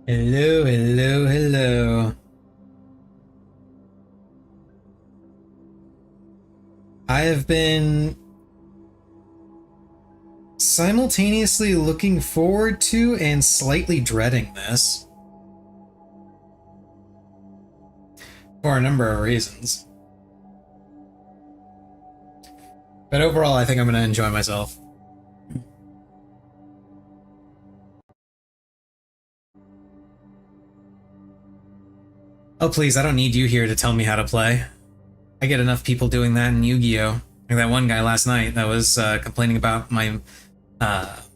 Hello, hello, hello. I have been simultaneously looking forward to and slightly dreading this for a number of reasons. But overall, I think I'm going to enjoy myself. Oh, please, I don't need you here to tell me how to play. I get enough people doing that in Yu-Gi-Oh! Like that one guy last night that was complaining about my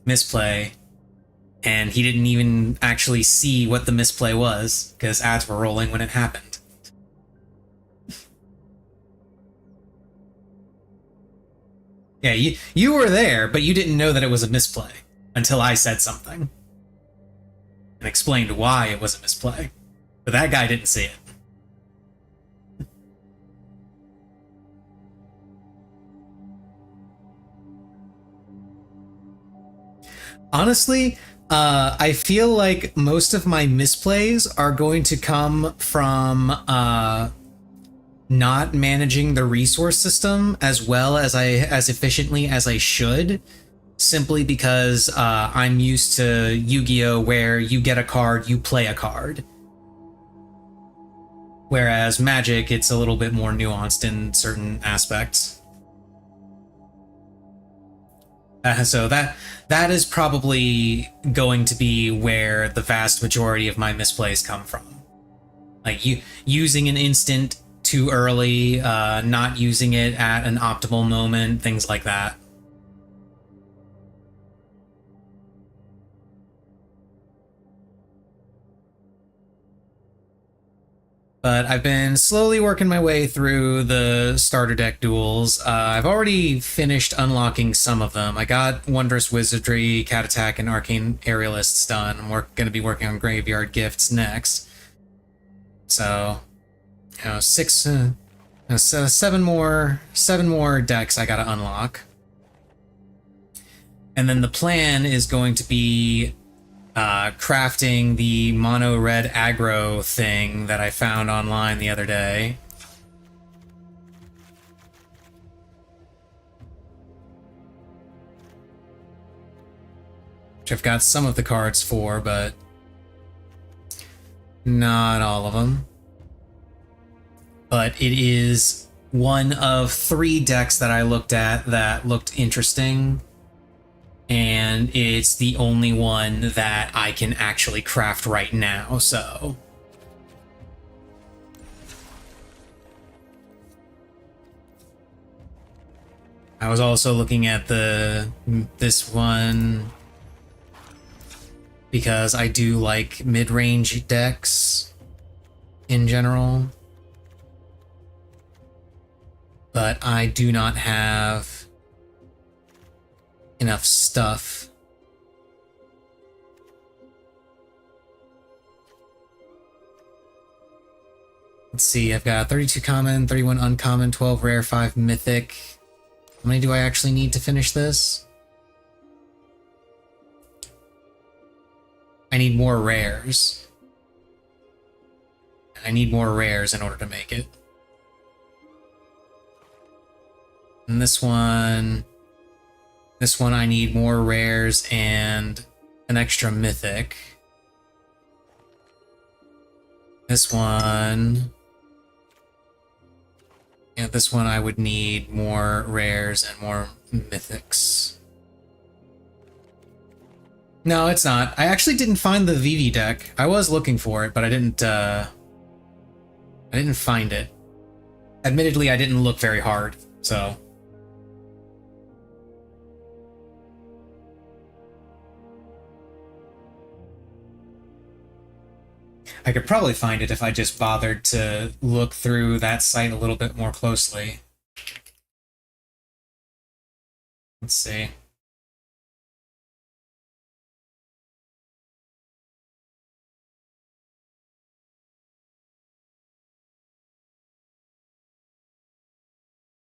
misplay, and he didn't even actually see what the misplay was because ads were rolling when it happened. Yeah, you were there, but you didn't know that it was a misplay until I said something and explained why it was a misplay. But that guy didn't see it. Honestly, I feel like most of my misplays are going to come from not managing the resource system as efficiently as I should, simply because I'm used to Yu-Gi-Oh, where you get a card, you play a card. Whereas Magic, it's a little bit more nuanced in certain aspects. So that is probably going to be where the vast majority of my misplays come from. Like you using an instant too early, not using it at an optimal moment, things like that. But I've been slowly working my way through the starter deck duels. I've already finished unlocking some of them. I got Wondrous Wizardry, Cat Attack, and Arcane Aerialists done. I'm going to be working on Graveyard Gifts next. So, seven more decks I gotta unlock. And then the plan is going to be crafting the mono red aggro thing that I found online the other day. Which I've got some of the cards for, but not all of them. But it is one of 3 decks that I looked at that looked interesting, and it's the only one that I can actually craft right now, so... I was also looking at this one because I do like mid-range decks in general, but I do not have enough stuff. Let's see, I've got 32 common, 31 uncommon, 12 rare, 5 mythic. How many do I actually need to finish this? I need more rares. I need more rares in order to make it. And this one I need more rares and an extra mythic. This one... Yeah, this one I would need more rares and more mythics. No, it's not. I actually didn't find the Vivi deck. I was looking for it, but I didn't find it. Admittedly, I didn't look very hard, so... I could probably find it if I just bothered to look through that site a little bit more closely. Let's see.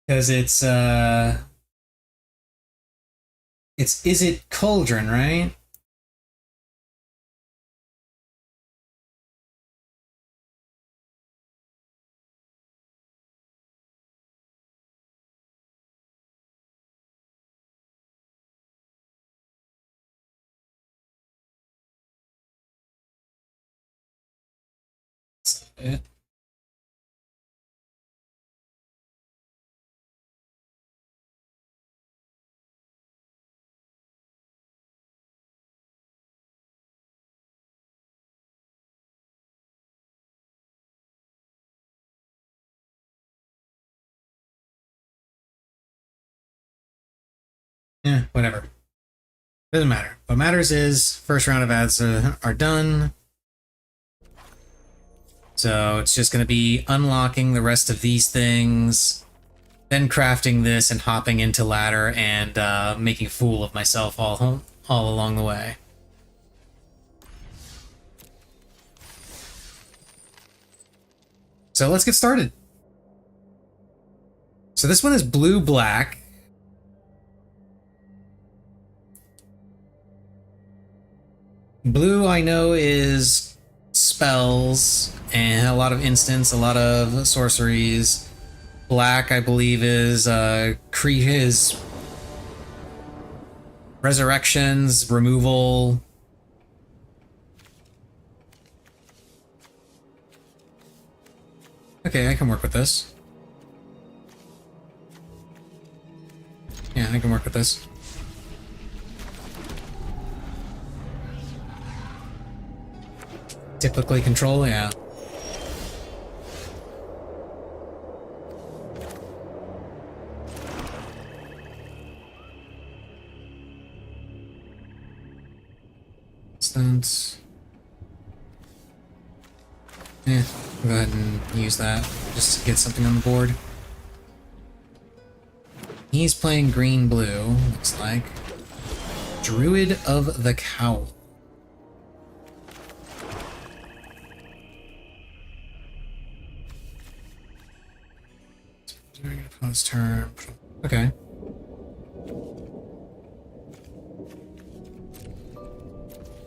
Because it's Is it Cauldron, right? bit. Yeah, whatever. Doesn't matter. What matters is first round of ads are done. So it's just going to be unlocking the rest of these things, then crafting this and hopping into ladder and making a fool of myself all along the way. So let's get started. So this one is blue-black. Blue, I know, is spells and a lot of instants, a lot of sorceries. Black, I believe, is his resurrections, removal. Okay, I can work with this. Yeah, I can work with this. Typically control, yeah. Stunts. Yeah, go ahead and use that just to get something on the board. He's playing green-blue, looks like. Druid of the Cowl. Opponent's turn. Okay.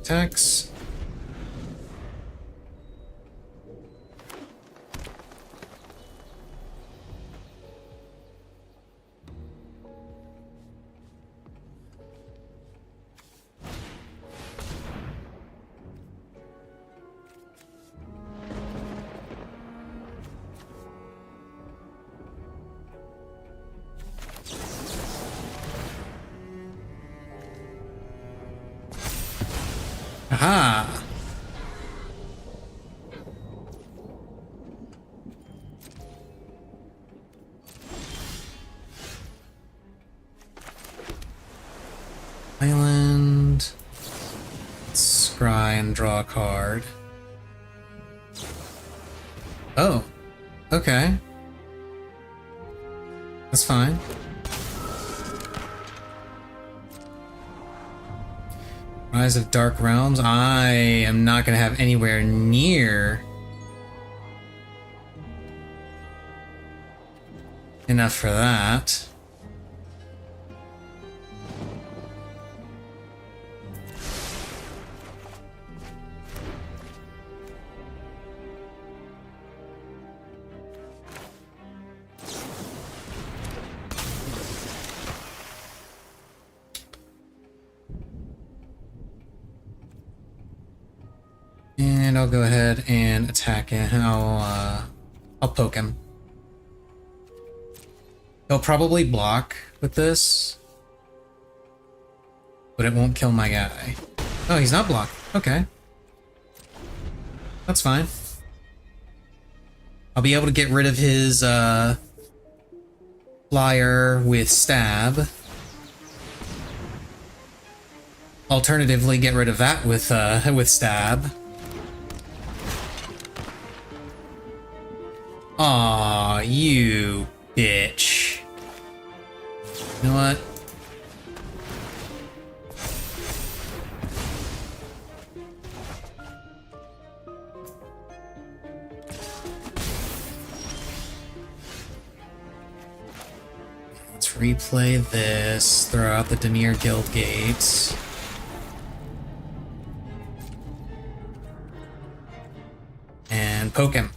Attacks. Aha! Island. Let's scry and draw a card. Oh. Okay. That's fine. Rise of Dark Realms. I am not going to have anywhere near enough for that. And I'll go ahead and attack him. I'll poke him. He'll probably block with this, but it won't kill my guy. Oh, he's not blocked. Okay. That's fine. I'll be able to get rid of his flyer with stab. Alternatively, get rid of that with stab. Aw, you bitch. You know what? Let's replay this, throw out the Dimir Guild Gates. And poke him.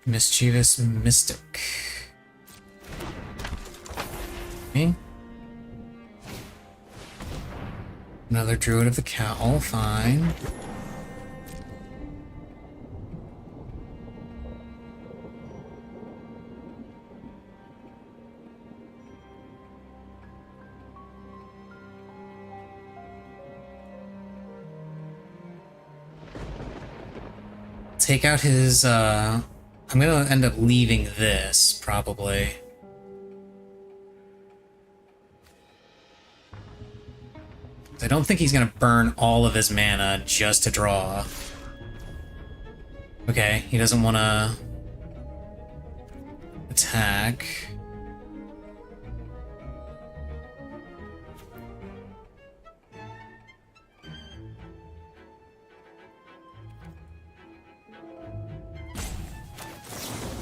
Mischievous Mystic. Okay. Another Druid of the Cowl, fine. Take out his, I'm gonna end up leaving this, probably. I don't think he's gonna burn all of his mana just to draw. Okay, he doesn't want to attack.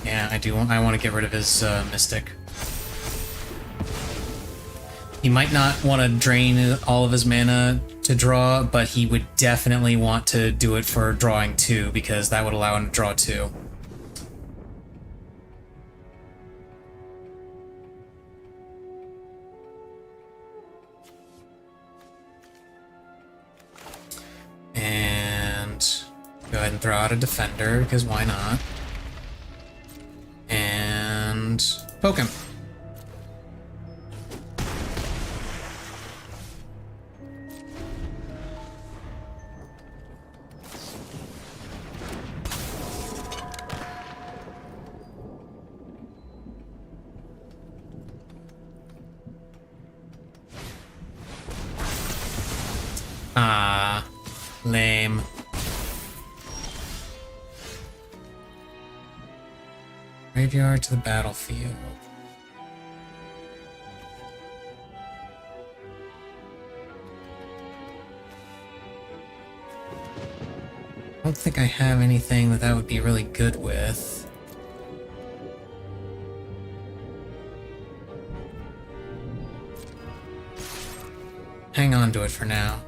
Yeah, I want to get rid of his Mystic. He might not want to drain all of his mana to draw, but he would definitely want to do it for drawing 2, because that would allow him to draw 2. And go ahead and throw out a Defender, because why not? And poke him. Ah, lame. Graveyard to the battlefield. I don't think I have anything that would be really good with. Hang on to it for now.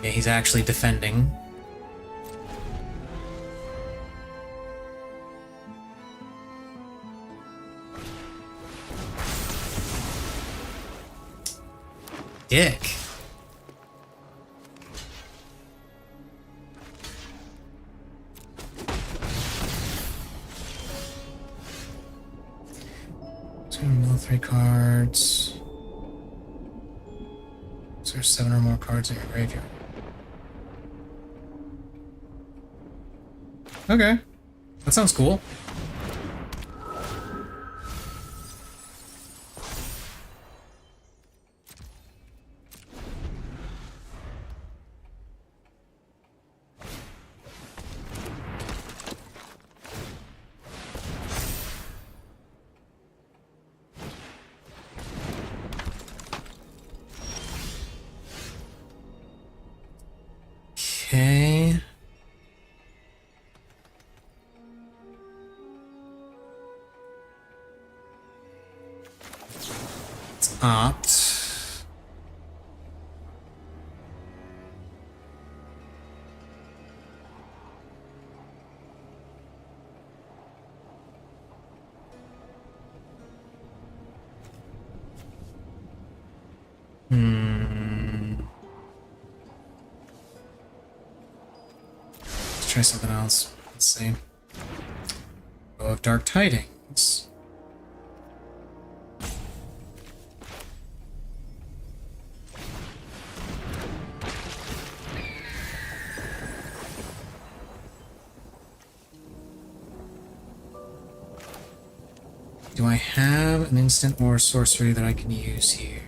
Yeah, he's actually defending. Dick. So mill 3 cards. So there's 7 or more cards in your graveyard. Okay. That sounds cool. Okay. Let's opt. Let's try something else. Let's see. Bow of Dark Tidings. Do I have an instant or sorcery that I can use here?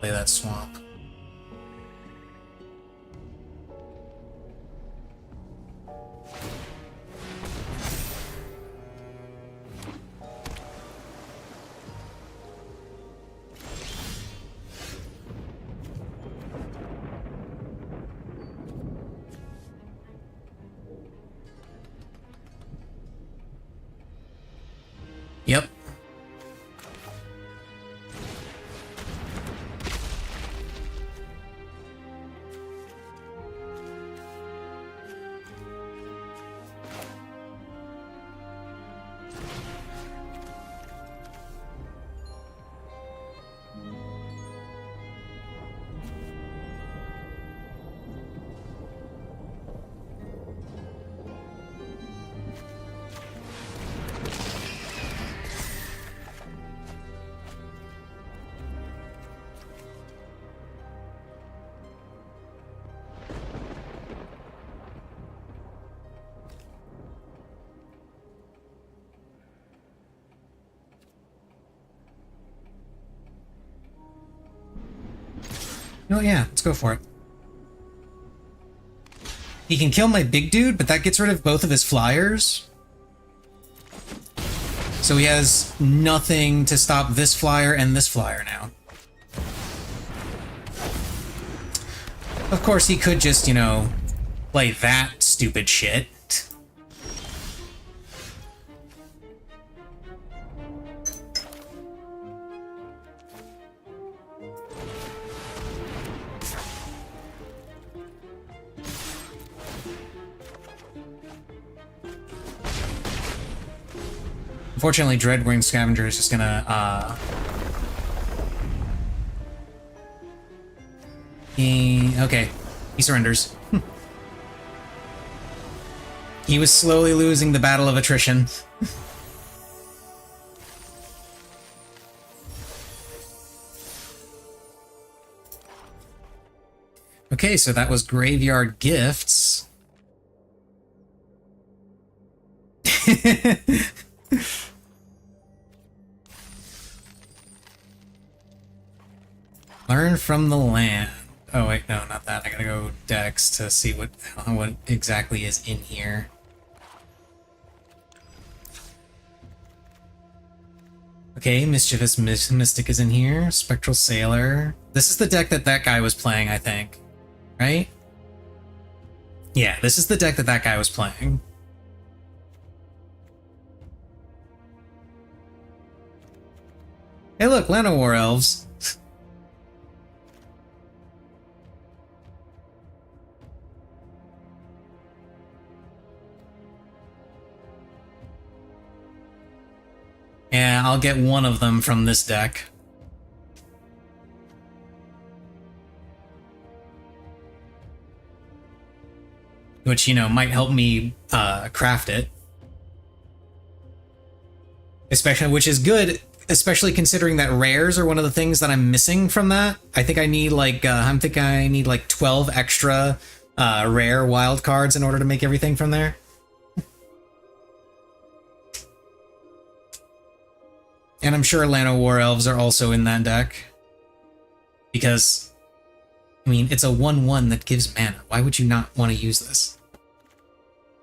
Play that swamp. Oh yeah, let's go for it. He can kill my big dude, but that gets rid of both of his flyers. So he has nothing to stop this flyer and this flyer now. Of course, he could just, you know, play that stupid shit. Unfortunately, Dreadwing Scavenger is just gonna, okay, he surrenders. He was slowly losing the battle of attrition. Okay, so that was Graveyard Gifts. Learn from the land. Oh wait, no, not that. I gotta go Dex to see what exactly is in here. Okay, Mischievous Mystic is in here. Spectral Sailor. This is the deck that guy was playing, I think. Right? Yeah, this is the deck that guy was playing. Hey look, Llanowar Elves. Yeah, I'll get one of them from this deck. Which, you know, might help me craft it. Especially, which is good, especially considering that rares are one of the things that I'm missing from that. I think I need like, I need like 12 extra rare wild cards in order to make everything from there. And I'm sure Llanowar Elves are also in that deck. Because, I mean, it's a 1/1 that gives mana. Why would you not want to use this?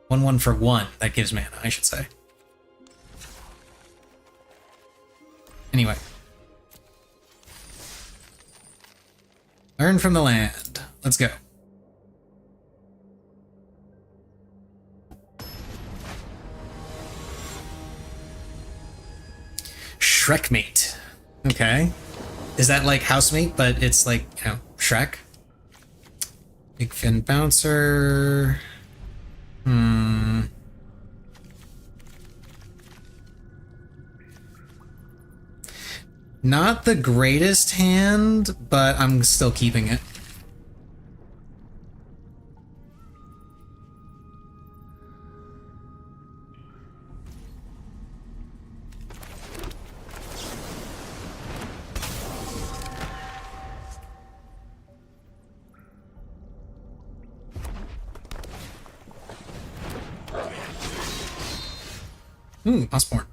1/1 for 1 that gives mana, I should say. Anyway. Learn from the land. Let's go. Shrekmate. Okay. Is that like Housemate, but it's like, you know, Shrek? Big Fin Bouncer. Not the greatest hand, but I'm still keeping it. Ooh, Osborne.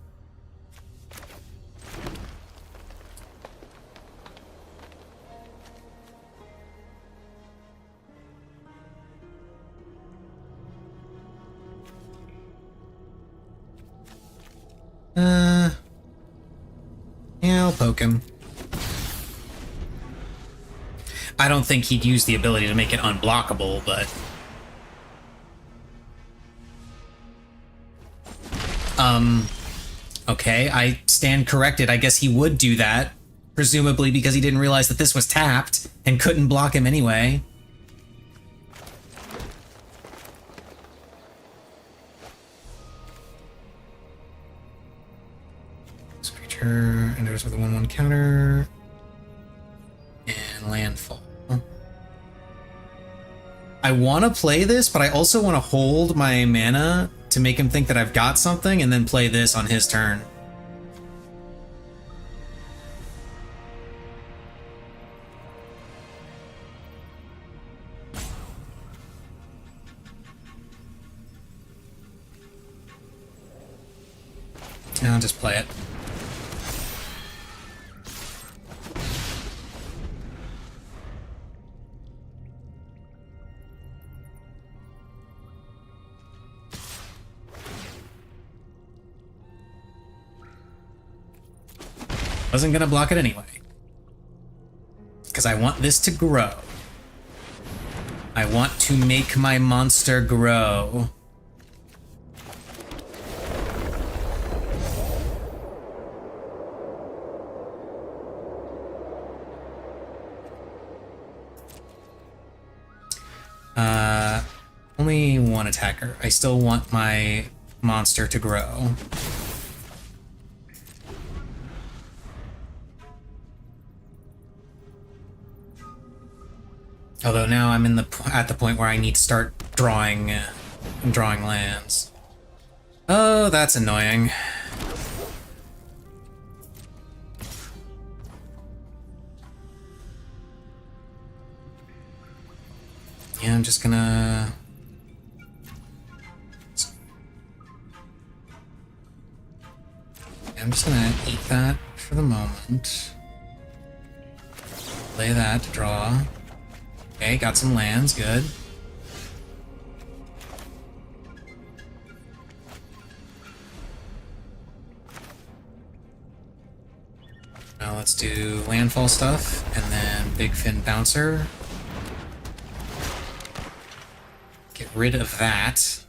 Yeah, I'll poke him. I don't think he'd use the ability to make it unblockable, but... Okay, I stand corrected. I guess he would do that. Presumably because he didn't realize that this was tapped and couldn't block him anyway. This creature enters with a 1/1 counter. And landfall. I want to play this, but I also want to hold my mana to make him think that I've got something and then play this on his turn. I'll just play it. Wasn't gonna block it anyway. Because I want this to grow. I want to make my monster grow. Only one attacker. I still want my monster to grow. Although now I'm at the point where I need to start drawing lands. Oh, that's annoying. Yeah, I'm just gonna... I'm just gonna eat that for the moment. Play that to draw. Okay, got some lands, good. Now let's do landfall stuff, and then Big Fin Bouncer. Get rid of that.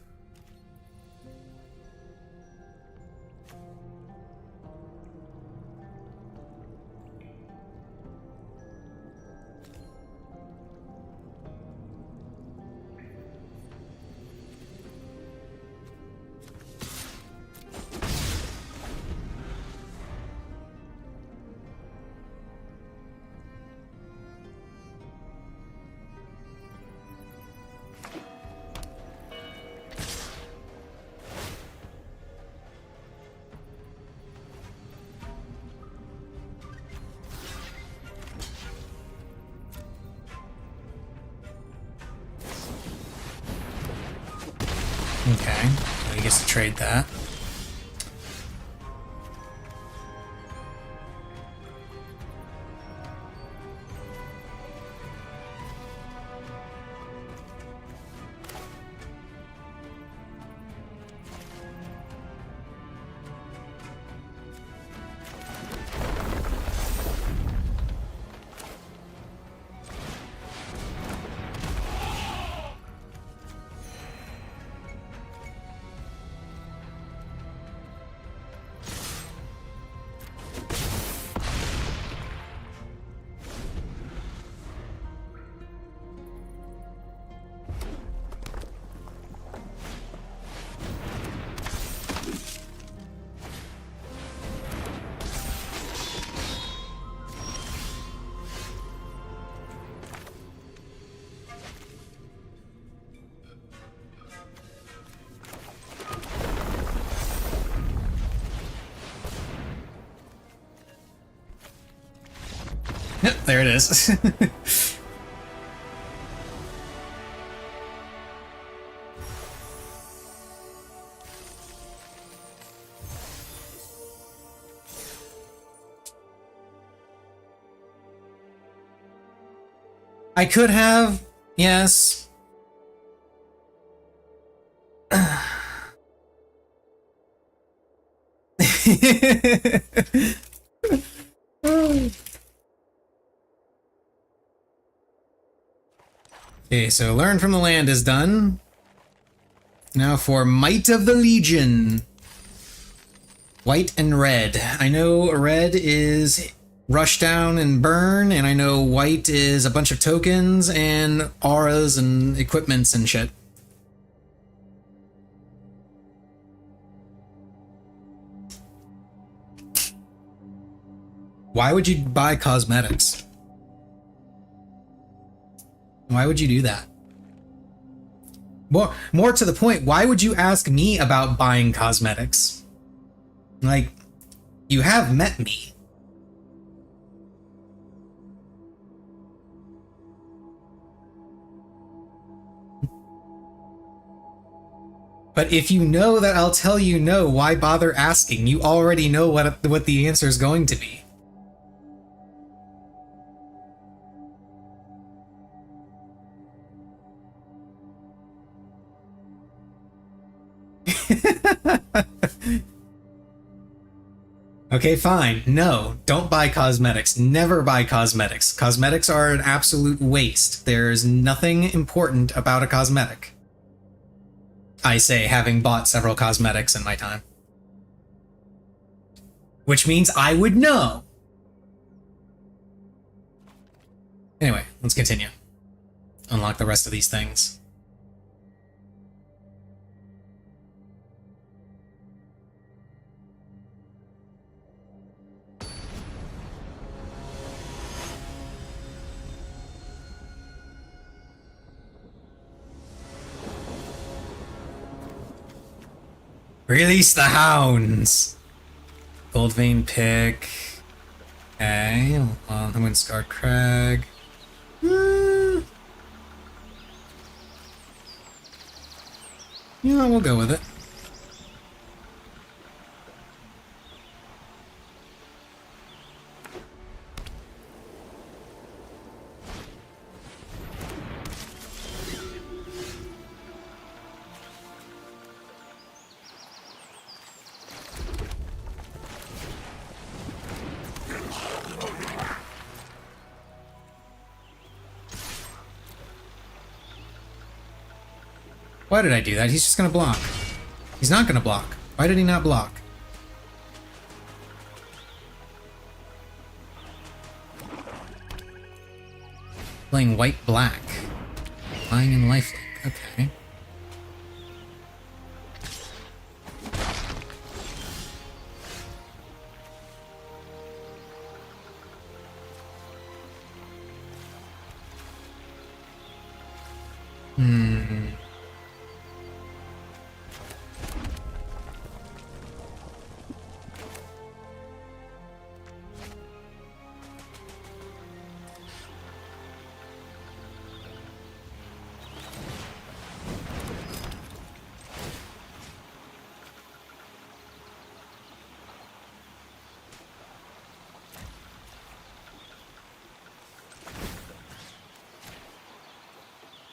Okay, so he gets to trade that. Yep, there it is. I could have, yes. Okay, so Learn from the Land is done. Now for Might of the Legion. White and red. I know red is Rush Down and Burn, and I know white is a bunch of tokens and auras and equipments and shit. Why would you buy cosmetics? Why would you do that? More to the point, why would you ask me about buying cosmetics? Like, you have met me. But if you know that I'll tell you no, why bother asking? You already know what the answer is going to be. Okay, fine. No, don't buy cosmetics. Never buy cosmetics. Cosmetics are an absolute waste. There's nothing important about a cosmetic. I say, having bought several cosmetics in my time. Which means I would know. Anyway, let's continue. Unlock the rest of these things. Release the hounds! Goldvein pick. Okay, on the Windscarred Crag. Yeah, we'll go with it. Why did I do that? He's just gonna block. He's not gonna block. Why did he not block? Playing white-black. Lying in lifelink. Okay.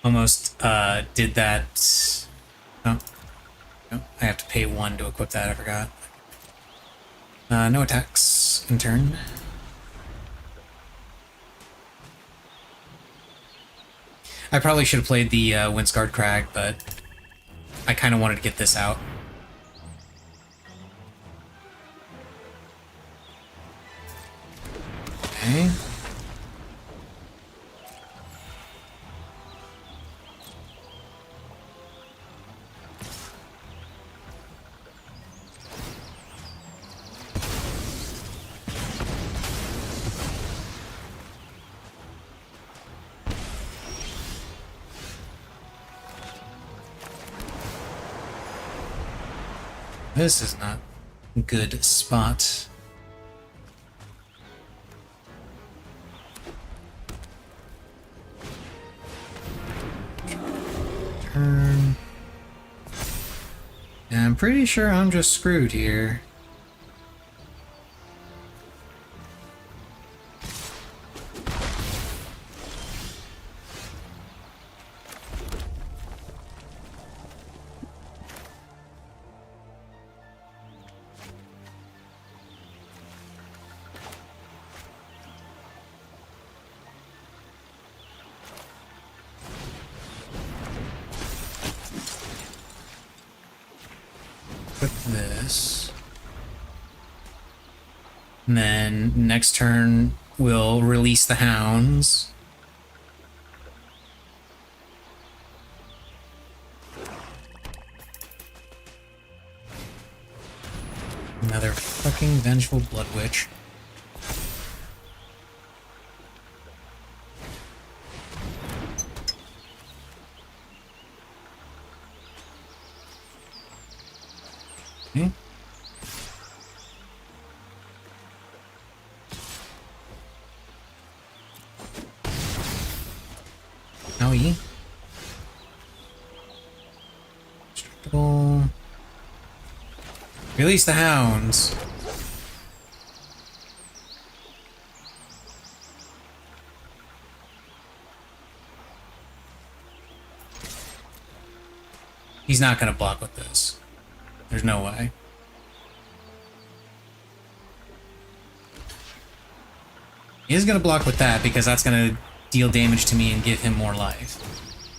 Almost did that. Oh. No, I have to pay 1 to equip that, I forgot. No attacks in turn. I probably should have played the Windscarred Crag, but I kind of wanted to get this out. Okay. This is not a good spot. Turn. And I'm pretty sure I'm just screwed here. This. And then next turn we'll release the hounds. Another fucking vengeful blood witch. Okay. Owie. Destructible. Release the hounds. He's not gonna block with this. There's no way. He is going to block with that because that's going to deal damage to me and give him more life.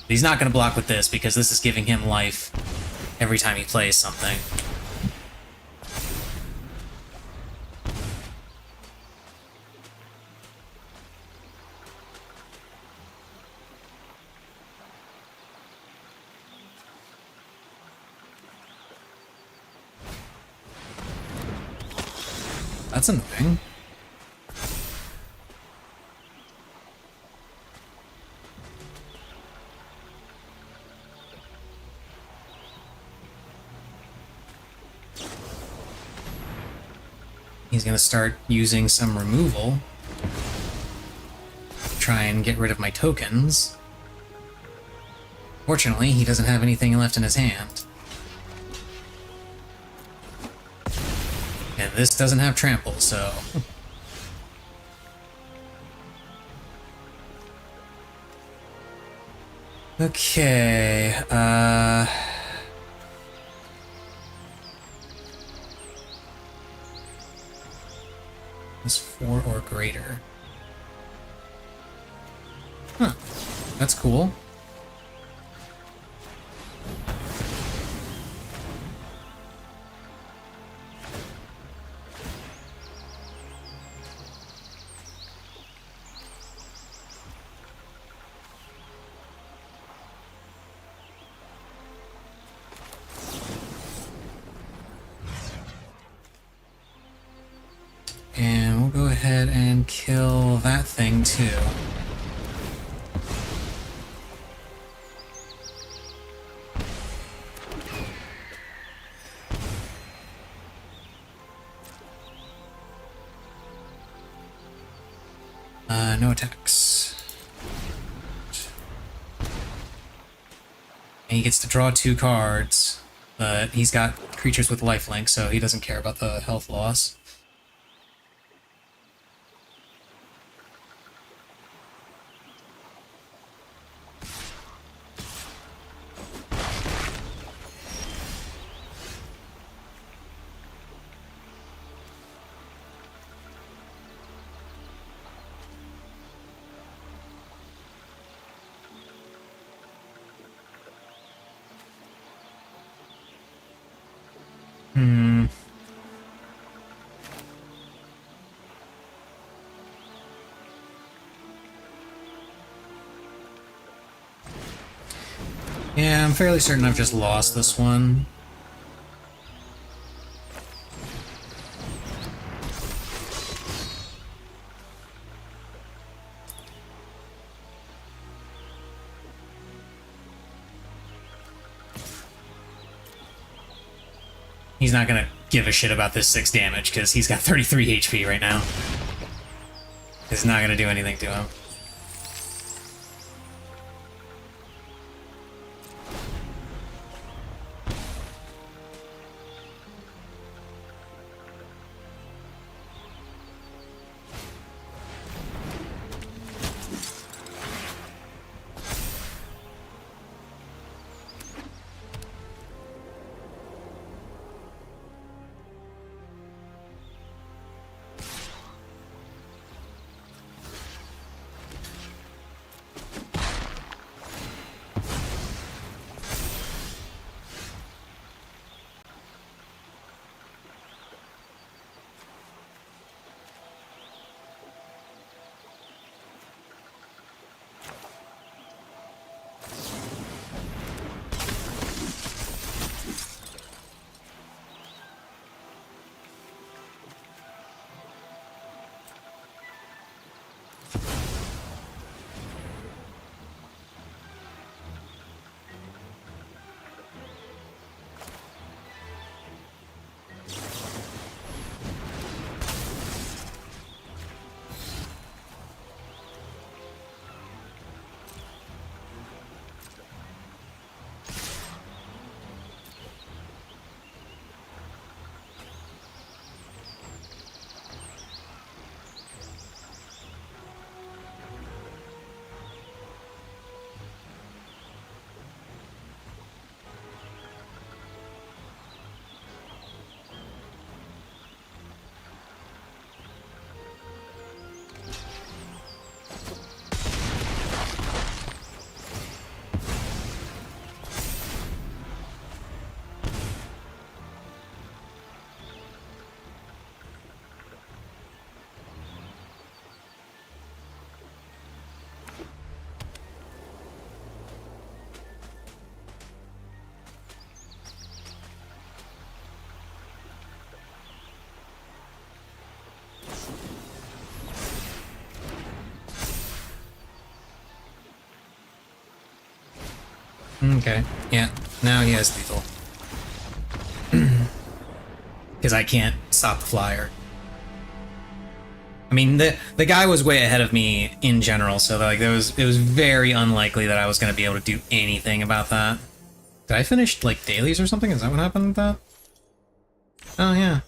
But he's not going to block with this because this is giving him life every time he plays something. That's annoying. He's going to start using some removal. Try and get rid of my tokens. Fortunately, he doesn't have anything left in his hand. And this doesn't have trample, so... Okay, Is 4 or greater. Huh. That's cool. And we'll go ahead and kill that thing too. No attacks. And he gets to draw 2 cards, but he's got creatures with lifelink, so he doesn't care about the health loss. Yeah, I'm fairly certain I've just lost this one. He's not gonna give a shit about this 6 damage because he's got 33 HP right now. It's not gonna do anything to him. Okay. Yeah. Now he has lethal. Because I can't stop the flyer. I mean, the guy was way ahead of me in general, so like it was very unlikely that I was going to be able to do anything about that. Did I finish like dailies or something? Is that what happened with that? Oh yeah,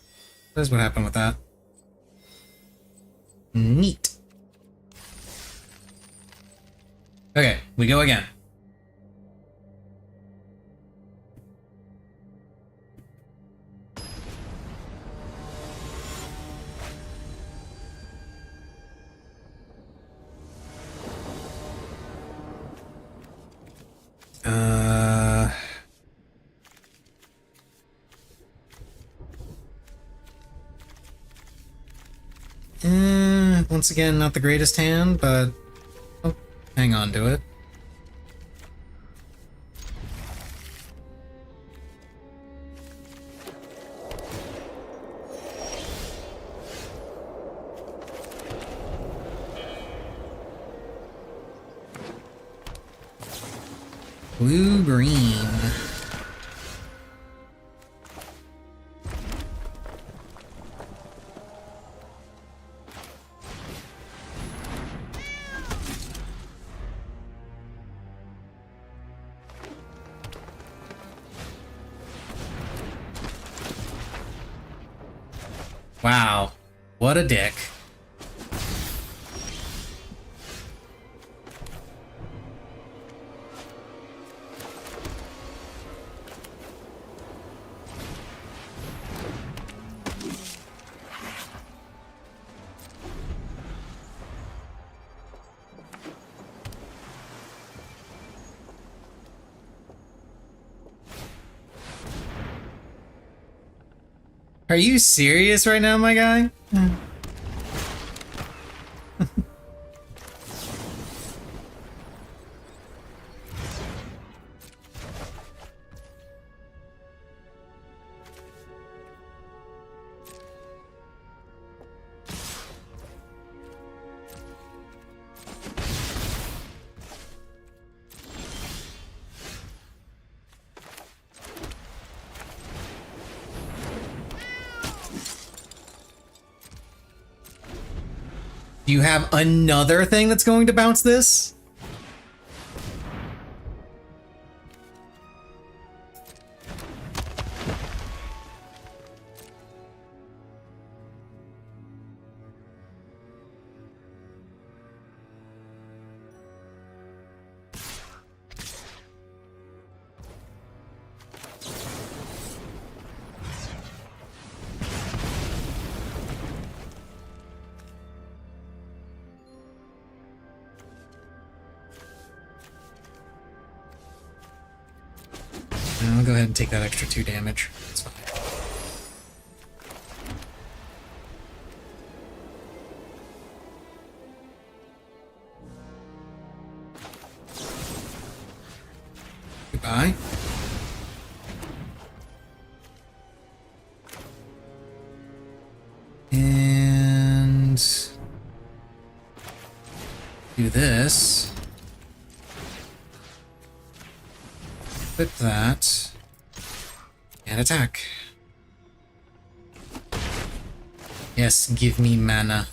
that's what happened with that. Neat. Okay, we go again. Once again, not the greatest hand, but oh, hang on to it. Blue-green. Wow, what a dick. Are you serious right now, my guy? Do you have another thing that's going to bounce this? I'll go ahead and take that extra 2 damage. That's fine. Goodbye. And do this. Equip that. And attack. Yes, give me mana.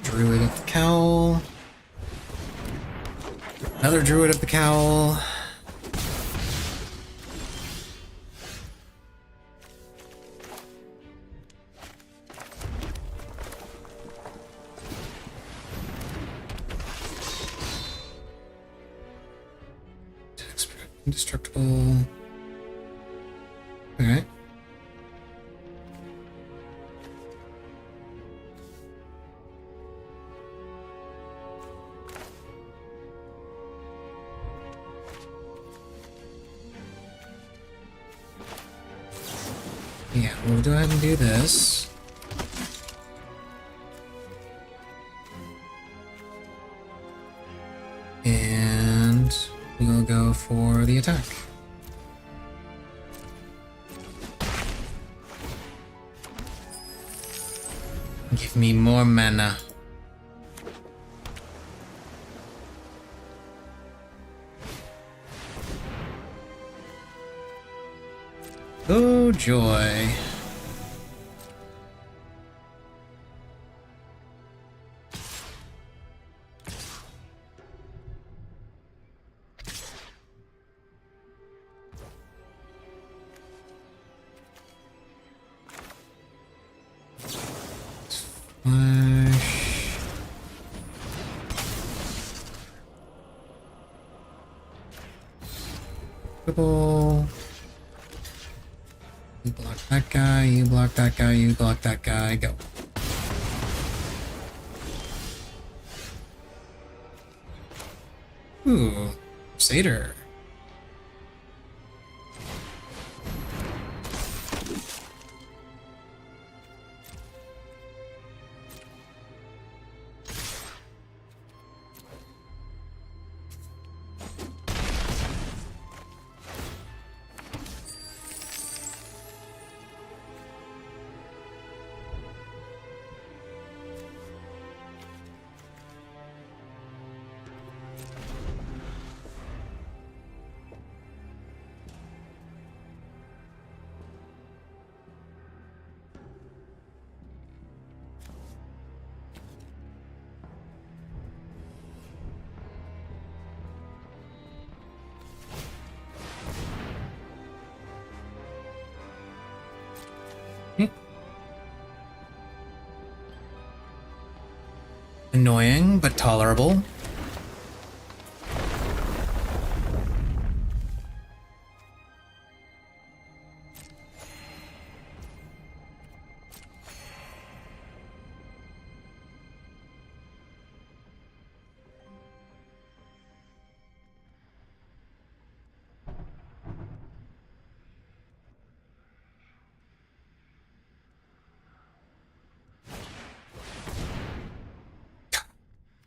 Druid of the Cowl. Another Druid of the Cowl. Indestructible. Okay. Yeah, we'll go ahead and do this. And we'll go for the attack. Give me more mana. enjoy. Dribble. You block that guy, you block that guy, you block that guy, go. Ooh, Crusader. Annoying, but tolerable.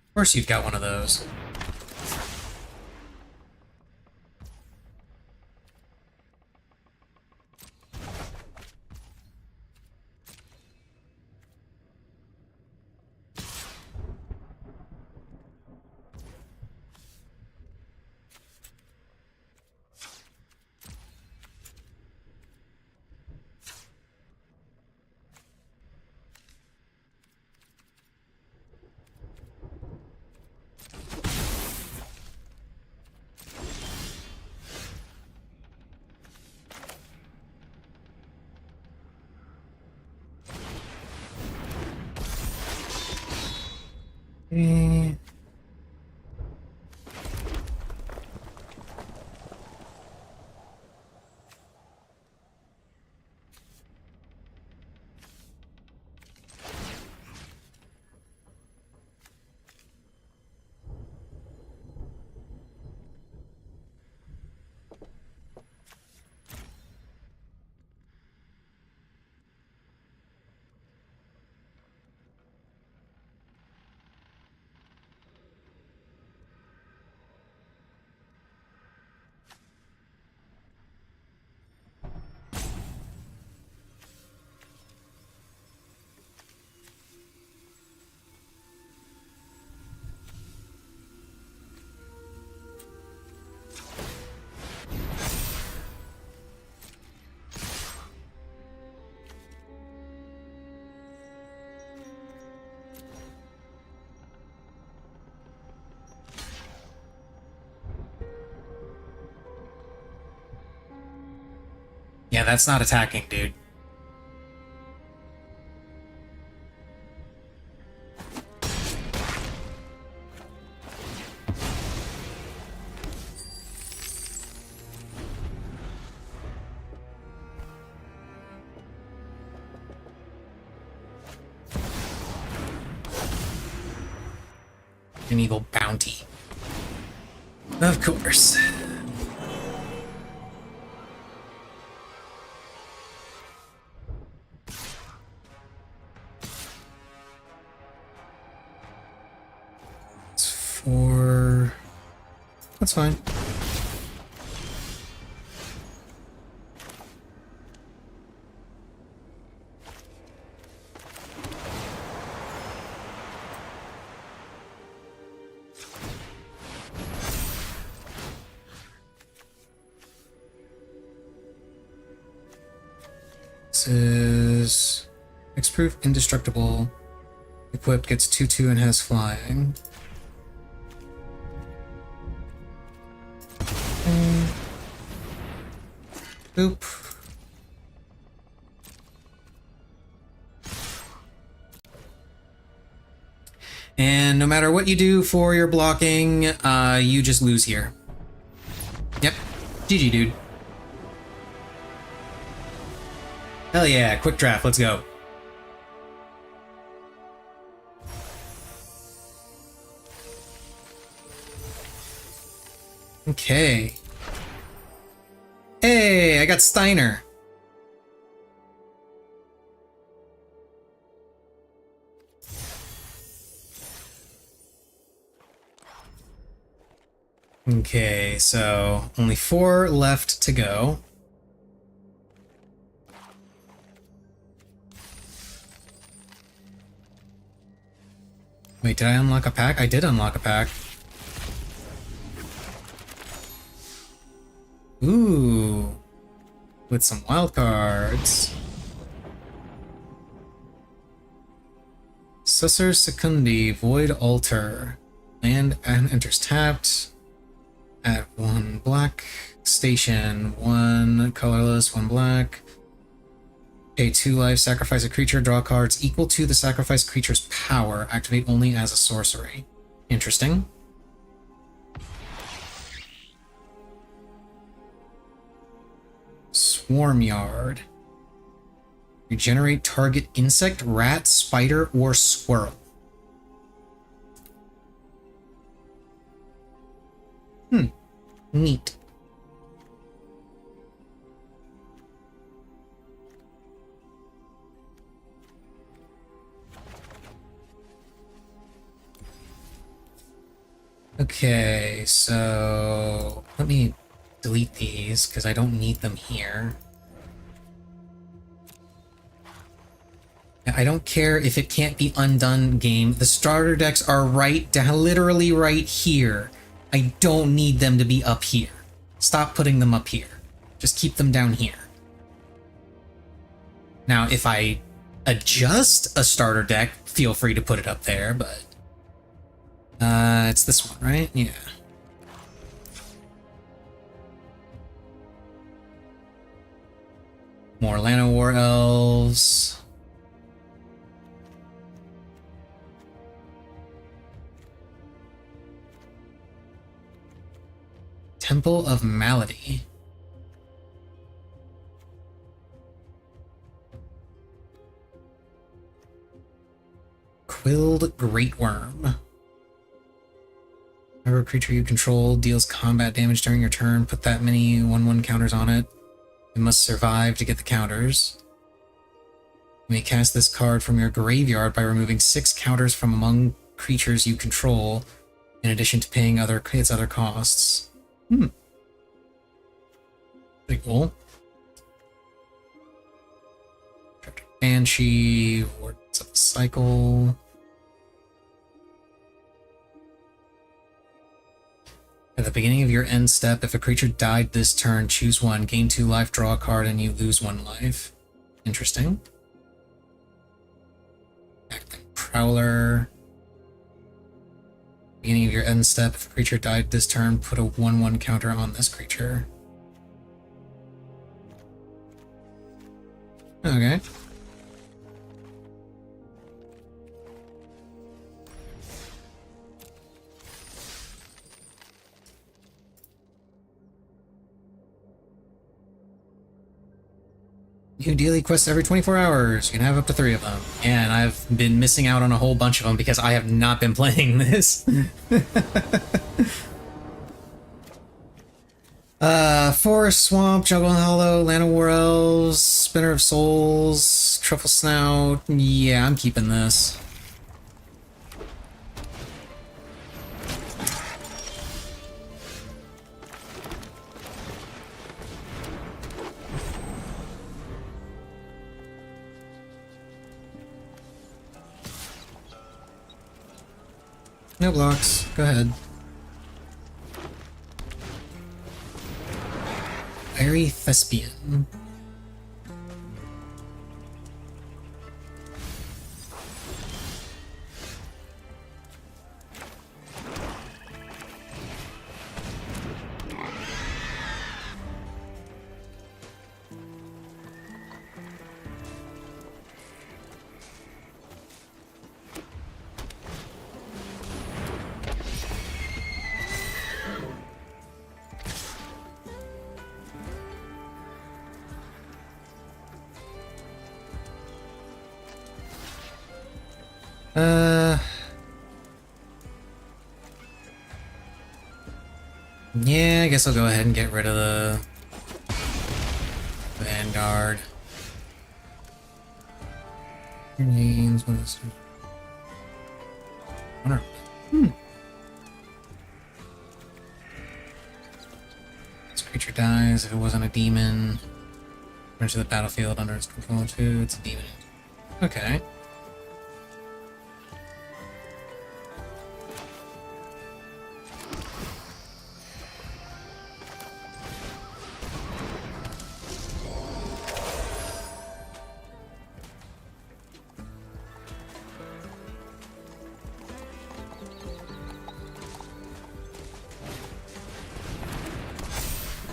Of course you've got one of those. Eh. Yeah, that's not attacking, dude. An evil bounty. Of course. It's 4. That's fine. This is X-proof, indestructible. Equipped, gets 2/2 and has flying. Okay. Boop. And no matter what you do for your blocking, you just lose here. Yep. GG, dude. Hell yeah, quick draft, let's go. Okay. Hey, I got Steiner. Okay, so only 4 left to go. Wait, did I unlock a pack? I did unlock a pack. Ooh, with some wild cards. Sussur Secundi, Void Altar. Land and enters tapped. Add 1 black. Station, 1 colorless, 1 black. Pay 2 life, sacrifice a creature, draw cards equal to the sacrificed creature's power. Activate only as a sorcery. Interesting. Swarmyard. Regenerate target insect, rat, spider, or squirrel. Neat. Okay, so let me delete these because I don't need them here. I don't care if it can't be undone, game. The starter decks are right down, literally right here. I don't need them to be up here. Stop putting them up here. Just keep them down here. Now, if I adjust a starter deck, feel free to put it up there, but... it's this one, right? Yeah. More Llanowar Elves. Temple of Malady. Quilled Greatworm. Whenever a creature you control deals combat damage during your turn, put that many 1/1 counters on it. It must survive to get the counters. You may cast this card from your graveyard by removing 6 counters from among creatures you control, in addition to paying its other costs. Pretty cool. Banshee, Wardens of the Cycle. At the beginning of your end step, if a creature died this turn, choose 1, gain 2 life, draw a card, and you lose 1 life. Interesting. Acting Prowler. Beginning of your end step, if a creature died this turn, put a 1/1 counter on this creature. Okay. New daily quests every 24 hours. You can have up to 3 of them. And I've been missing out on a whole bunch of them because I have not been playing this. Forest, Swamp, Jungle and Hollow, Llanowar Elves, Spinner of Souls, Truffle Snout. Yeah, I'm keeping this. No blocks. Go ahead. Fairy Thespian. Uh... Yeah, I guess I'll go ahead and get rid of the Vanguard. Remains, what is it? Wonder. This creature dies if it wasn't a demon. Returns to the battlefield under its control too. It's a demon. Okay.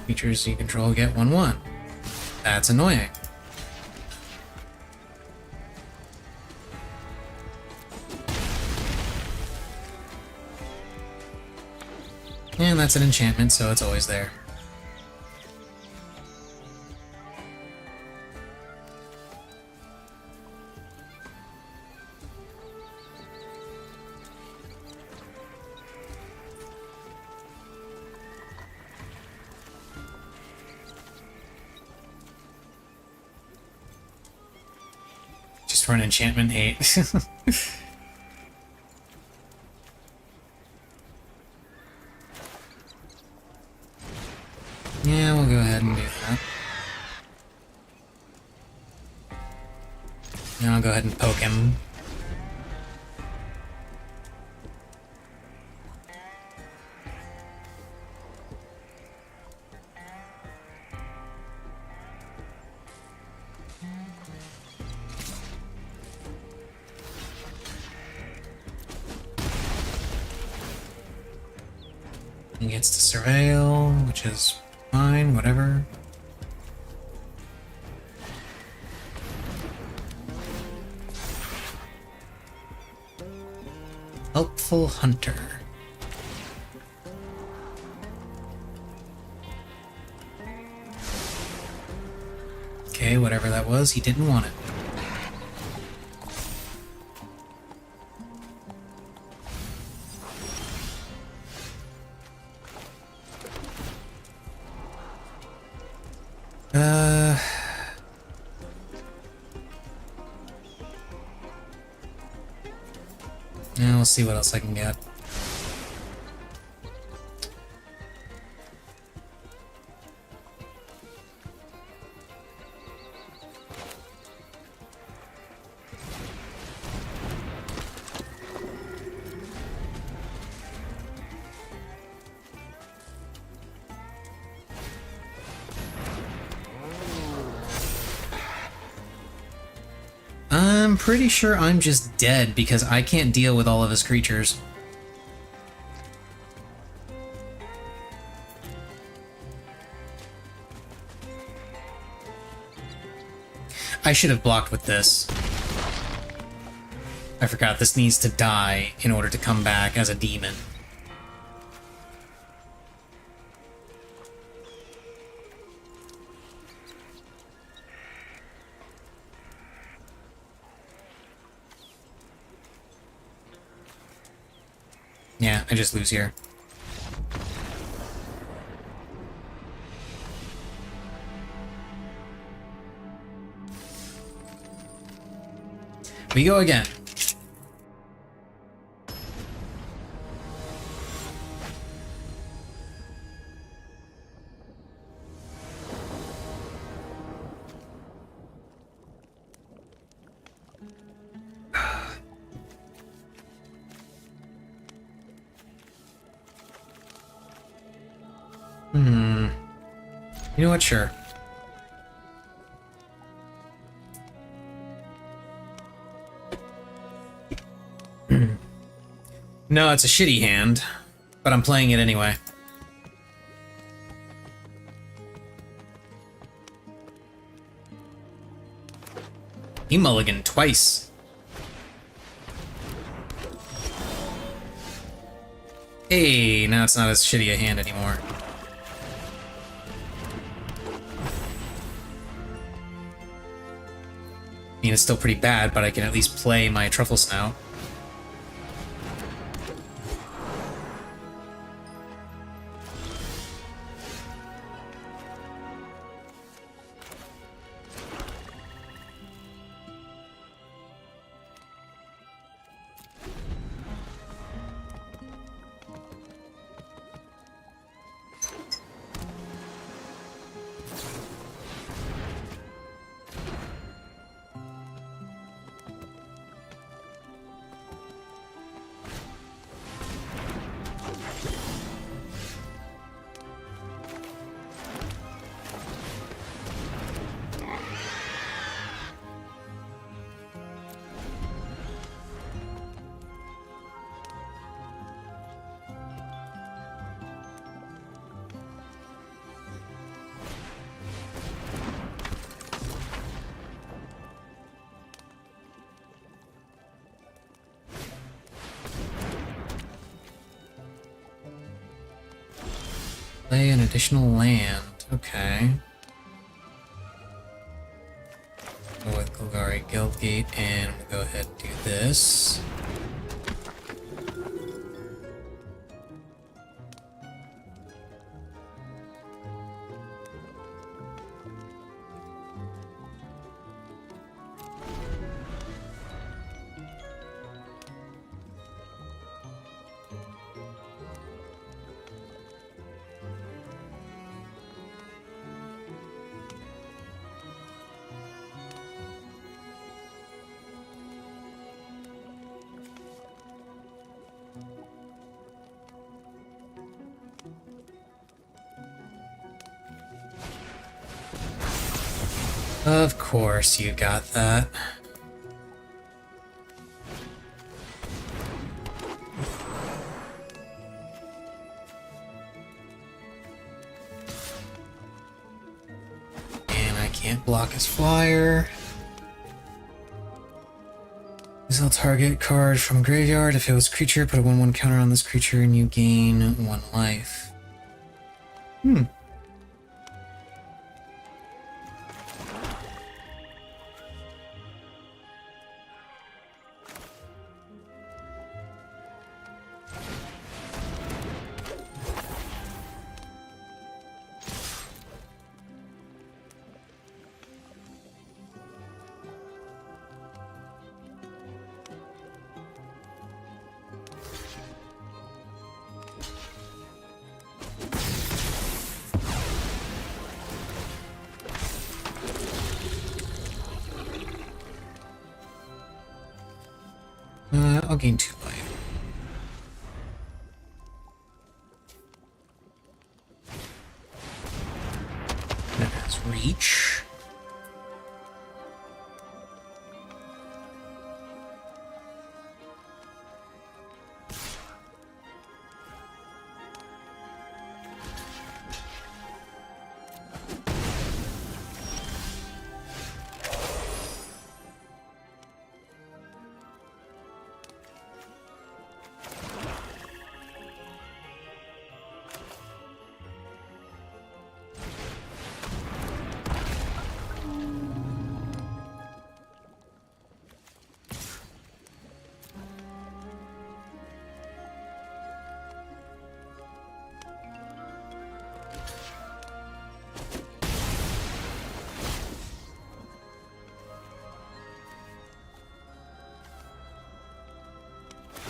Creatures you control get 1/1. That's annoying. And that's an enchantment, so it's always there. Just for an enchantment hate. Yeah, we'll go ahead and do that. And I'll go ahead and poke him. He gets to surveil, which is fine, whatever. Helpful Hunter. Okay, whatever that was, he didn't want it. Now we'll see what else I can get. I'm pretty sure I'm just dead because I can't deal with all of his creatures. I should have blocked with this. I forgot this needs to die in order to come back as a demon. Yeah, I just lose here. We go again. You know what? Sure. No, it's a shitty hand, but I'm playing it anyway. He mulliganed twice. Hey, now it's not as shitty a hand anymore. I mean, it's still pretty bad, but I can at least play my Truffle Snout. Play an additional land. Okay. Go with Golgari Guildgate, and we'll go ahead and do this. Of course you got that. And I can't block his flyer. Exile target card from graveyard. If it was creature, put a 1/1 counter on this creature and you gain 1 life. I'll gain 2 life. That has reach.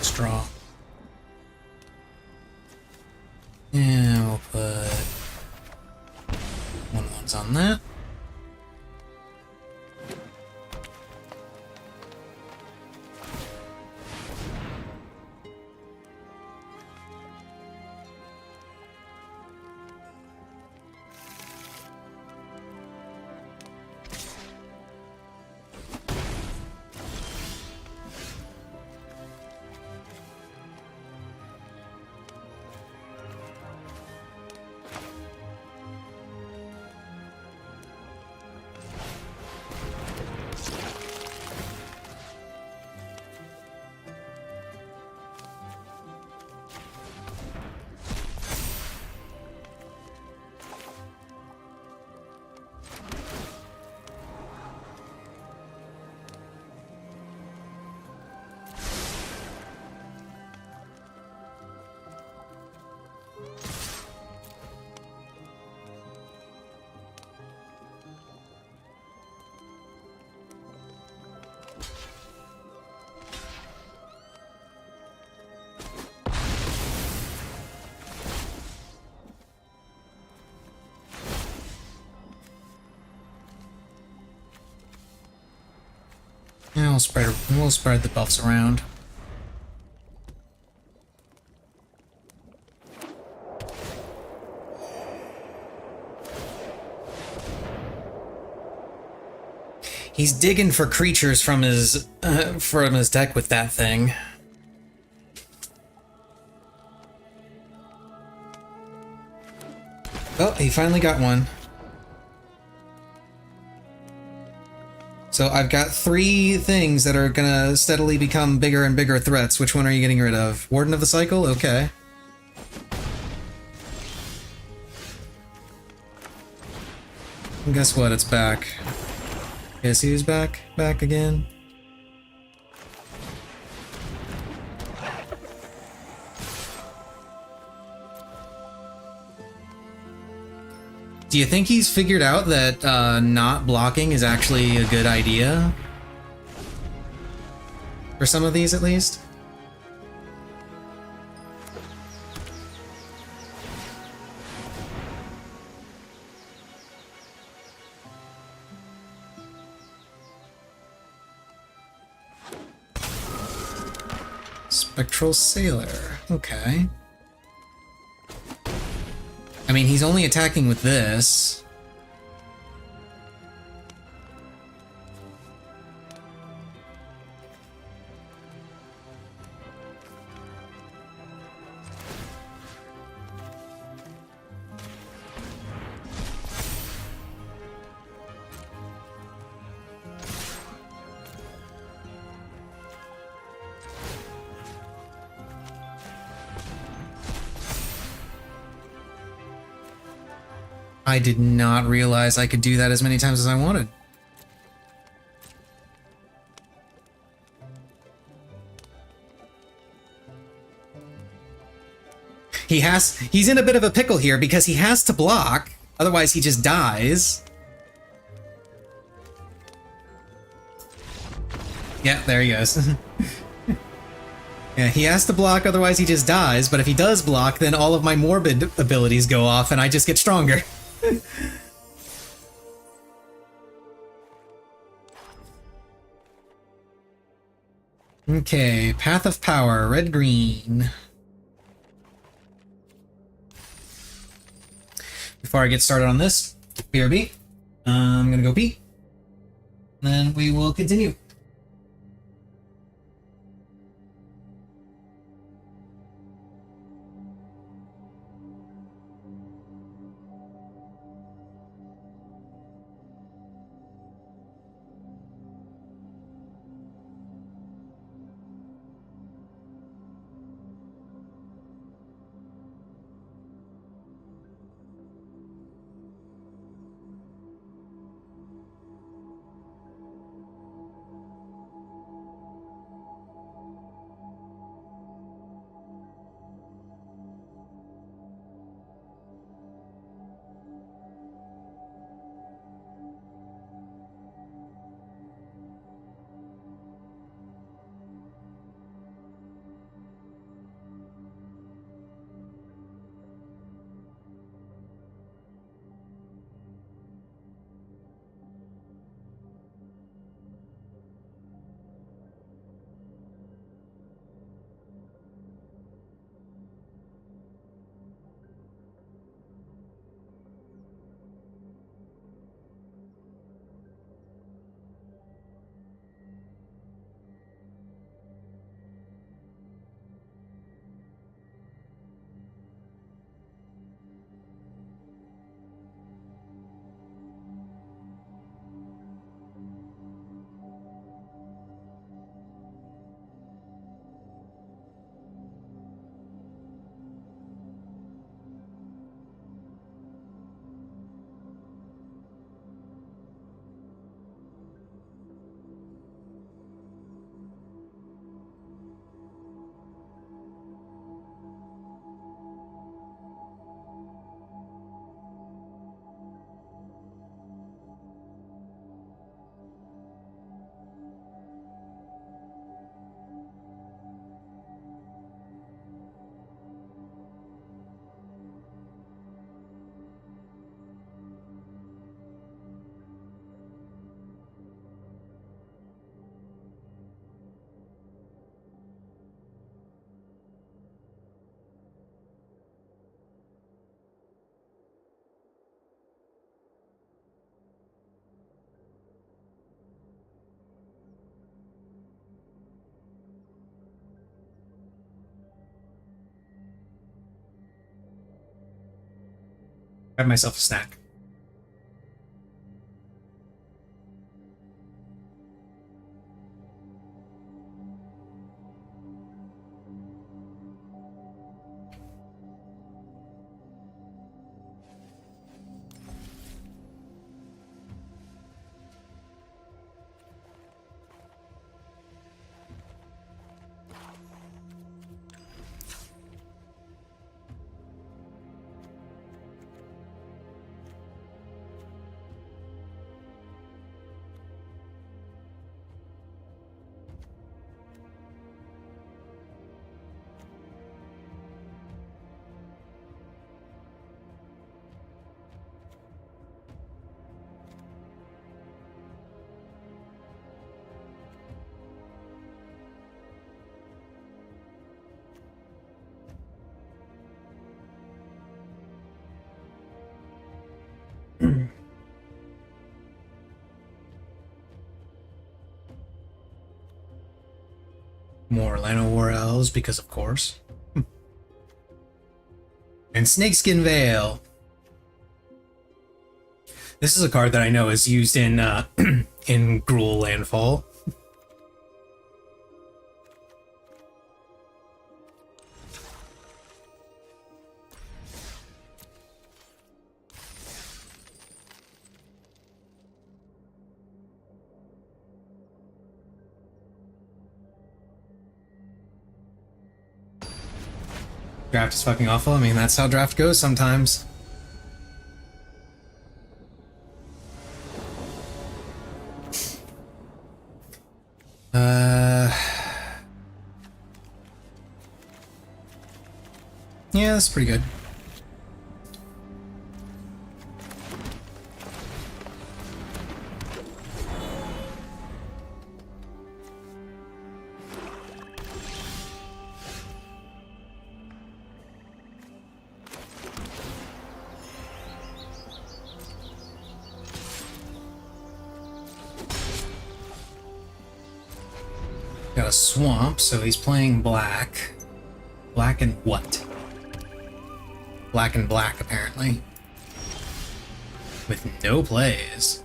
Straw. And we'll put 1/1s on that. Yeah, we'll spread the buffs around. He's digging for creatures from his deck with that thing. Oh, he finally got one. So I've got 3 things that are gonna steadily become bigger and bigger threats. Which one are you getting rid of? Warden of the Cycle? Okay. And guess what? It's back. Guess who's back? Back again? Do you think he's figured out that not blocking is actually a good idea? For some of these, at least? Spectral Sailor. Okay. I mean, he's only attacking with this. I did not realize I could do that as many times as I wanted. He's in a bit of a pickle here because he has to block, otherwise he just dies. Yeah, there he goes. Yeah, he has to block, otherwise he just dies, but if he does block, then all of my morbid abilities go off and I just get stronger. Okay, Path of Power, red-green. Before I get started on this, BRB, I'm gonna go pee, then we will continue. Grab myself a snack. More Llanowar Elves, because of course. And Snakeskin Veil. This is a card that I know is used in in Gruul Landfall. Draft is fucking awful. I mean, that's how draft goes sometimes. Yeah, that's pretty good. Got a swamp, so he's playing black. Black and what? Black and black, apparently. With no plays.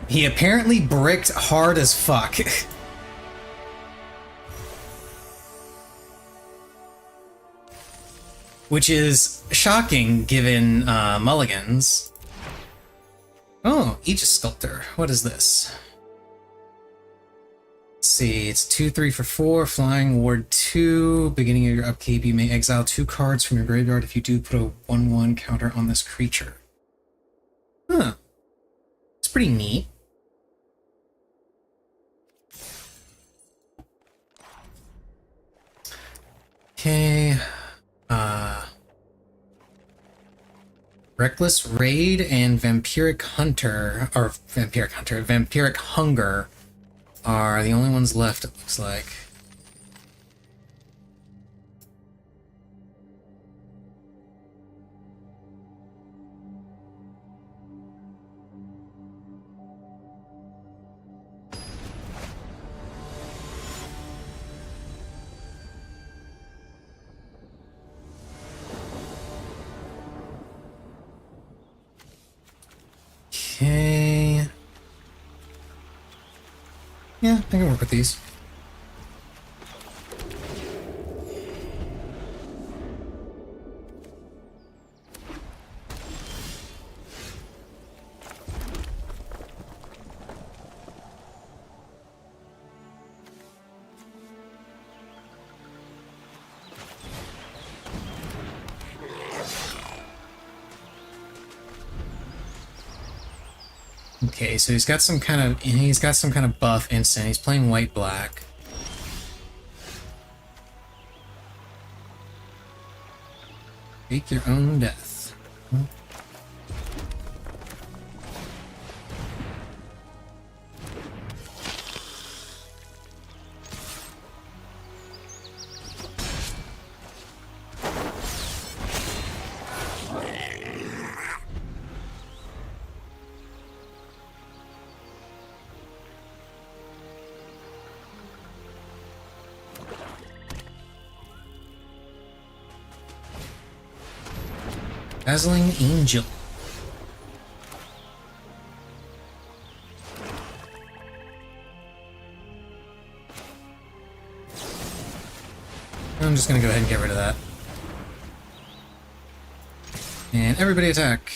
He apparently bricked hard as fuck. Which is shocking given mulligans. Oh, Aegis Sculptor. What is this? Let's see, it's 2/3 for 4, Flying Ward 2. Beginning of your upkeep, you may exile 2 cards from your graveyard. If you do, put a 1/1 counter on this creature. Huh. It's pretty neat. Okay. Reckless Raid and Vampiric Hunter, or Vampiric Hunger are the only ones left, it looks like. Okay. Yeah, I can work with these. Okay, so he's got some kind of buff instant. He's playing white black. Fake your own death. Dazzling Angel. I'm just gonna go ahead and get rid of that. And everybody attack.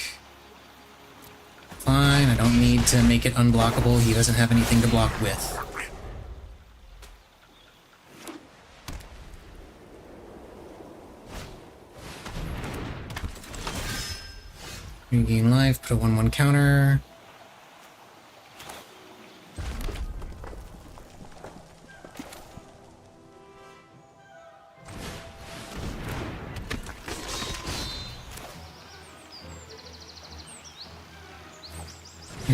Fine, I don't need to make it unblockable. He doesn't have anything to block with. Regain life, put a 1/1 counter.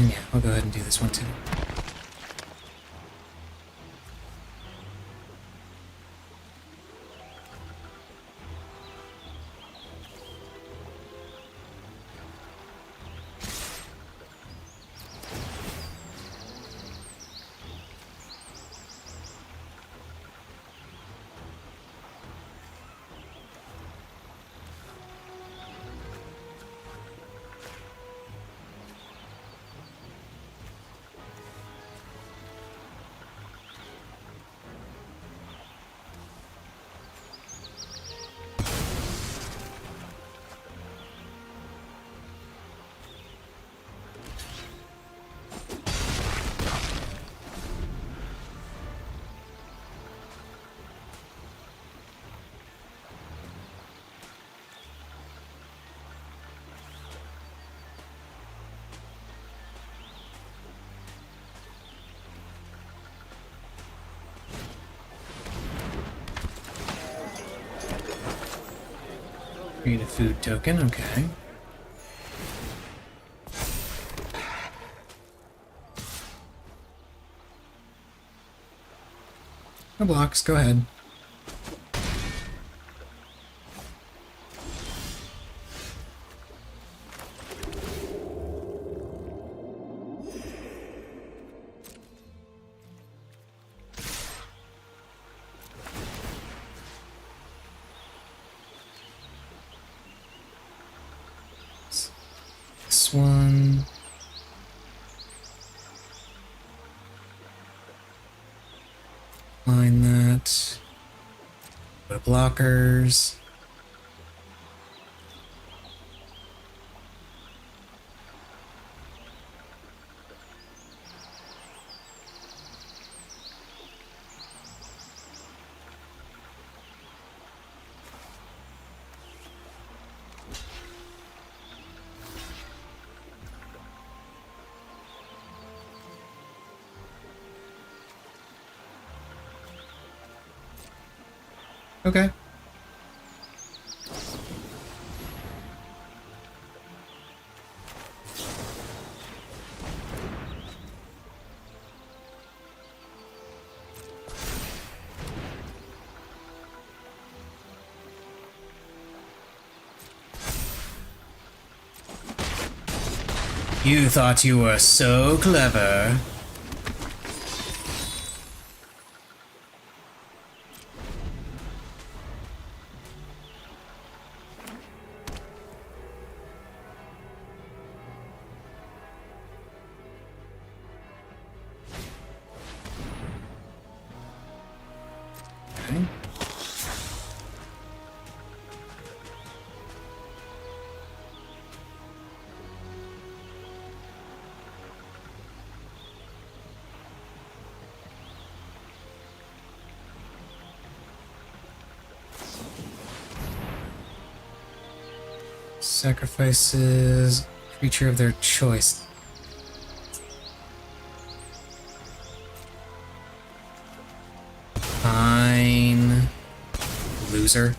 And yeah, I'll go ahead and do this one too. Create a food token, okay. No blocks, go ahead. This one. Line that. Go to blockers. Okay. You thought you were so clever. Okay. Sacrifices creature of their choice. Fine. Loser.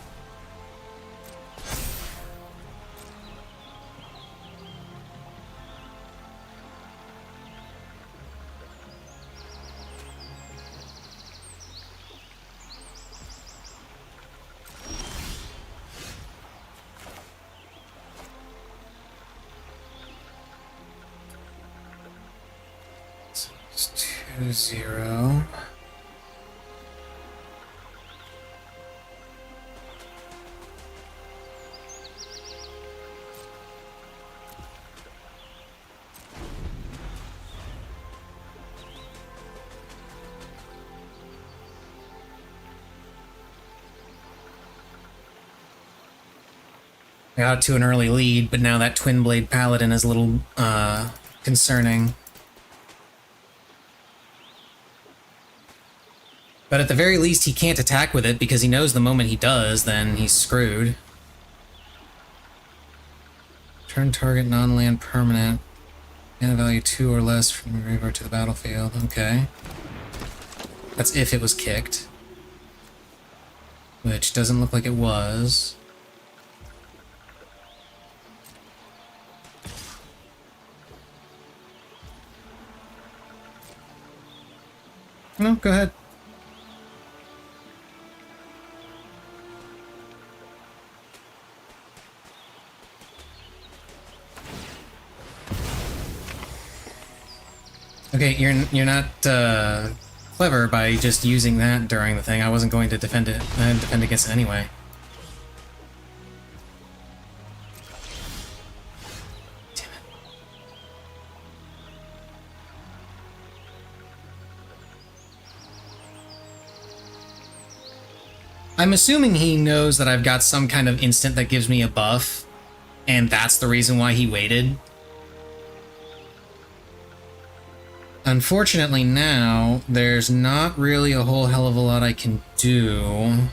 It's 2-0. I got to an early lead, but now that Twin Blade Paladin is a little concerning. But at the very least, he can't attack with it because he knows the moment he does, then he's screwed. Turn target non-land permanent. Mana value 2 or less from the graveyard to the battlefield. Okay. That's if it was kicked. Which doesn't look like it was. No, go ahead. Okay, you're not clever by just using that during the thing. I wasn't going to defend it. Defend against it anyway. Damn it. I'm assuming he knows that I've got some kind of instant that gives me a buff, and that's the reason why he waited. Unfortunately now, there's not really a whole hell of a lot I can do.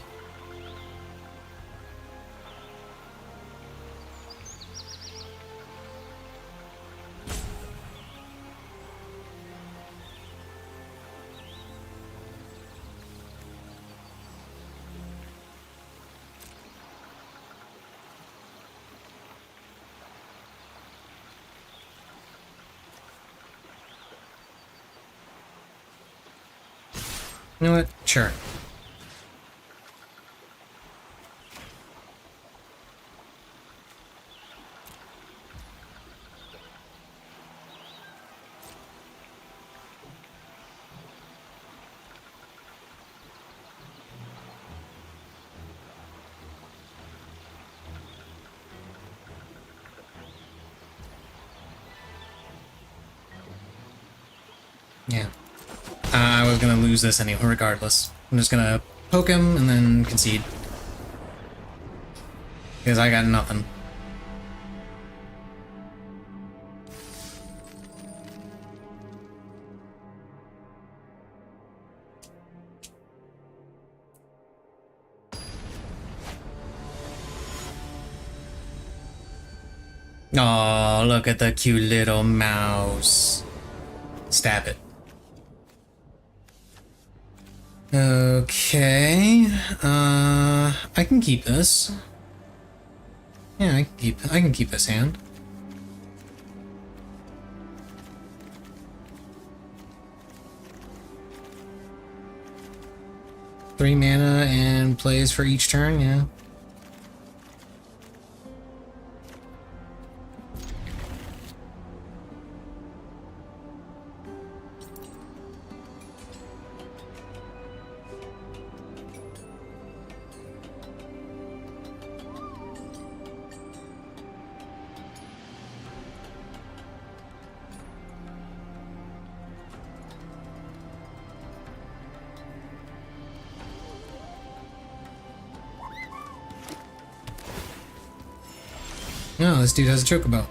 You know what? Sure. Yeah. I was gonna lose this anyway, regardless. I'm just gonna poke him and then concede. Because I got nothing. Oh, look at the cute little mouse. Stab it. Okay, I can keep this. Yeah, I can keep this hand. Three mana and plays for each turn, yeah. No, this dude has a chocobo.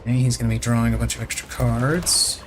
Okay, he's gonna be drawing a bunch of extra cards.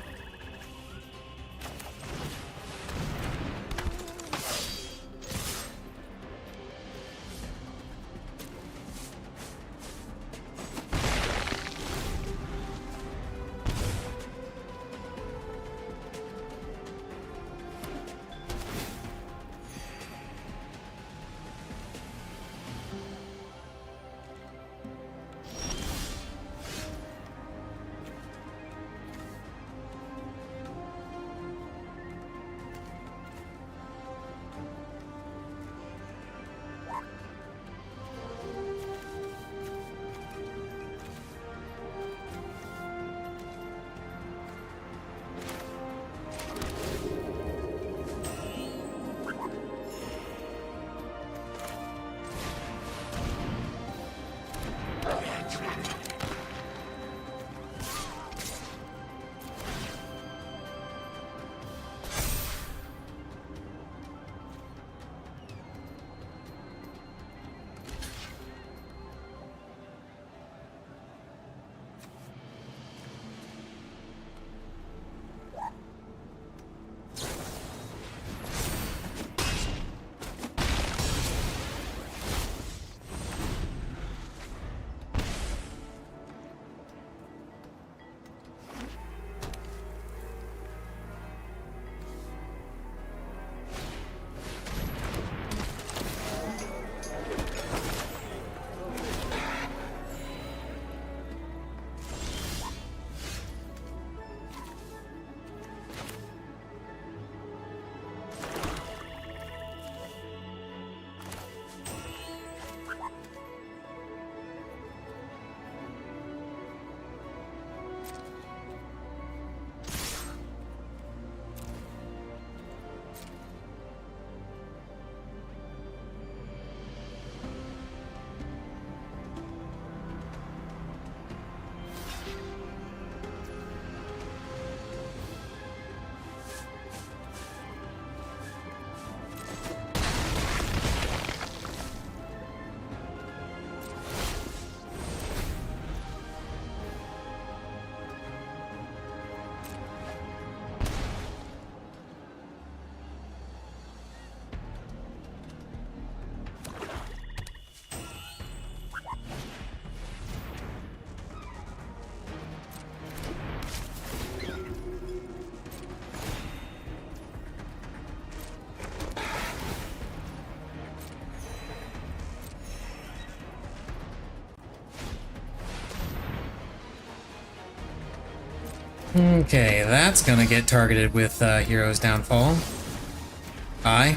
Okay, that's gonna get targeted with Hero's Downfall. Bye.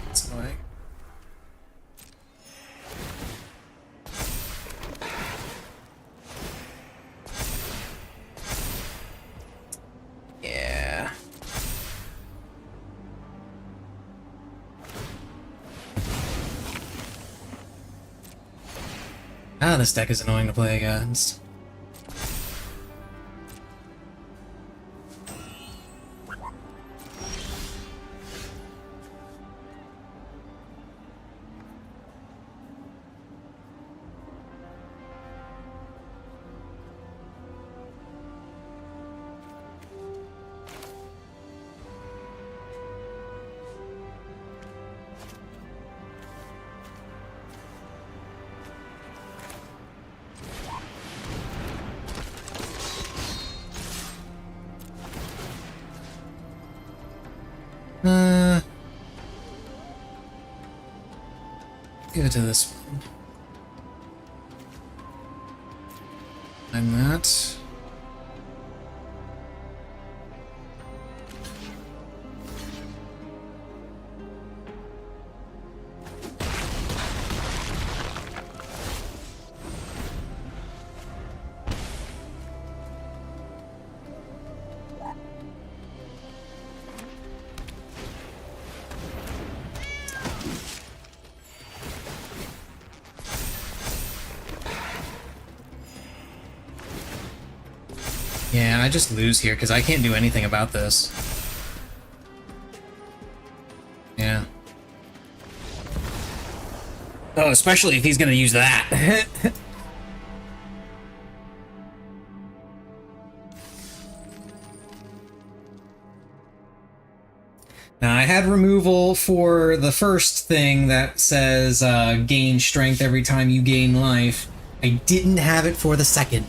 That's annoying. Yeah. Ah, this deck is annoying to play against. Give it to this one. And that. Yeah, I just lose here because I can't do anything about this. Yeah. Oh, especially if he's gonna use that. Now, I had removal for the first thing that says gain strength every time you gain life. I didn't have it for the second.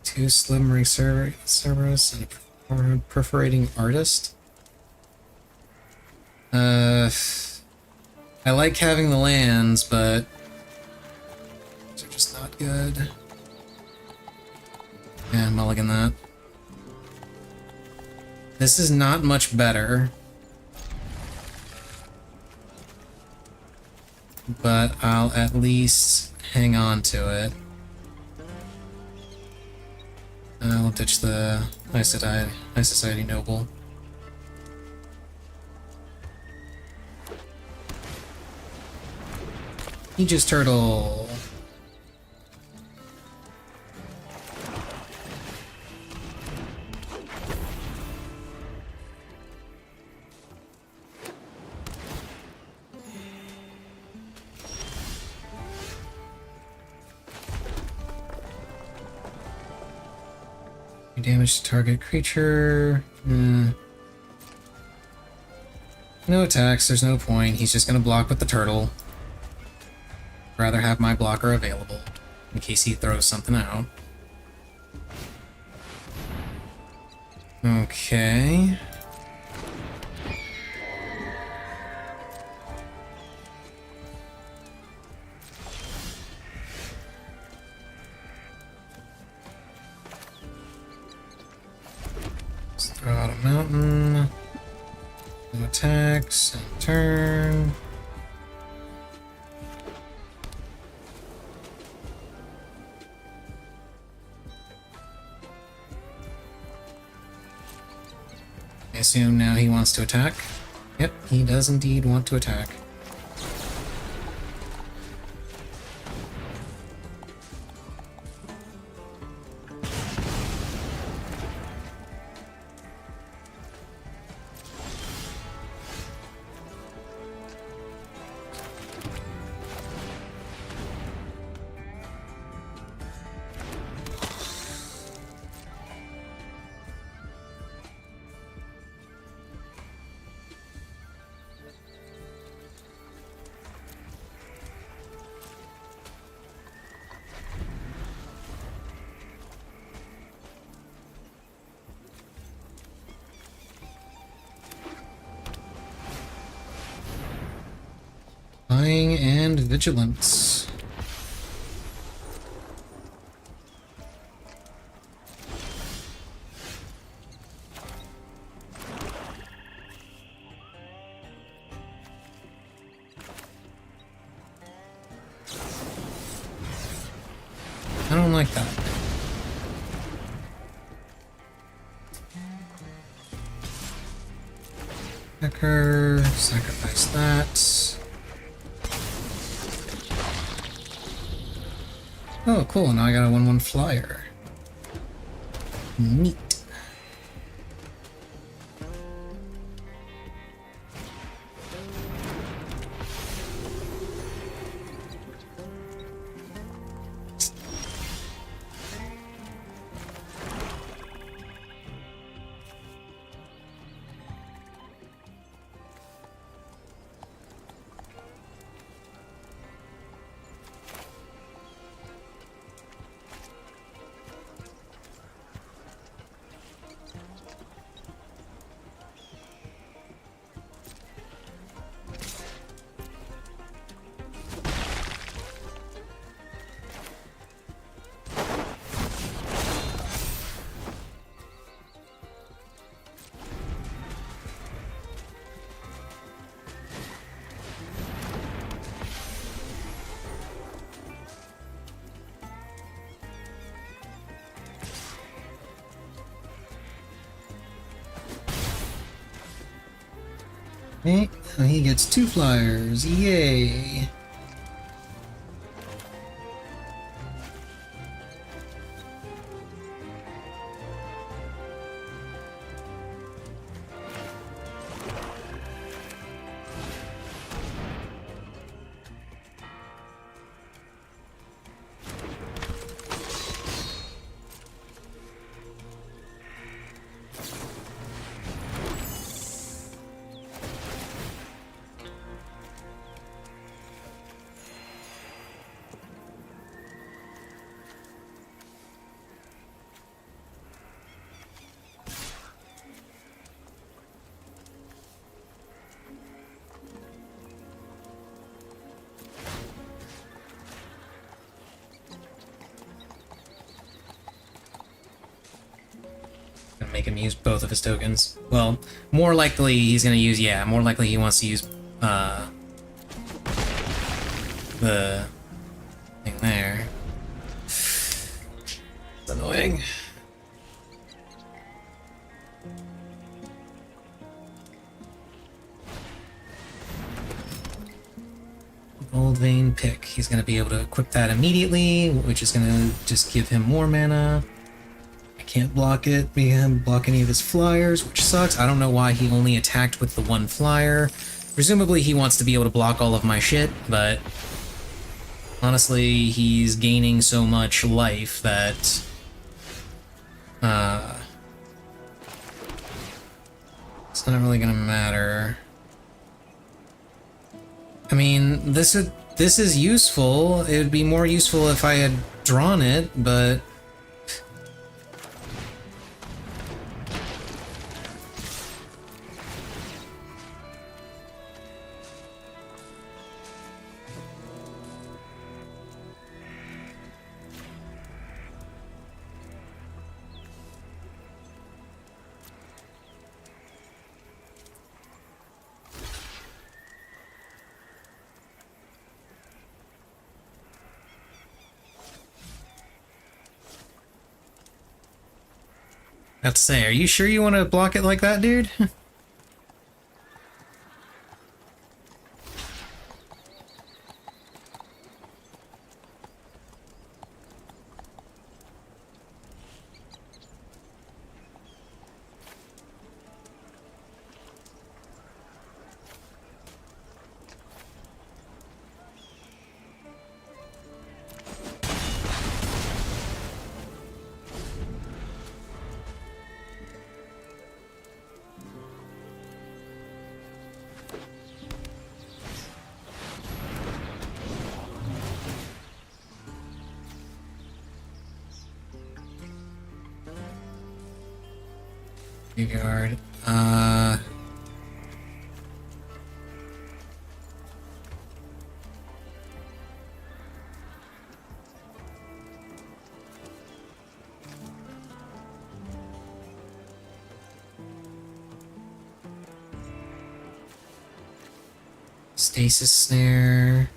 Two Slimmering Cerberus and a Perforating Artist. I like having the lands, but they're just not good. Yeah, mulligan that. This is not much better. But I'll at least hang on to it. I'll ditch the High Society Noble. Aegis Turtle. Damage to target creature. No attacks, there's no point. He's just gonna block with the turtle. Rather have my blocker available in case he throws something out. Okay. mountain. No attacks. And turn. I assume now he wants to attack. Yep, he does indeed want to attack. Flying and vigilance. I don't like that. Hacker, sacrifice that. Oh, cool. Now I got a 1/1 flyer. Neat. Okay, he gets 2 flyers. Yay! Gonna make him use both of his tokens. Well, more likely he's gonna use, yeah, more likely he wants to use, the thing there. It's annoying. Gold Vein Pick. He's gonna be able to equip that immediately, which is gonna just give him more mana. Can't block it. We can't block any of his flyers, which sucks. I don't know why he only attacked with the 1 flyer. Presumably he wants to be able to block all of my shit, but honestly, he's gaining so much life that it's not really gonna matter. I mean, this is useful. It would be more useful if I had drawn it, but Have to say, are you sure you want to block it like that, dude? Graveyard. Stasis snare.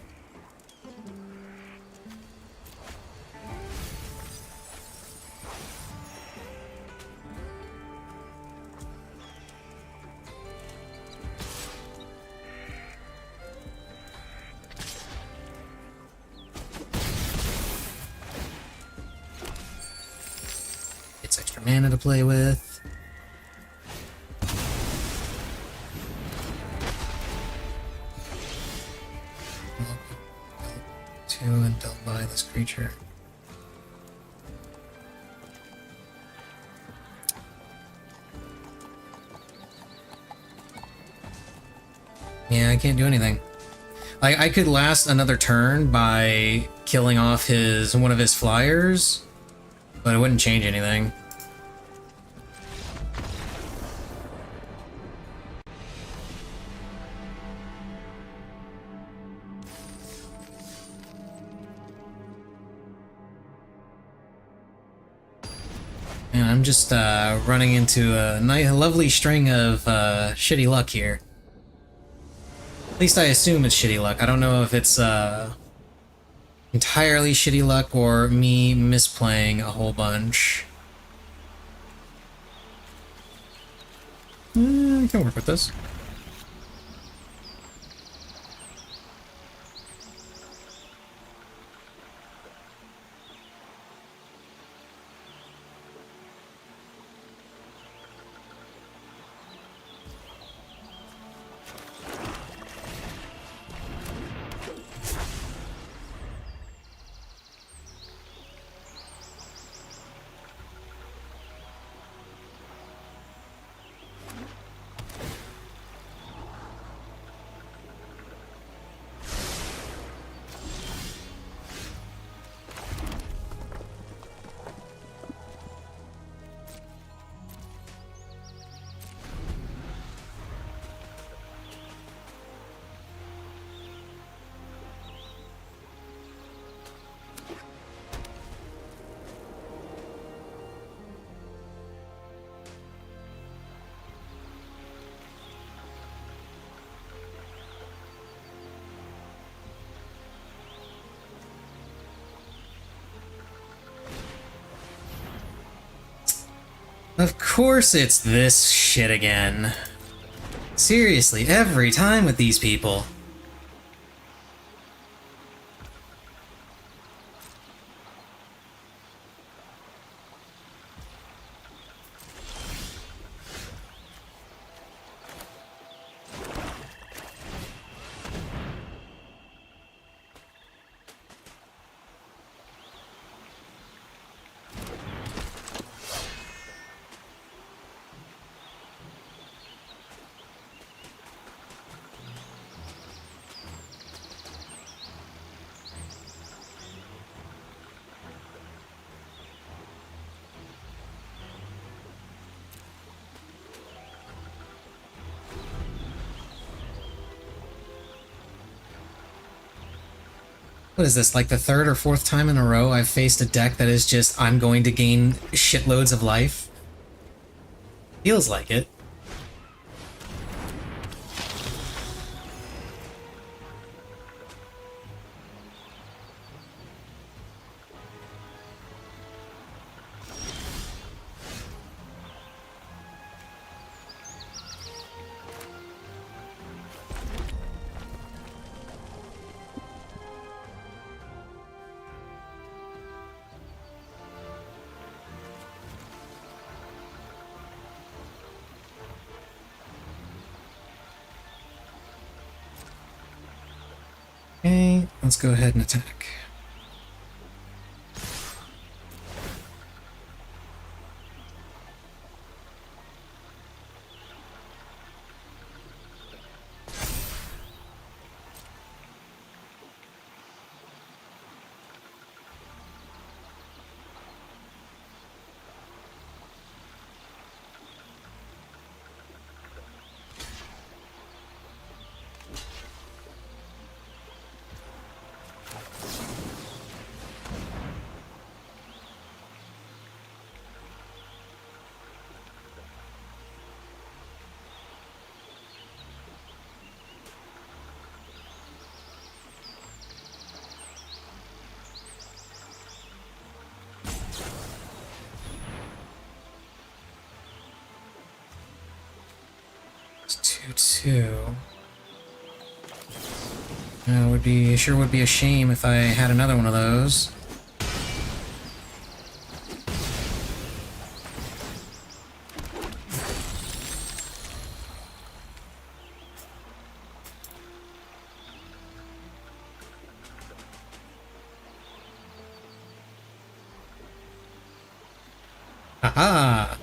It's extra mana to play with. Two and don't buy this creature. Yeah, I can't do anything. I could last another turn by killing off one of his flyers, but it wouldn't change anything. And I'm just running into a lovely string of shitty luck here. At least I assume it's shitty luck. I don't know if it's entirely shitty luck or me misplaying a whole bunch. I can work with this. Of course it's this shit again. Seriously, every time with these people. What is this, like the third or fourth time in a row I've faced a deck that is just, I'm going to gain shitloads of life? Feels like it. Okay, let's go ahead and attack. It's 2-2. Sure would be a shame if I had another one of those. Haha!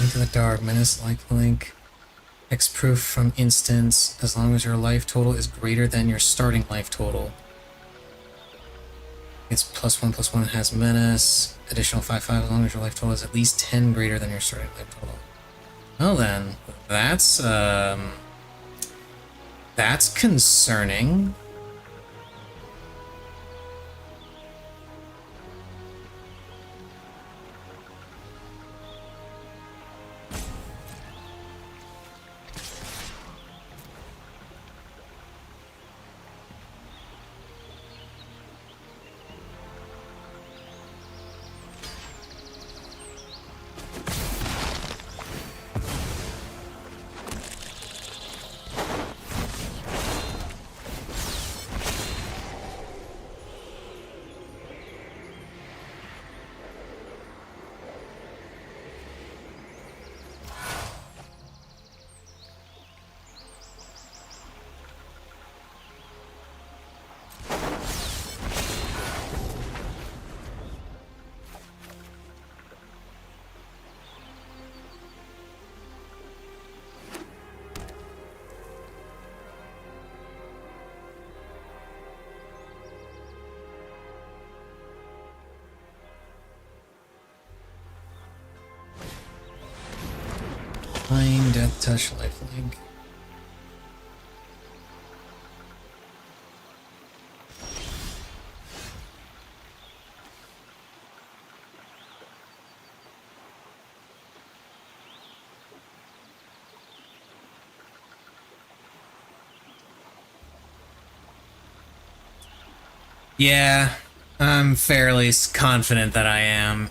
Into the dark, menace like link. X-proof from instance, as long as your life total is greater than your starting life total. It's +1/+1, has menace. Additional 5/5 as long as your life total is at least 10 greater than your starting life total. Well then, that's concerning. Fine, death touch, lifelink. Yeah, I'm fairly confident that I am.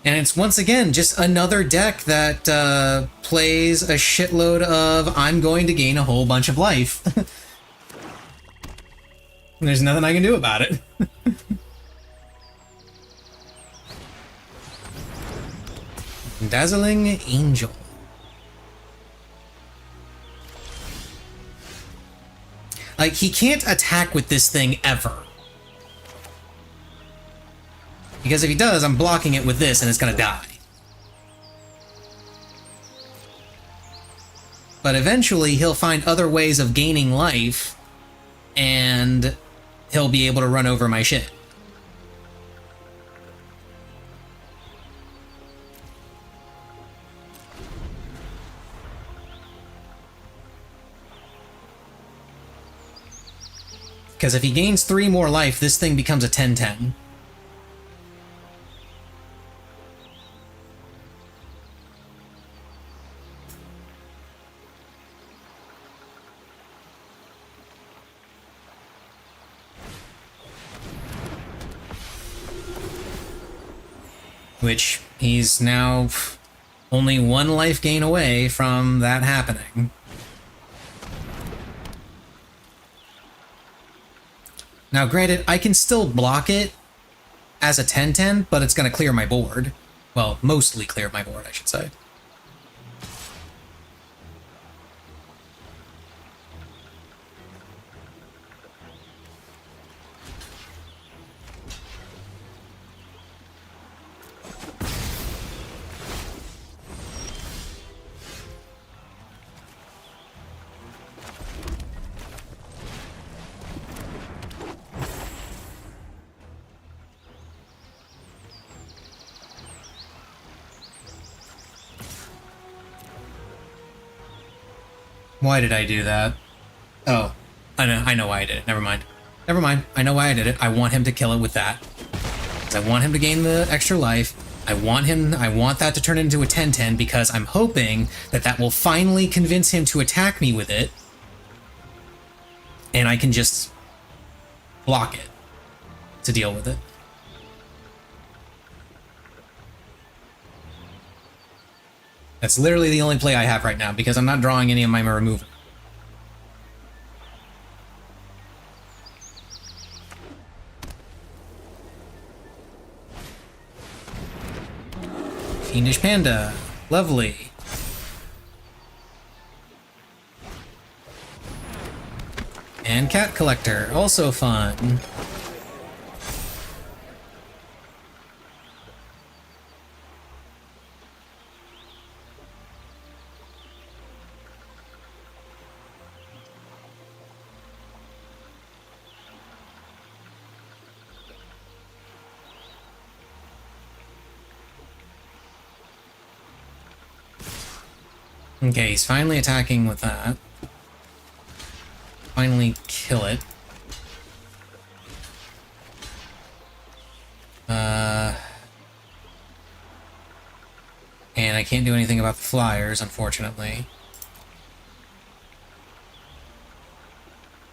And it's once again just another deck that plays a shitload of I'm going to gain a whole bunch of life. There's nothing I can do about it. Dazzling Angel. Like, he can't attack with this thing ever. Because if he does, I'm blocking it with this and it's gonna die. But eventually, he'll find other ways of gaining life, and he'll be able to run over my shit. Because if he gains 3 more life, this thing becomes a 10-10. Which he's now only 1 life gain away from that happening. Now, granted, I can still block it as a 10-10, but it's going to clear my board. Well, mostly clear my board, I should say. Why did I do that? Oh, I know why I did it. Never mind. Never mind. I know why I did it. I want him to kill it with that. I want him to gain the extra life. I want that to turn into a 10-10 because I'm hoping that that will finally convince him to attack me with it. And I can just block it to deal with it. That's literally the only play I have right now because I'm not drawing any of my removal. Fiendish Panda. Lovely. And Cat Collector. Also fun. Okay, he's finally attacking with that. Finally kill it. And I can't do anything about the flyers, unfortunately.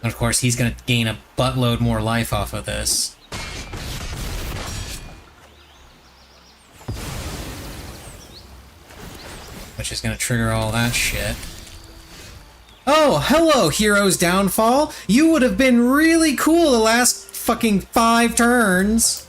And of course, he's gonna gain a buttload more life off of this. Which is gonna trigger all that shit. Oh, hello, Hero's Downfall! You would have been really cool the last fucking 5 turns!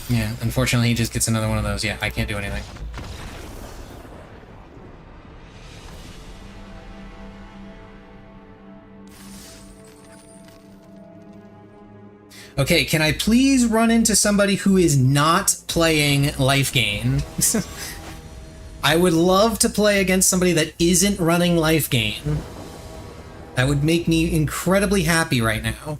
Yeah, unfortunately he just gets another one of those. Yeah, I can't do anything. Okay, can I please run into somebody who is not playing Life Gain? I would love to play against somebody that isn't running Life Gain. That would make me incredibly happy right now.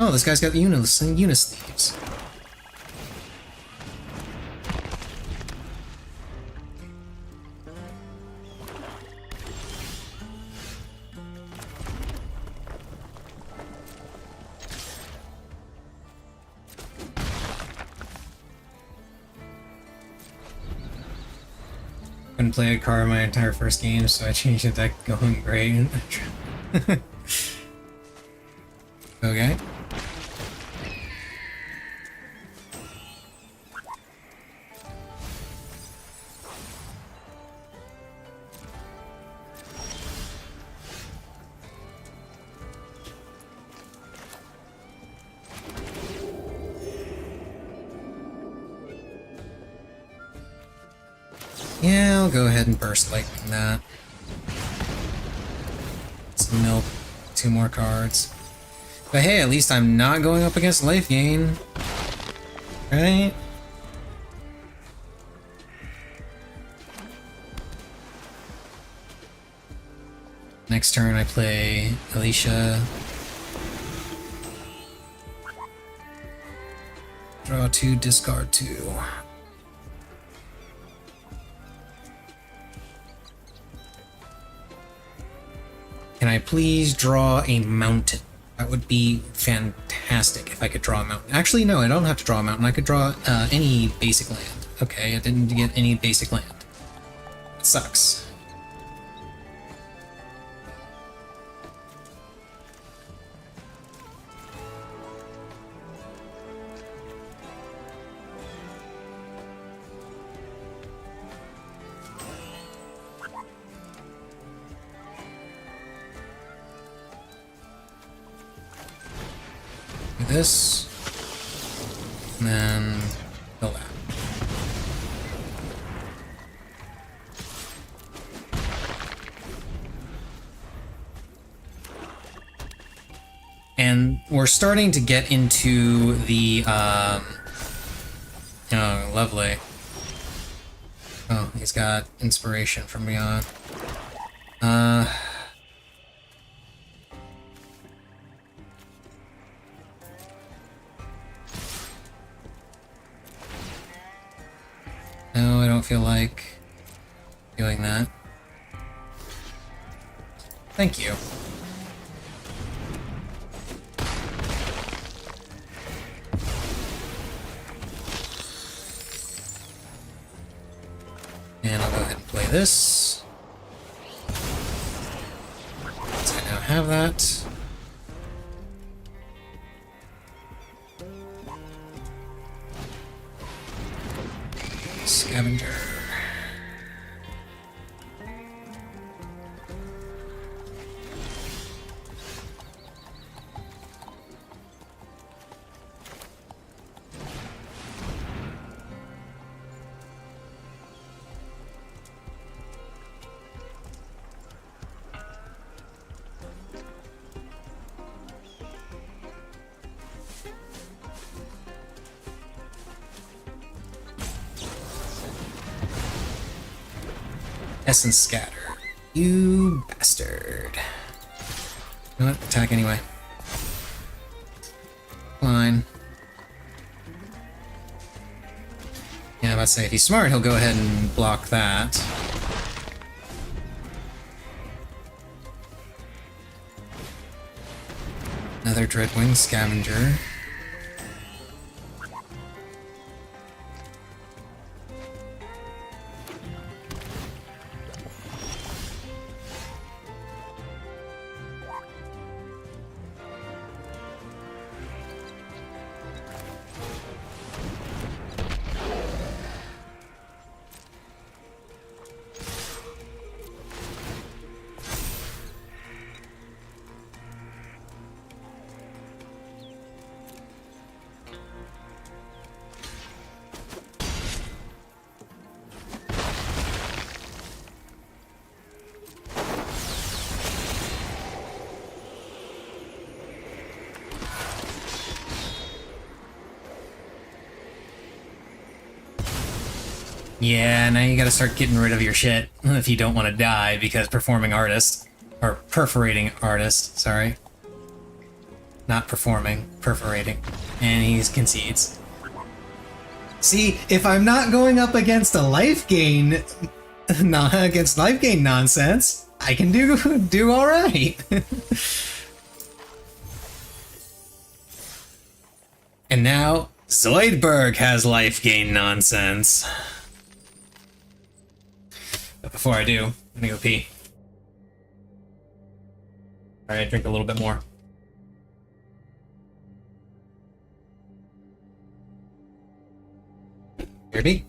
Oh, this guy's got the Unis sleeves. Couldn't play a card my entire first game, so I changed the deck going great. Okay. Yeah, I'll go ahead and burst lightning that. It's just milk 2 more cards. But hey, at least I'm not going up against life gain. Right? Next turn I play Alicia. Draw 2, discard 2. Can I please draw a mountain? That would be fantastic if I could draw a mountain. Actually, no, I don't have to draw a mountain. I could draw any basic land. Okay, I didn't get any basic land. That sucks. This, and then kill that. And we're starting to get into the, oh, lovely. Oh, he's got inspiration from beyond. No, I don't feel like doing that. Thank you. And I'll go ahead and play this. Since I now have that. Scavenger. Essence Scatter. You bastard. You know what? Attack anyway. Fine. Yeah, I'm about to say, if he's smart, he'll go ahead and block that. Another Dreadwing Scavenger. Yeah, now you gotta start getting rid of your shit if you don't want to die, because performing artist, or perforating artist, sorry. Not performing, perforating. And he concedes. See, if I'm not going up against a life gain, not against life gain nonsense, I can do all right. And now Zoidberg has life gain nonsense. But before I do, I'm gonna go pee. Alright, drink a little bit more. Kirby?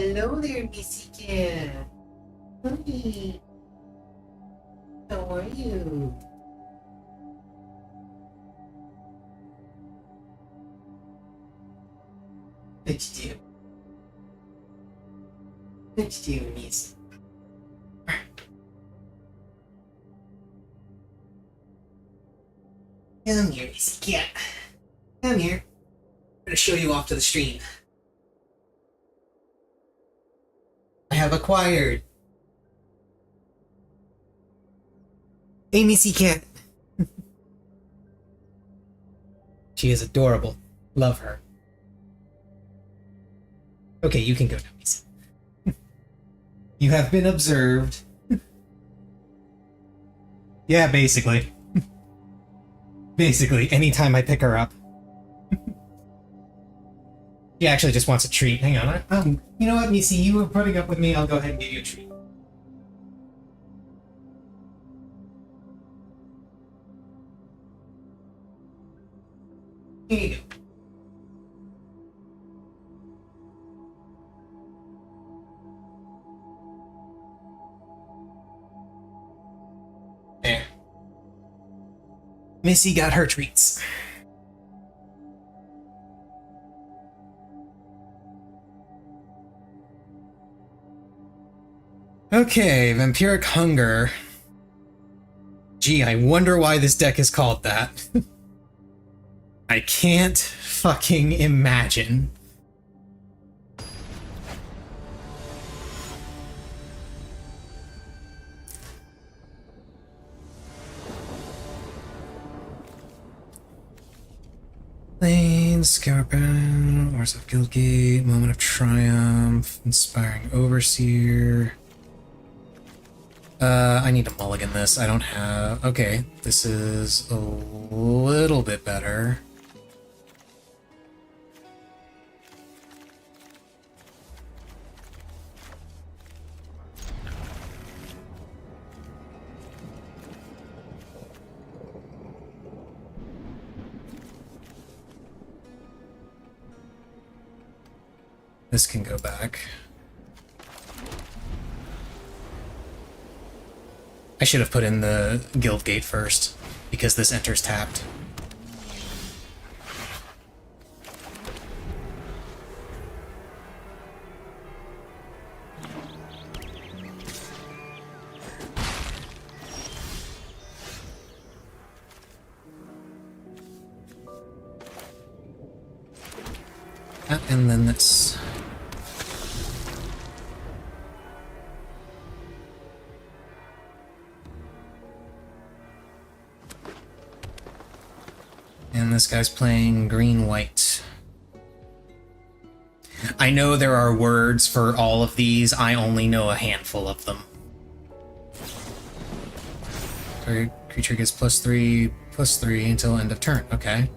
Hello there, Missy Cat. Hi. How are you? What you do? What you do, Missy? Come here, Missy Cat. Come here. I'm gonna show you off to the stream. I have acquired a Missy Cat. She is adorable. Love her. Okay, you can go now, Missy. You have been observed. Yeah, basically. Basically, anytime I pick her up. She actually just wants a treat. Hang on. You know what, Missy? You were putting up with me. I'll go ahead and give you a treat. Here you go. There. Missy got her treats. Okay, Vampiric Hunger. Gee, I wonder why this deck is called that. I can't fucking imagine. Lanes, Scarabin, Wars of Guildgate, Moment of Triumph, Inspiring Overseer. I need to mulligan this. I don't have... Okay, this is a little bit better. This can go back. I should have put in the Guildgate first, because this enters tapped. And then this. And this guy's playing green-white. I know there are words for all of these, I only know a handful of them. Target creature gets +3/+3 until end of turn, okay.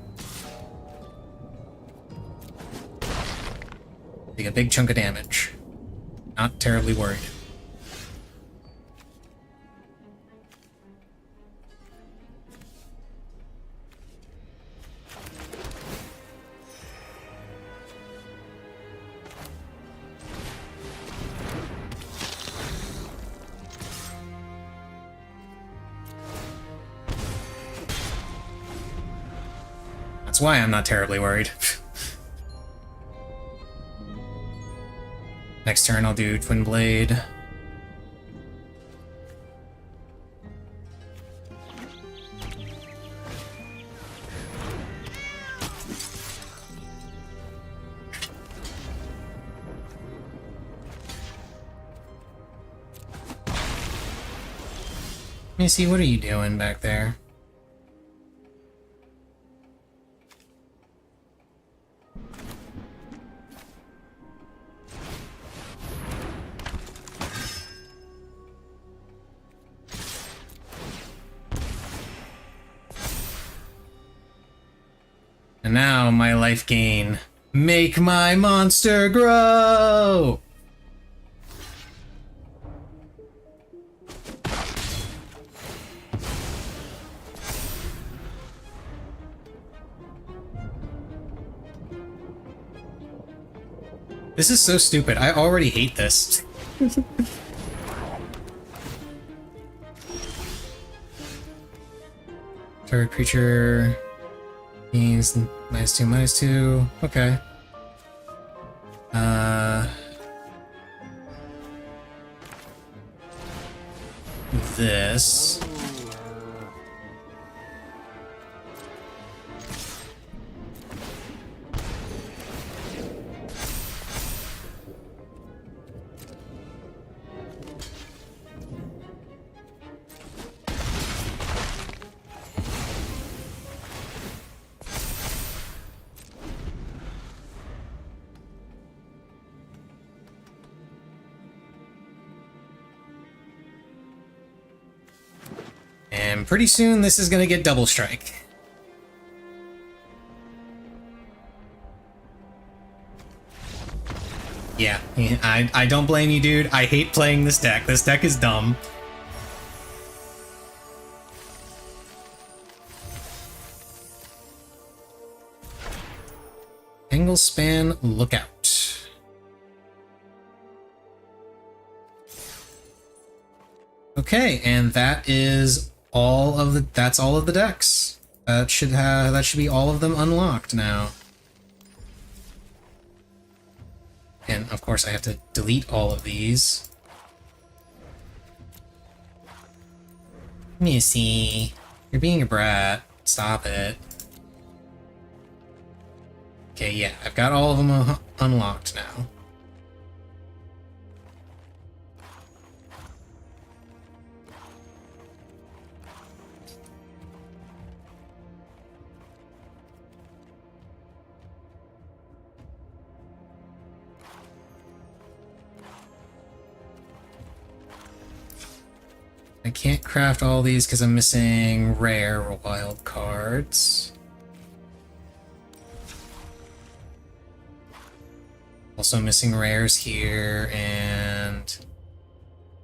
Take a big chunk of damage. Not terribly worried. That's why I'm not terribly worried. Next turn I'll do Twin Blade. Missy, what are you doing back there? And now my life gain. Make my monster grow! This is so stupid. I already hate this. Target creature means -2/-2. Okay. This. And pretty soon this is gonna get double strike. Yeah, I don't blame you, dude. I hate playing this deck. This deck is dumb. Angle Span Lookout. Okay, and that is all of the decks. That should be all of them unlocked now. And of course I have to delete all of these. Missy, you're being a brat. Stop it. Okay, yeah, I've got all of them unlocked now. I can't craft all these because I'm missing rare or wild cards. Also missing rares here, and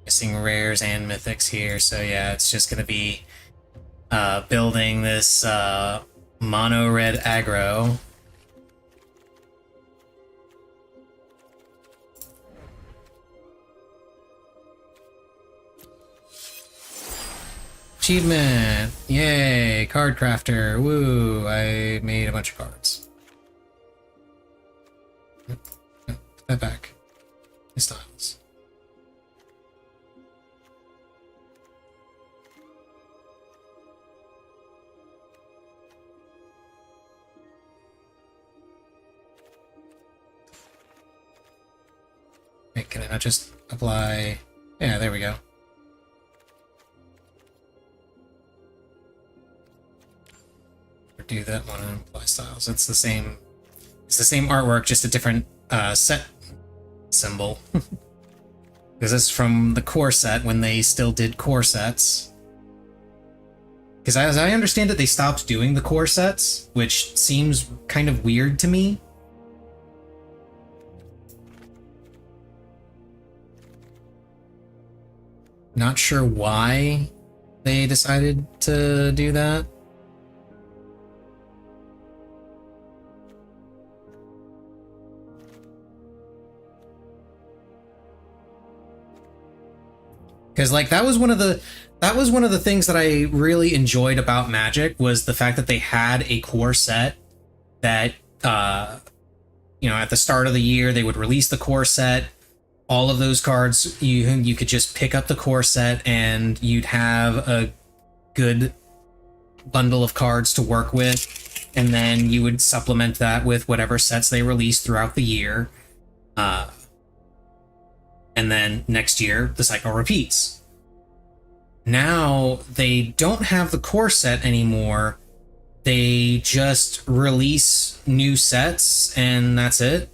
missing rares and mythics here, so yeah, it's just gonna be building this mono red aggro. Achievement! Yay! Card crafter! Woo! I made a bunch of cards. No, put that back. My styles. Wait, can I not just apply? Yeah, there we go. Do that one and apply styles. It's the same artwork, just a different set symbol. Because it's from the core set when they still did core sets. Because as I understand it, they stopped doing the core sets, which seems kind of weird to me. Not sure why they decided to do that. Because like that was one of the things that I really enjoyed about Magic, was the fact that they had a core set that you know, at the start of the year they would release the core set. All of those cards, you could just pick up the core set and you'd have a good bundle of cards to work with, and then you would supplement that with whatever sets they released throughout the year. And then next year, the cycle repeats. Now, they don't have the core set anymore. They just release new sets, and that's it.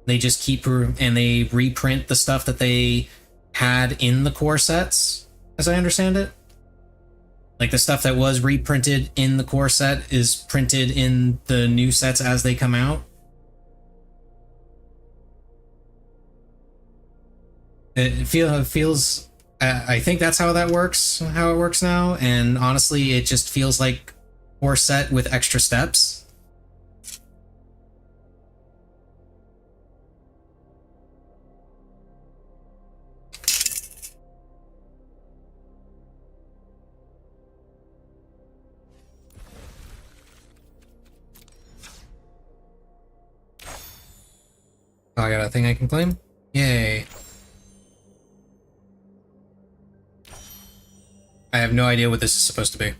They just keep, and they reprint the stuff that they had in the core sets, as I understand it. Like, the stuff that was reprinted in the core set is printed in the new sets as they come out. It feels. I think that's how that works. How it works now, and honestly, it just feels like core set with extra steps. Oh, I got a thing I can claim? Yay. I have no idea what this is supposed to be.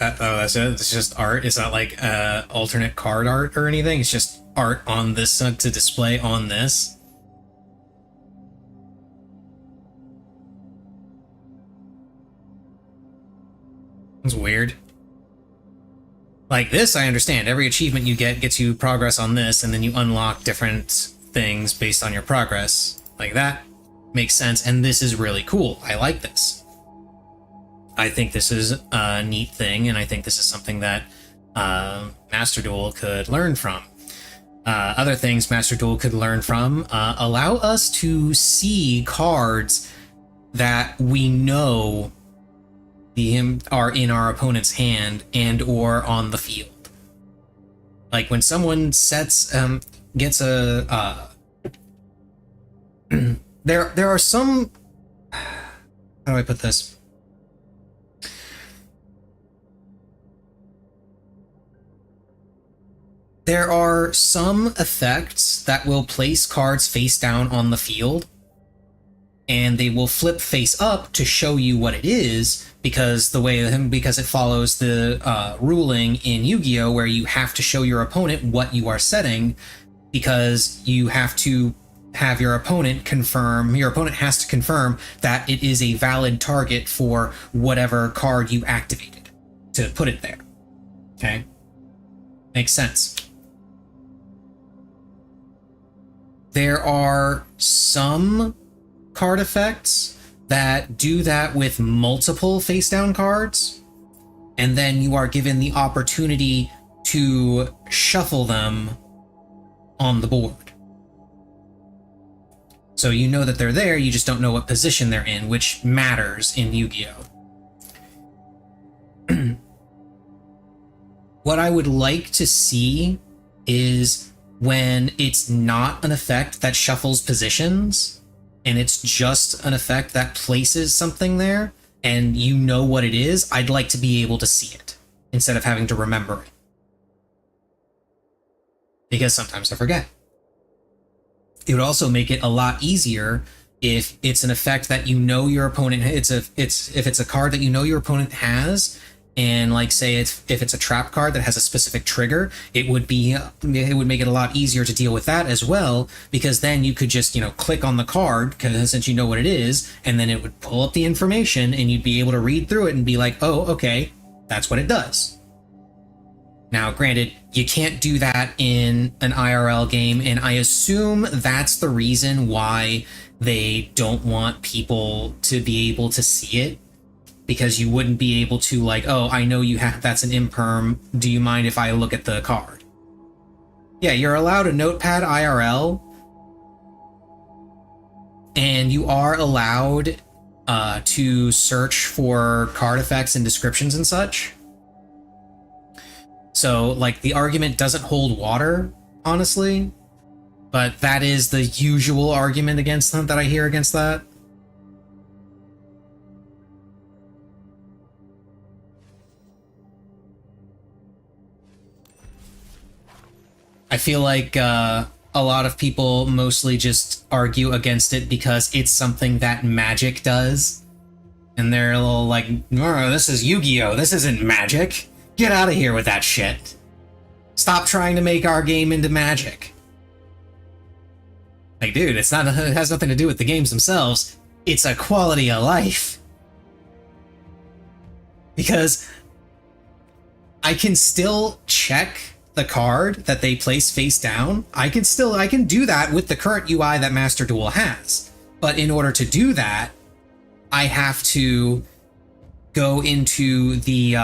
Oh, that's it? It's just art? It's not like alternate card art or anything? It's just art on this to display on this? It's weird. Like this, I understand. Every achievement you get gets you progress on this, and then you unlock different things based on your progress. Like that makes sense, and this is really cool. I like this. I think this is a neat thing, and I think this is something that Master Duel could learn from. Other things Master Duel could learn from, allow us to see cards that we know are in our opponent's hand and or on the field. Like when someone gets a there are some, how do I put this? There are some effects that will place cards face down on the field, and they will flip face up to show you what it is, because it follows the ruling in Yu-Gi-Oh! Where you have to show your opponent what you are setting, because you have to have your opponent has to confirm that it is a valid target for whatever card you activated to put it there. Okay? Makes sense. There are some card effects that do that with multiple face down cards, and then you are given the opportunity to shuffle them on the board. So you know that they're there, you just don't know what position they're in, which matters in Yu-Gi-Oh! What I would like to see is when it's not an effect that shuffles positions, and it's just an effect that places something there, and you know what it is, I'd like to be able to see it, instead of having to remember it. Because sometimes I forget. It would also make it a lot easier if it's an effect that you know your opponent, if it's a card that you know your opponent has, and like say if it's a trap card that has a specific trigger, it would make it a lot easier to deal with that as well, because then you could just, click on the card, since you know what it is, and then it would pull up the information and you'd be able to read through it and be like, oh, okay, that's what it does. Now, granted, you can't do that in an IRL game, and I assume that's the reason why they don't want people to be able to see it, because you wouldn't be able to, like, oh, I know that's an imperm, do you mind if I look at the card? Yeah, you're allowed a notepad IRL, and you are allowed to search for card effects and descriptions and such. So, like, the argument doesn't hold water, honestly, but that is the usual argument against them that I hear against that. I feel like a lot of people mostly just argue against it because it's something that Magic does. And they're a little like, no, this is Yu-Gi-Oh! This isn't Magic. Get out of here with that shit. Stop trying to make our game into Magic. Like, dude, it has nothing to do with the games themselves. It's a quality of life. Because I can still check the card that they place face down. I can do that with the current UI that Master Duel has. But in order to do that, I have to go into the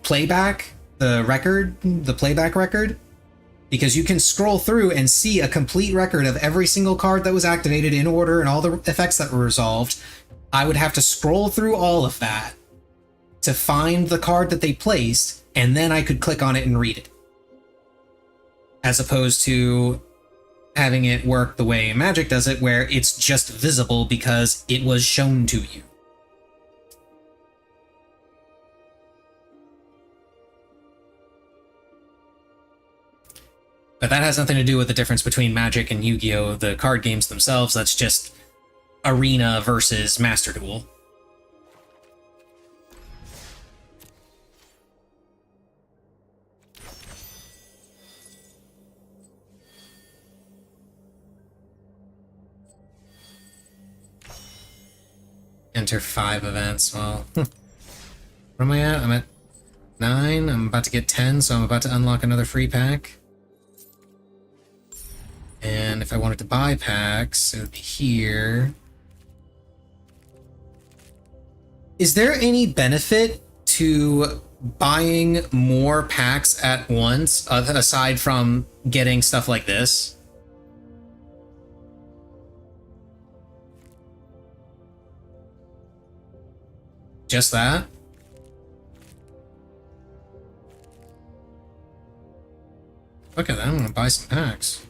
playback record, because you can scroll through and see a complete record of every single card that was activated in order and all the effects that were resolved. I would have to scroll through all of that to find the card that they placed, and then I could click on it and read it. As opposed to having it work the way Magic does it, where it's just visible because it was shown to you. But that has nothing to do with the difference between Magic and Yu-Gi-Oh! The card games themselves. That's just Arena versus Master Duel. Enter 5 events. Well, where am I at? I'm at 9. I'm about to get 10, so I'm about to unlock another free pack. And if I wanted to buy packs, it would be here. Is there any benefit to buying more packs at once, aside from getting stuff like this? Just that? Look at that, I'm gonna buy some packs.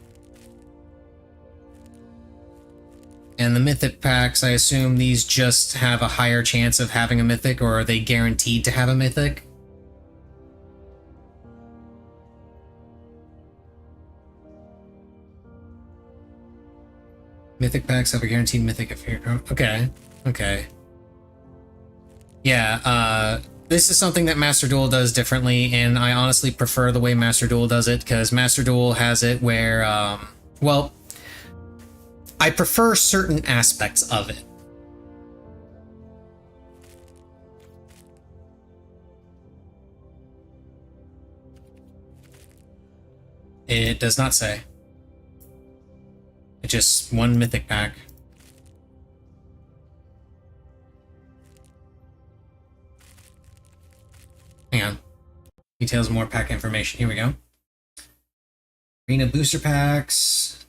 And the mythic packs, I assume these just have a higher chance of having a mythic, or are they guaranteed to have a mythic? Mythic packs have a guaranteed mythic if you're... Okay, okay. Yeah, this is something that Master Duel does differently, and I honestly prefer the way Master Duel does it, because Master Duel has it where, well, I prefer certain aspects of it. It does not say. It's just one mythic pack. Hang on. Details, more pack information. Here we go. Arena booster packs.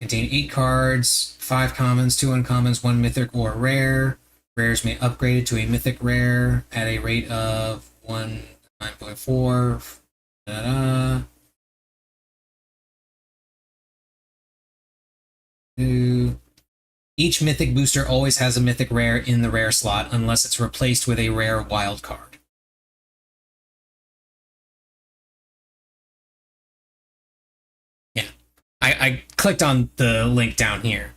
Contain 8 cards, 5 commons, 2 uncommons, 1 mythic or rare. Rares may upgrade it to a mythic rare at a rate of 9.4. Each mythic booster always has a mythic rare in the rare slot unless it's replaced with a rare wild card. Yeah. I clicked on the link down here.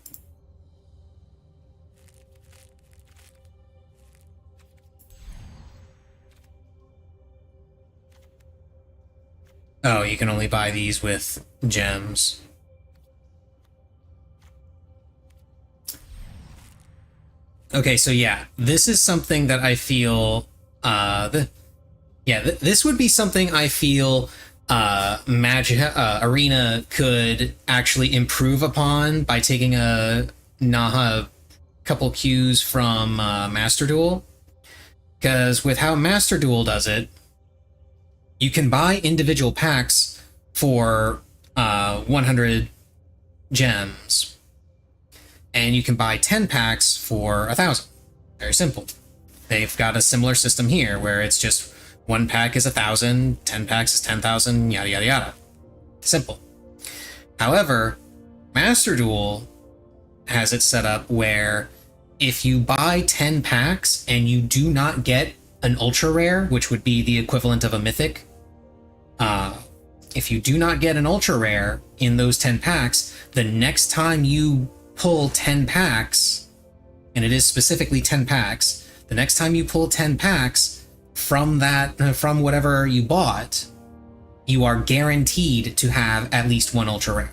Oh, you can only buy these with gems. Okay, so yeah, this is something that I feel, this would be something I feel Magic Arena could actually improve upon by taking a couple cues from Master Duel. Because with how Master Duel does it, you can buy individual packs for 100 gems. And you can buy 10 packs for 1,000. Very simple. They've got a similar system here where it's just 1 pack is 1,000, 10 packs is 10,000, yada yada yada. Simple. However, Master Duel has it set up where if you buy 10 packs and you do not get an ultra rare, which would be the equivalent of a mythic, if you do not get an ultra rare in those 10 packs, the next time you pull 10 packs, and it is specifically 10 packs, the next time you pull 10 packs from from whatever you bought, you are guaranteed to have at least 1 ultra rare.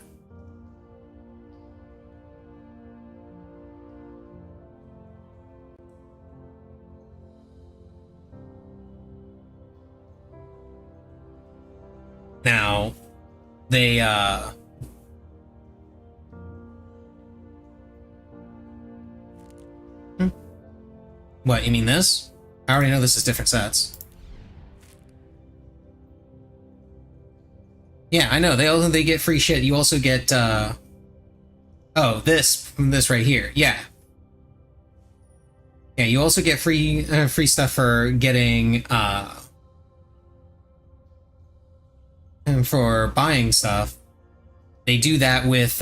Now, they What, you mean this? I already know this is different sets. Yeah, I know. They get free shit. You also get oh, this right here. Yeah. Yeah, you also get free stuff for getting and for buying stuff. They do that with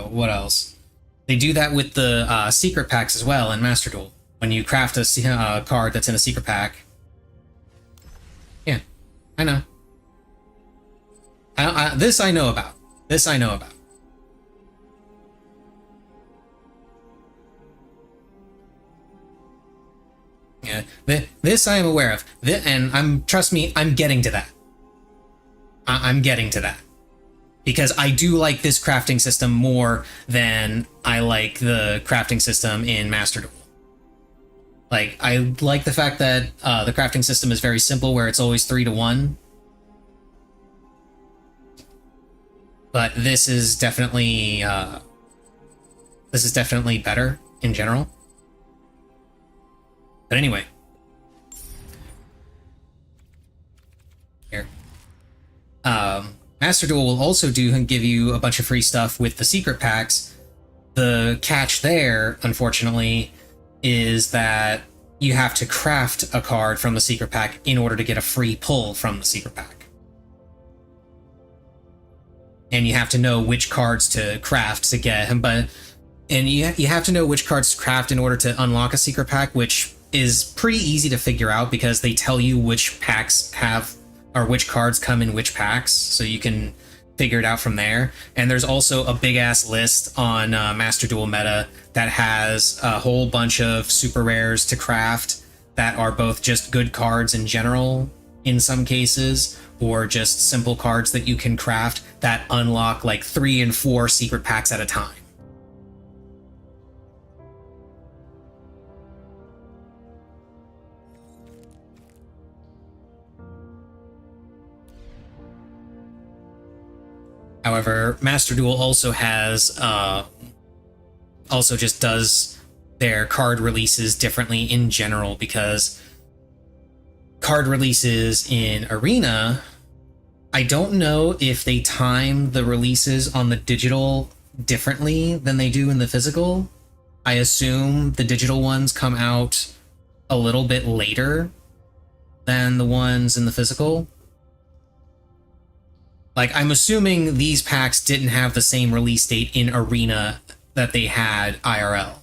what else? They do that with the secret packs as well in Master Duel. When you craft a card that's in a secret pack. Yeah, I know. This I know about. This I know about. Yeah, this I am aware of. And trust me, I'm getting to that. I'm getting to that. Because I do like this crafting system more than I like the crafting system in Master Duel. Like, I like the fact that the crafting system is very simple, where it's always 3 to 1. But this is definitely better in general. But anyway, here, Master Duel will also give you a bunch of free stuff with the secret packs. The catch there, unfortunately, is that you have to craft a card from the secret pack in order to get a free pull from the secret pack. And you have to know which cards to craft to get, and you have to know which cards to craft in order to unlock a secret pack, which is pretty easy to figure out because they tell you which packs have, or which cards come in which packs, so you can figure it out from there. And there's also a big ass list on Master Duel Meta that has a whole bunch of super rares to craft that are both just good cards in general in some cases, or just simple cards that you can craft that unlock like 3 and 4 secret packs at a time. However, Master Duel also has, also just does their card releases differently in general, because card releases in Arena, I don't know if they time the releases on the digital differently than they do in the physical. I assume the digital ones come out a little bit later than the ones in the physical. Like, I'm assuming these packs didn't have the same release date in Arena that they had IRL.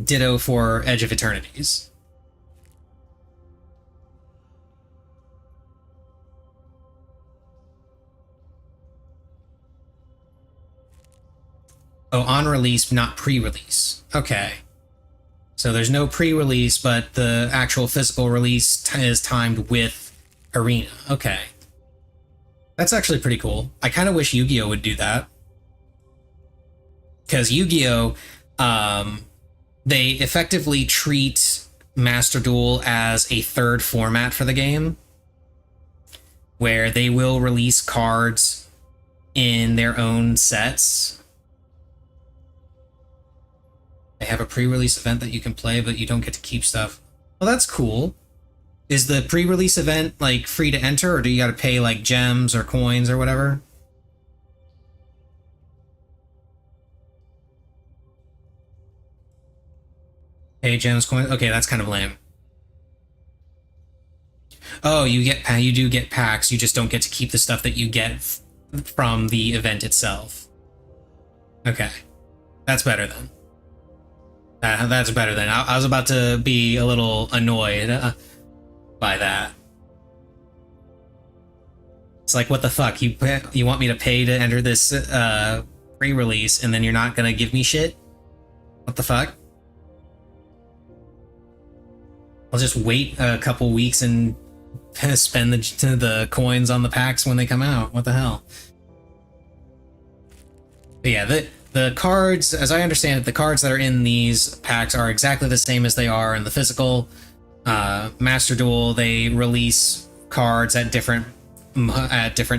Ditto for Edge of Eternities. Oh, on release, not pre-release. Okay. So there's no pre-release, but the actual physical release is timed with Arena. Okay. That's actually pretty cool. I kind of wish Yu-Gi-Oh! Would do that. Because Yu-Gi-Oh! They effectively treat Master Duel as a third format for the game, where they will release cards in their own sets. They have a pre-release event that you can play, but you don't get to keep stuff. Well, that's cool. Is the pre-release event, like, free to enter, or do you gotta pay, like, gems or coins or whatever? Pay gems, coins? Okay, that's kind of lame. Oh, you do get packs, you just don't get to keep the stuff that you get from the event itself. Okay. That's better then. That's better then. I was about to be a little annoyed by that. It's like, what the fuck? You want me to pay to enter this pre-release, and then you're not gonna give me shit? What the fuck? I'll just wait a couple weeks and spend the coins on the packs when they come out. What the hell? But yeah, the cards, as I understand it, the cards that are in these packs are exactly the same as they are in the physical. Master Duel, they release cards at different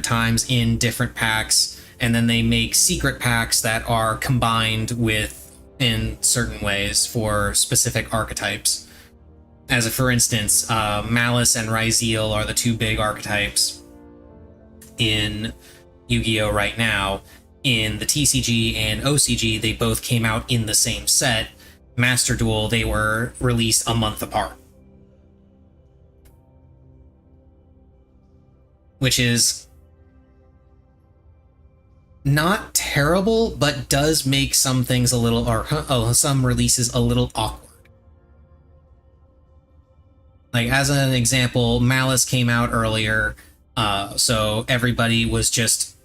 times in different packs, and then they make secret packs that are combined with in certain ways for specific archetypes. As for instance, Malice and Ryzeal are the two big archetypes in Yu-Gi-Oh! Right now, in the TCG and OCG, they both came out in the same set. Master Duel, they were released a month apart. Which is not terrible, but does make some things a little, or some releases a little awkward. Like, as an example, Malice came out earlier, so everybody was just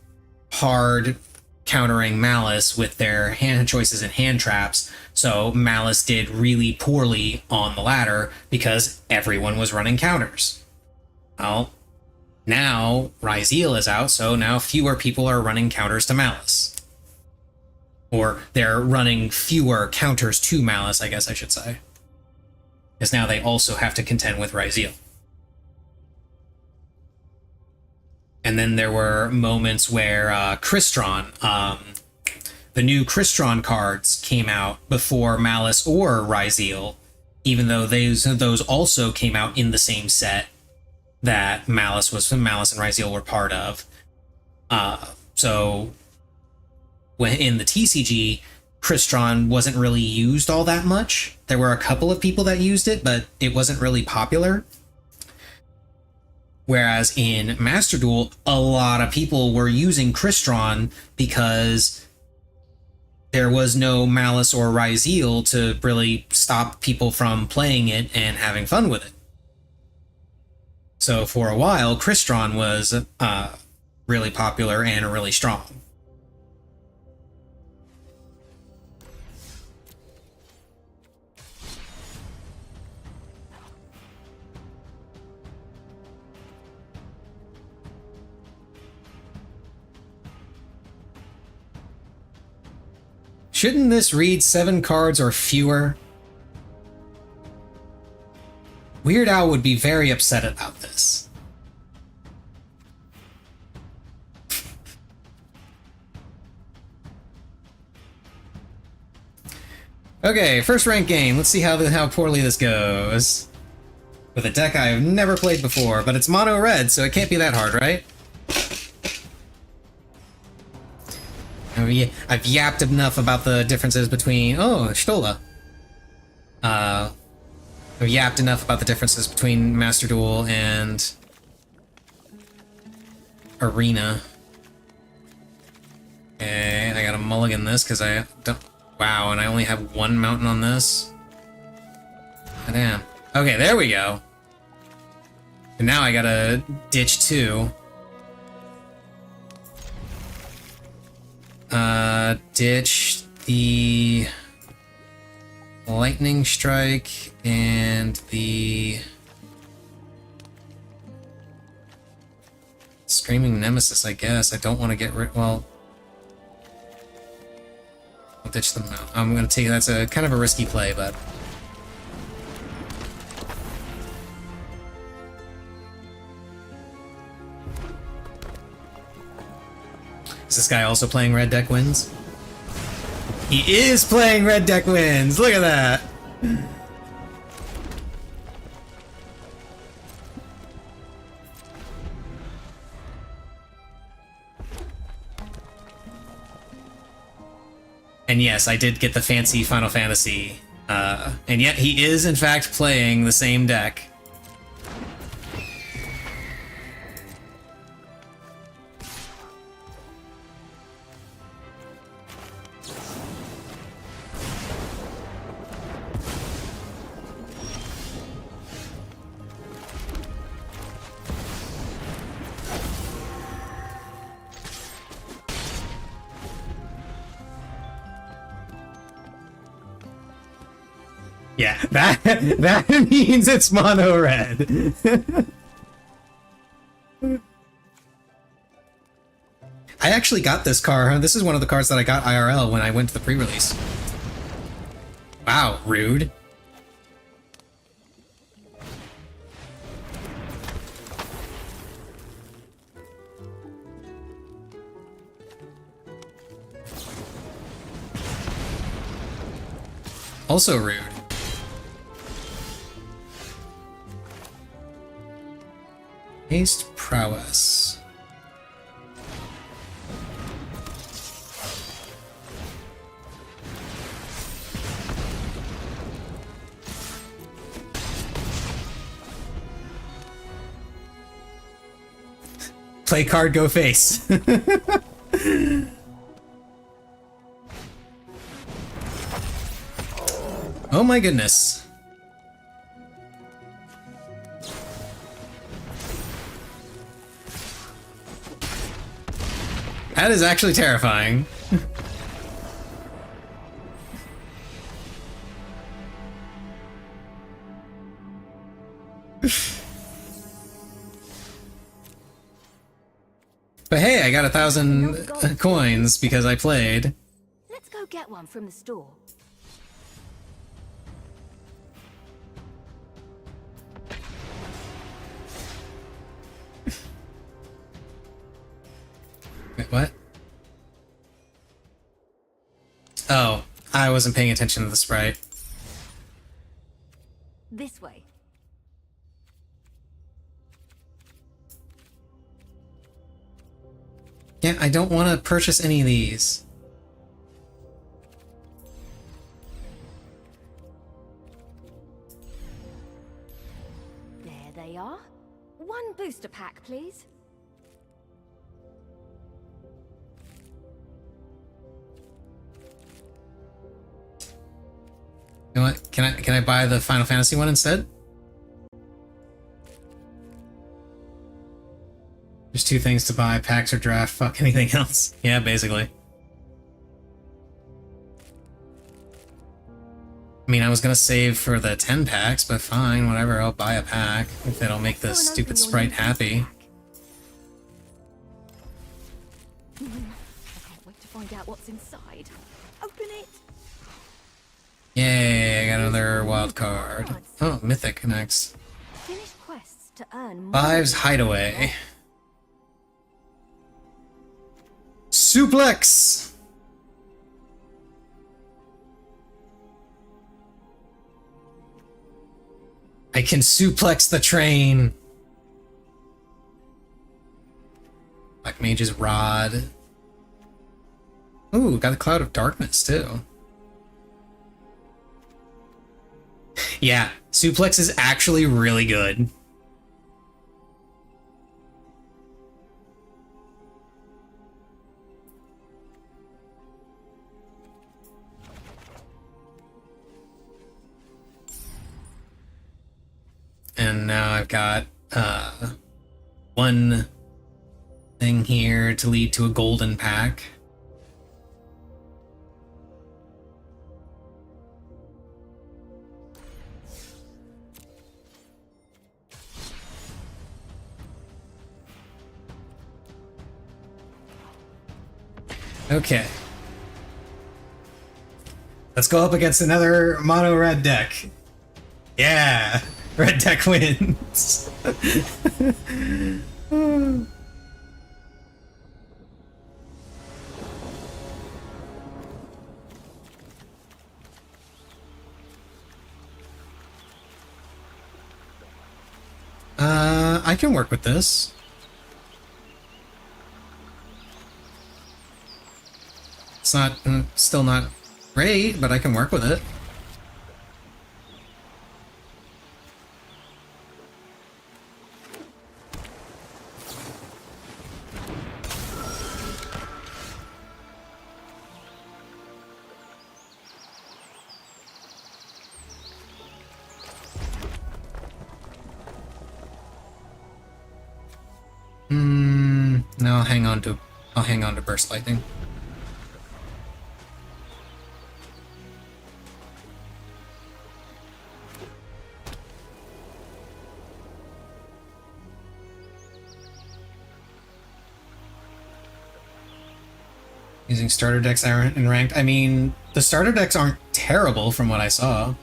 hard countering Malice with their hand choices and hand traps, so Malice did really poorly on the ladder because everyone was running counters. Well, now Ryzeal is out, so now fewer people are running counters to Malice. Or they're running fewer counters to Malice, I guess I should say. Because now they also have to contend with Ryzeal. And then there were moments where Crystron, the new Crystron cards came out before Malice or Ryzeal, even though those also came out in the same set that Malice and Ryzeal were part of. So when in the TCG, Crystron wasn't really used all that much. There were a couple of people that used it, but it wasn't really popular. Whereas in Master Duel, a lot of people were using Crystron because there was no Malice or Ryzeal to really stop people from playing it and having fun with it. So for a while, Crystron was really popular and really strong. Shouldn't this read 7 cards or fewer? Weird Al would be very upset about this. Okay, first rank game. Let's see how poorly this goes. With a deck I've never played before, but it's mono red, so it can't be that hard, right? I've yapped enough about the differences between... Oh, Stola. I've yapped enough about the differences between Master Duel and Arena. Okay, I gotta mulligan this because I don't... Wow, and I only have 1 mountain on this? Oh, damn. Okay, there we go. And now I gotta ditch 2. Ditch the Lightning Strike and the Screaming Nemesis, I guess. I don't want to get rid... Well... I'll ditch them out. I'm gonna take... That's a kind of a risky play, but... Is this guy also playing Red Deck Wins? He is playing Red Deck Wins! Look at that! And yes, I did get the fancy Final Fantasy. And yet he is in fact playing the same deck. Yeah, that means it's mono red. I actually got this card. This is one of the cards that I got IRL when I went to the pre-release. Wow, rude. Also rude. Haste Prowess. Play card, go face. Oh my goodness. That is actually terrifying. But hey, I got 1,000 coins because I played. Let's go get one from the store. Wait, what? Oh, I wasn't paying attention to the sprite. This way. Yeah, I don't want to purchase any of these. There they are. One booster pack, please. You know what? Can I buy the Final Fantasy one instead? There's 2 things to buy, packs or draft, fuck anything else. Yeah, basically. I mean, I was gonna save for the 10 packs, but fine, whatever, I'll buy a pack if it'll make the stupid sprite happy. I can't wait to find out what's inside. Open it! Yay, I got another wild card. Oh, Mythic next. Finish quests to earn more. Five's Hideaway. Suplex! I can suplex the train. Black Mage's Rod. Ooh, got the Cloud of Darkness too. Yeah, suplex is actually really good. And now I've got one thing here to lead to a golden pack. Okay. Let's go up against another mono red deck. Yeah, red deck wins. I can work with this. It's not, still not great, but I can work with it. No, I'll hang on to Burst Lightning. Using starter decks in ranked. I mean, the starter decks aren't terrible from what I saw.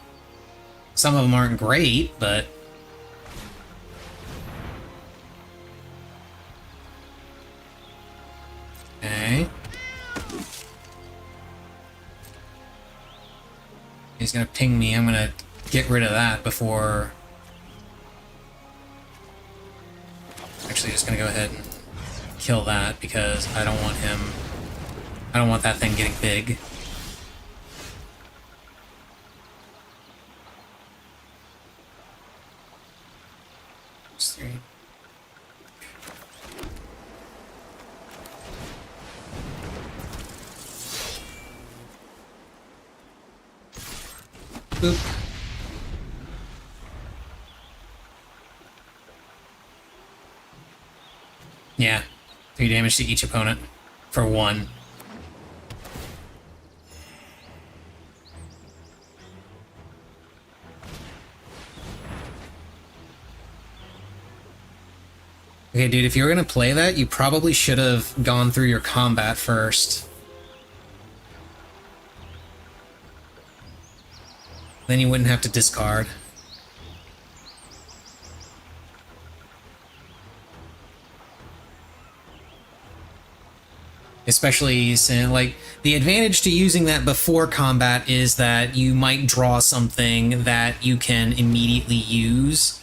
Some of them aren't great, but... Okay. He's gonna ping me. I'm gonna get rid of that before... Actually, just gonna go ahead and kill that because I don't want him... I don't want that thing getting big. Just 3. Boop. Yeah. 3 damage to each opponent. For 1. Okay, dude, if you were gonna play that, you probably should have gone through your combat first. Then you wouldn't have to discard. Especially, like, the advantage to using that before combat is that you might draw something that you can immediately use,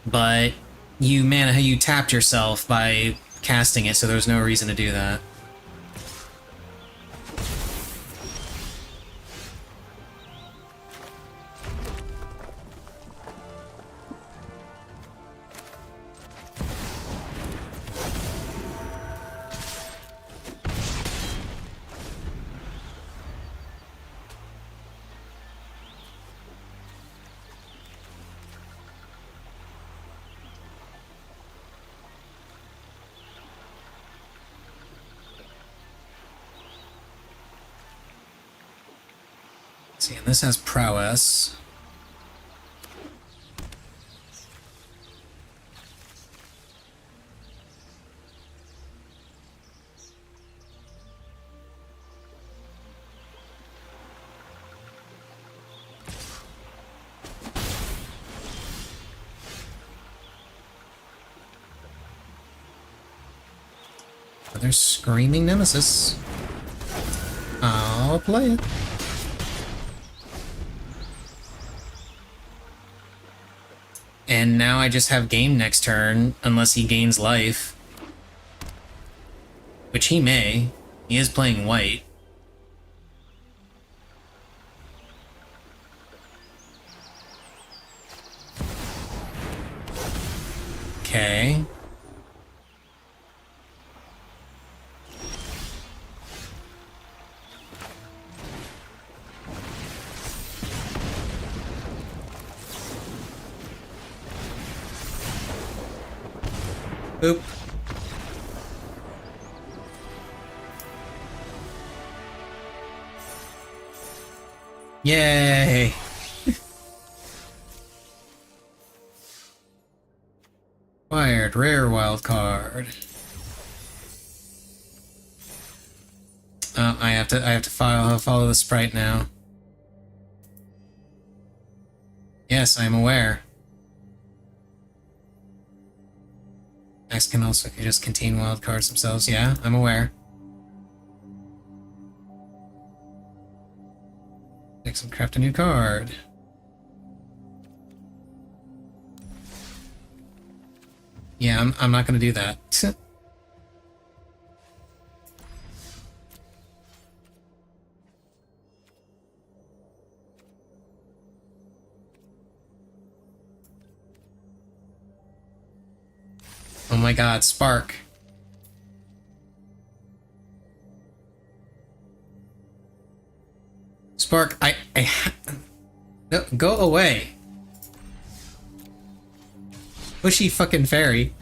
but you tapped yourself by casting it, so there was no reason to do that. See, and this has prowess. Another screaming nemesis. I'll play it. And now I just have game next turn, unless he gains life. Which he may. He is playing white. Okay. Boop. Yay! Acquired rare wild card. I have to follow the sprite now. Yes, I'm aware. X can also just contain wild cards themselves. Yeah, I'm aware. Next, craft a new card. Yeah, I'm not gonna do that. Oh my god, Spark. Spark, no, go away. Pushy fucking fairy.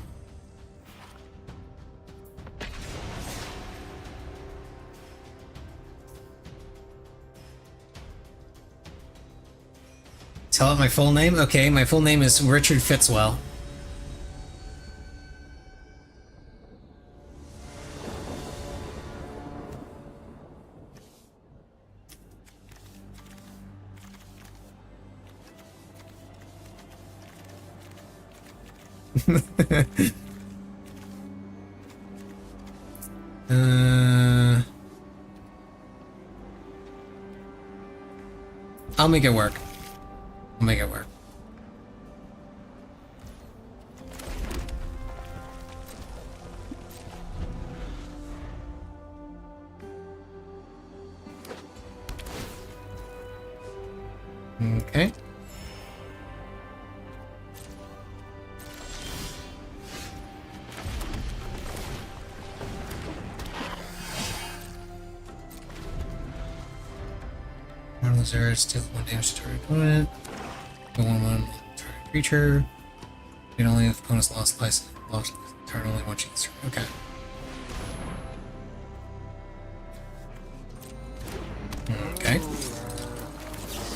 Tell it my full name? Okay, my full name is Richard Fitzwell. I'll make it work. I'll make it work. Okay. One lizard, steal 1 damage to target opponent. Go 1/1 target creature. You can only have opponent's lost turn only once you turn. Okay. Okay.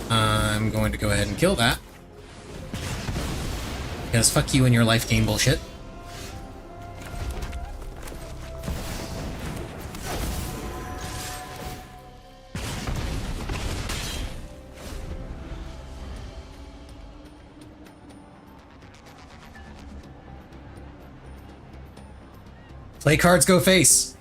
I'm going to go ahead and kill that. Because fuck you and your life gain bullshit. Play cards, go face.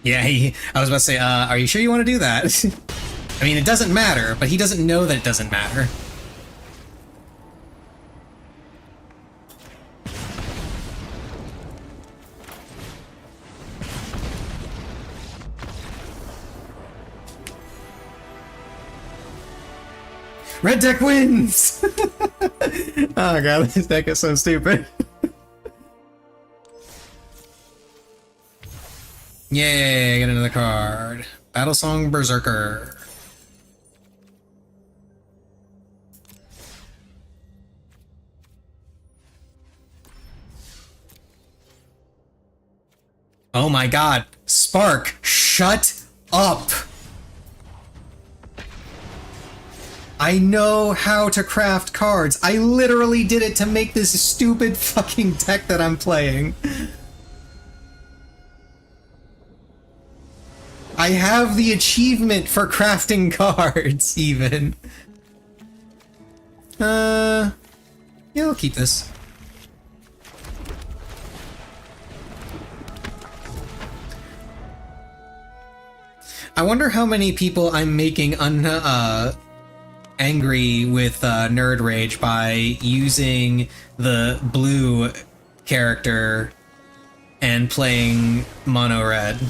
Yeah, I was about to say, are you sure you want to do that? I mean, it doesn't matter, but he doesn't know that it doesn't matter. Red deck wins! Oh god, this deck is so stupid. Yay, get another card. Battlesong Berserker. Oh my god. Spark, shut up! I know how to craft cards. I literally did it to make this stupid fucking deck that I'm playing. I have the achievement for crafting cards, even. Yeah, I'll keep this. I wonder how many people I'm making angry with Nerd Rage by using the blue character and playing mono red.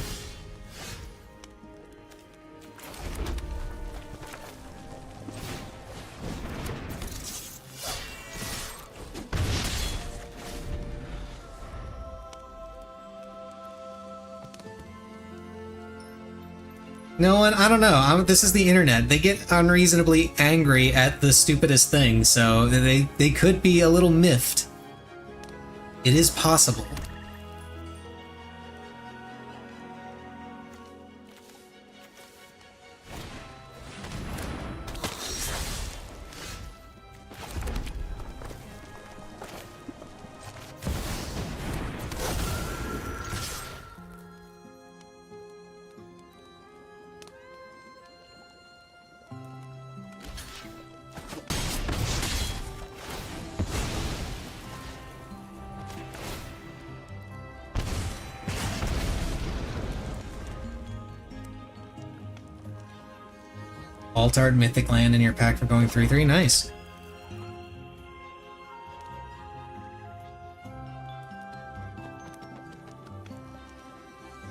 No one, I don't know. This is the internet. They get unreasonably angry at the stupidest thing, so they could be a little miffed. It is possible. Altard Mythic land in your pack for going 3/3. Nice.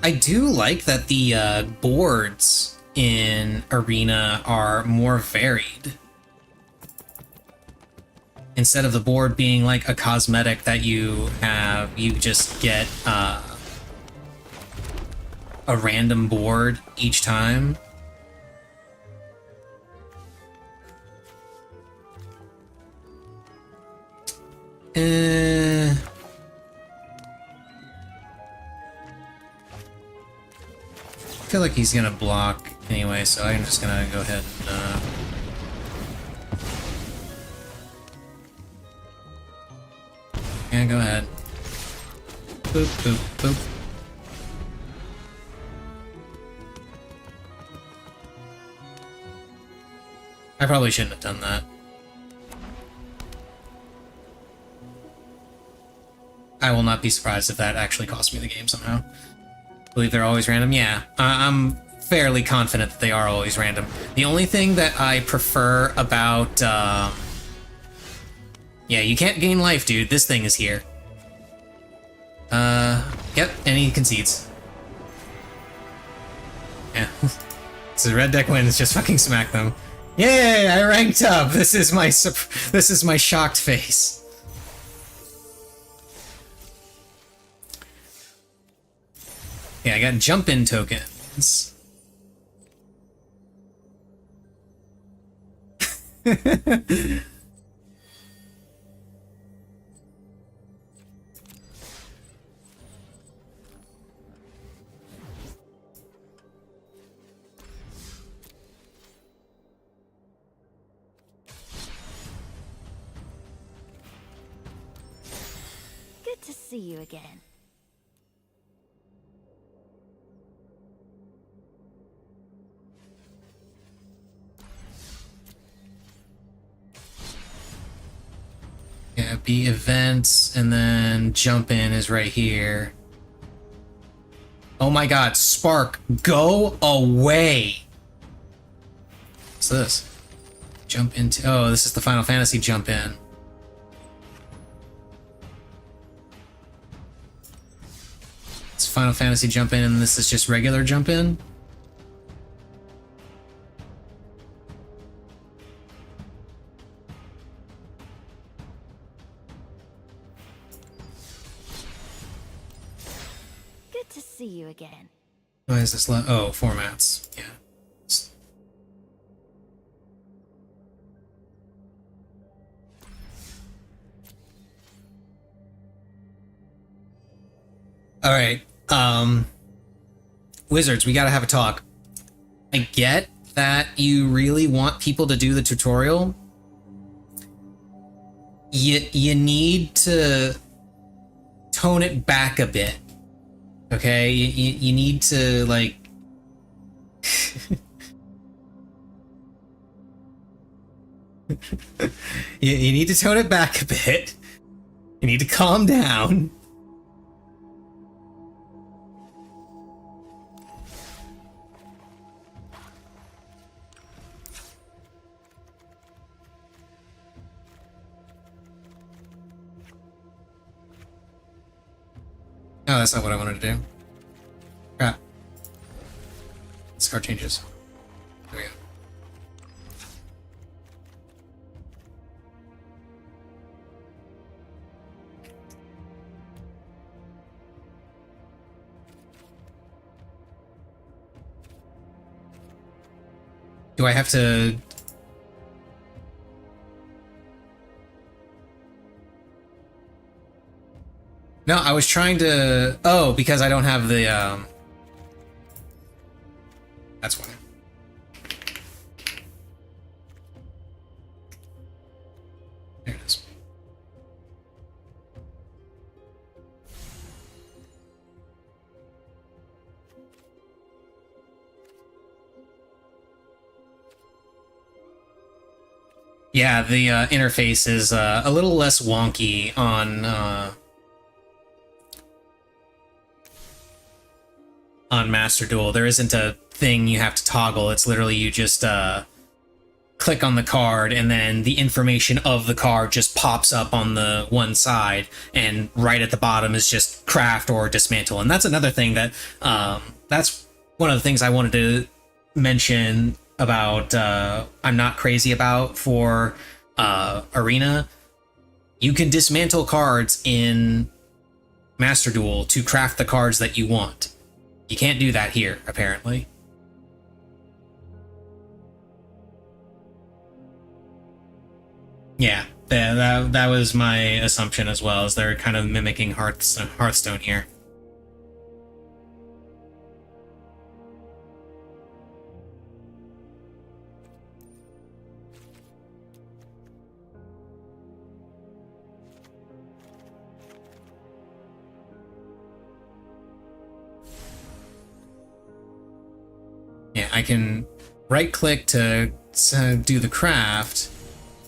I do like that the boards in Arena are more varied. instead of the board being like a cosmetic that you have, you just get a random board each time. I feel like he's gonna block anyway, so I'm just gonna go ahead and yeah, go ahead. Boop, boop, boop. I probably shouldn't have done that. I will not be surprised if that actually cost me the game somehow. Believe they're always random? Yeah, I'm fairly confident that they are always random. The only thing that I prefer about, yeah, you can't gain life, dude. This thing is here. Yep, and he concedes. Yeah. So red deck wins, just fucking smack them. Yay, I ranked up! This is my shocked face. Yeah, I got jump-in tokens. Good to see you again. Yeah, be events, and then jump in is right here. Oh my god, Spark, go away! What's this? Jump into... Oh, this is the Final Fantasy jump in. It's Final Fantasy jump in, and this is just regular jump in? Good to see you again. Why is this oh, formats. Yeah. Alright, Wizards, we gotta have a talk. I get that you really want people to do the tutorial. You need to tone it back a bit. Okay, you need to, like... you need to tone it back a bit. You need to calm down. Oh, that's not what I wanted to do. Crap. This card changes. There we go. Do I have to... No, I was trying to... Oh, because I don't have the, That's why. There it is. Yeah, the interface is a little less wonky on Master Duel. There isn't a thing you have to toggle. It's literally you just click on the card and then the information of the card just pops up on the one side, and right at the bottom is just craft or dismantle. And that's another thing that that's one of the things I wanted to mention about I'm not crazy about for Arena. You can dismantle cards in Master Duel to craft the cards that you want. You can't do that here, apparently. Yeah, that was my assumption as well, as they're kind of mimicking Hearthstone here. Yeah, I can right-click to do the craft,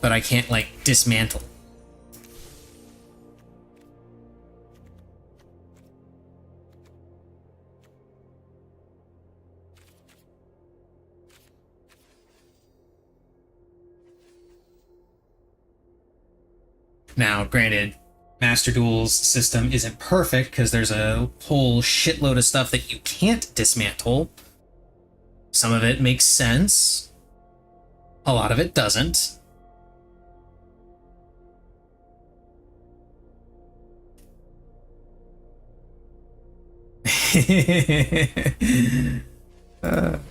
but I can't, like, dismantle. Now, granted, Master Duel's system isn't perfect because there's a whole shitload of stuff that you can't dismantle. Some of it makes sense. A lot of it doesn't. I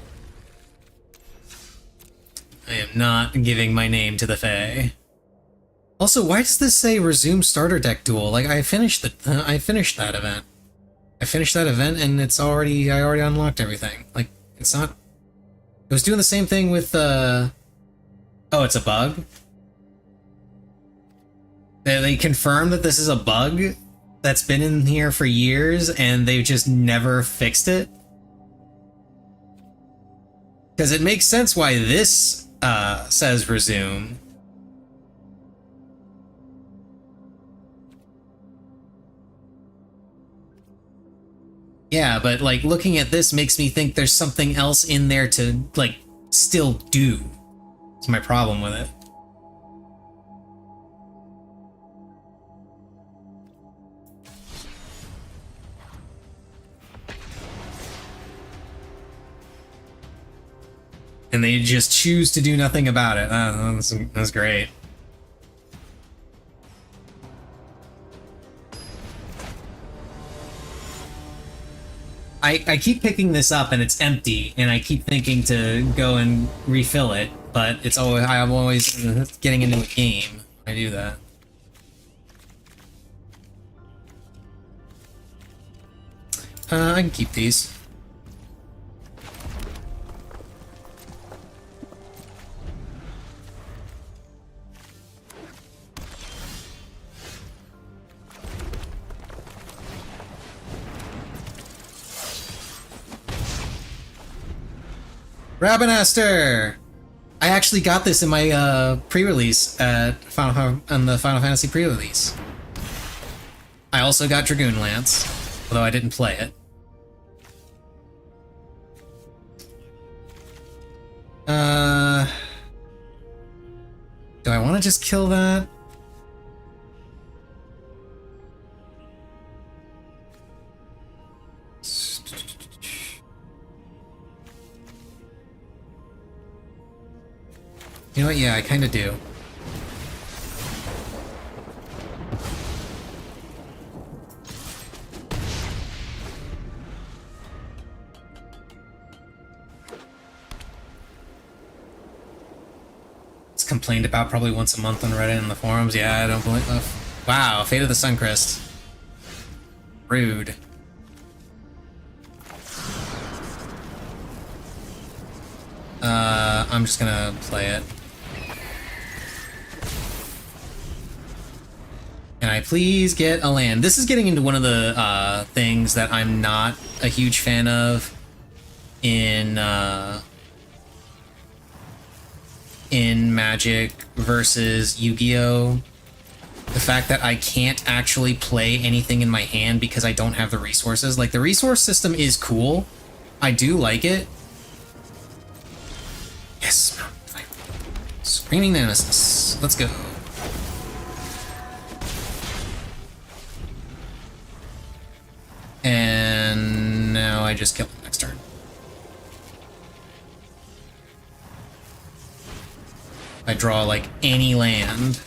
am not giving my name to the Fae. Also, why does this say resume starter deck duel? Like, I finished that event. I finished that event and I already unlocked everything. Like, it's not... It was doing the same thing with, Oh, it's a bug? They confirmed that this is a bug that's been in here for years and they've just never fixed it? Because it makes sense why this, says resume. Yeah, but, like, looking at this makes me think there's something else in there to, like, still do. That's my problem with it. And they just choose to do nothing about it. That's great. I keep picking this up and it's empty, and I keep thinking to go and refill it, but I'm always getting into a game when I do that. I can keep these. Rabinaster! I actually got this in my pre-release at on the Final Fantasy pre-release. I also got Dragoon Lance, although I didn't play it. Do I want to just kill that? You know what? Yeah, I kind of do. It's complained about probably once a month on Reddit and the forums. Yeah, I don't believe. Wow, Fate of the Suncrist. Rude. I'm just gonna play it. Can I please get a land? This is getting into one of the things that I'm not a huge fan of in Magic versus Yu-Gi-Oh! The fact that I can't actually play anything in my hand because I don't have the resources. Like, the resource system is cool. I do like it. Yes! Screaming Nemesis. Let's go. And now I just kill him next turn. I draw, like, any land.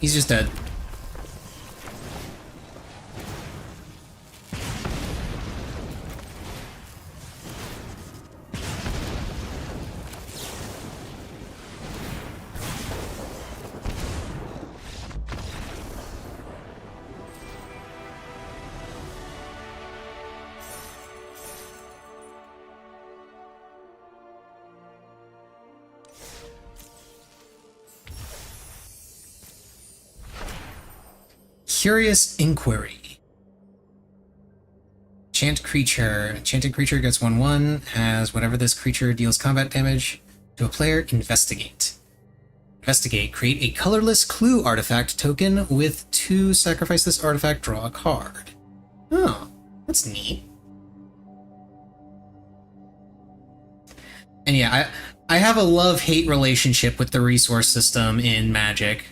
He's just dead. Curious Inquiry. Enchanted creature gets 1/1, has whenever this creature deals combat damage to a player, investigate. Investigate. Create a colorless clue artifact token with 2, sacrifice this artifact, draw a card. Oh, that's neat. And yeah, I have a love-hate relationship with the resource system in Magic.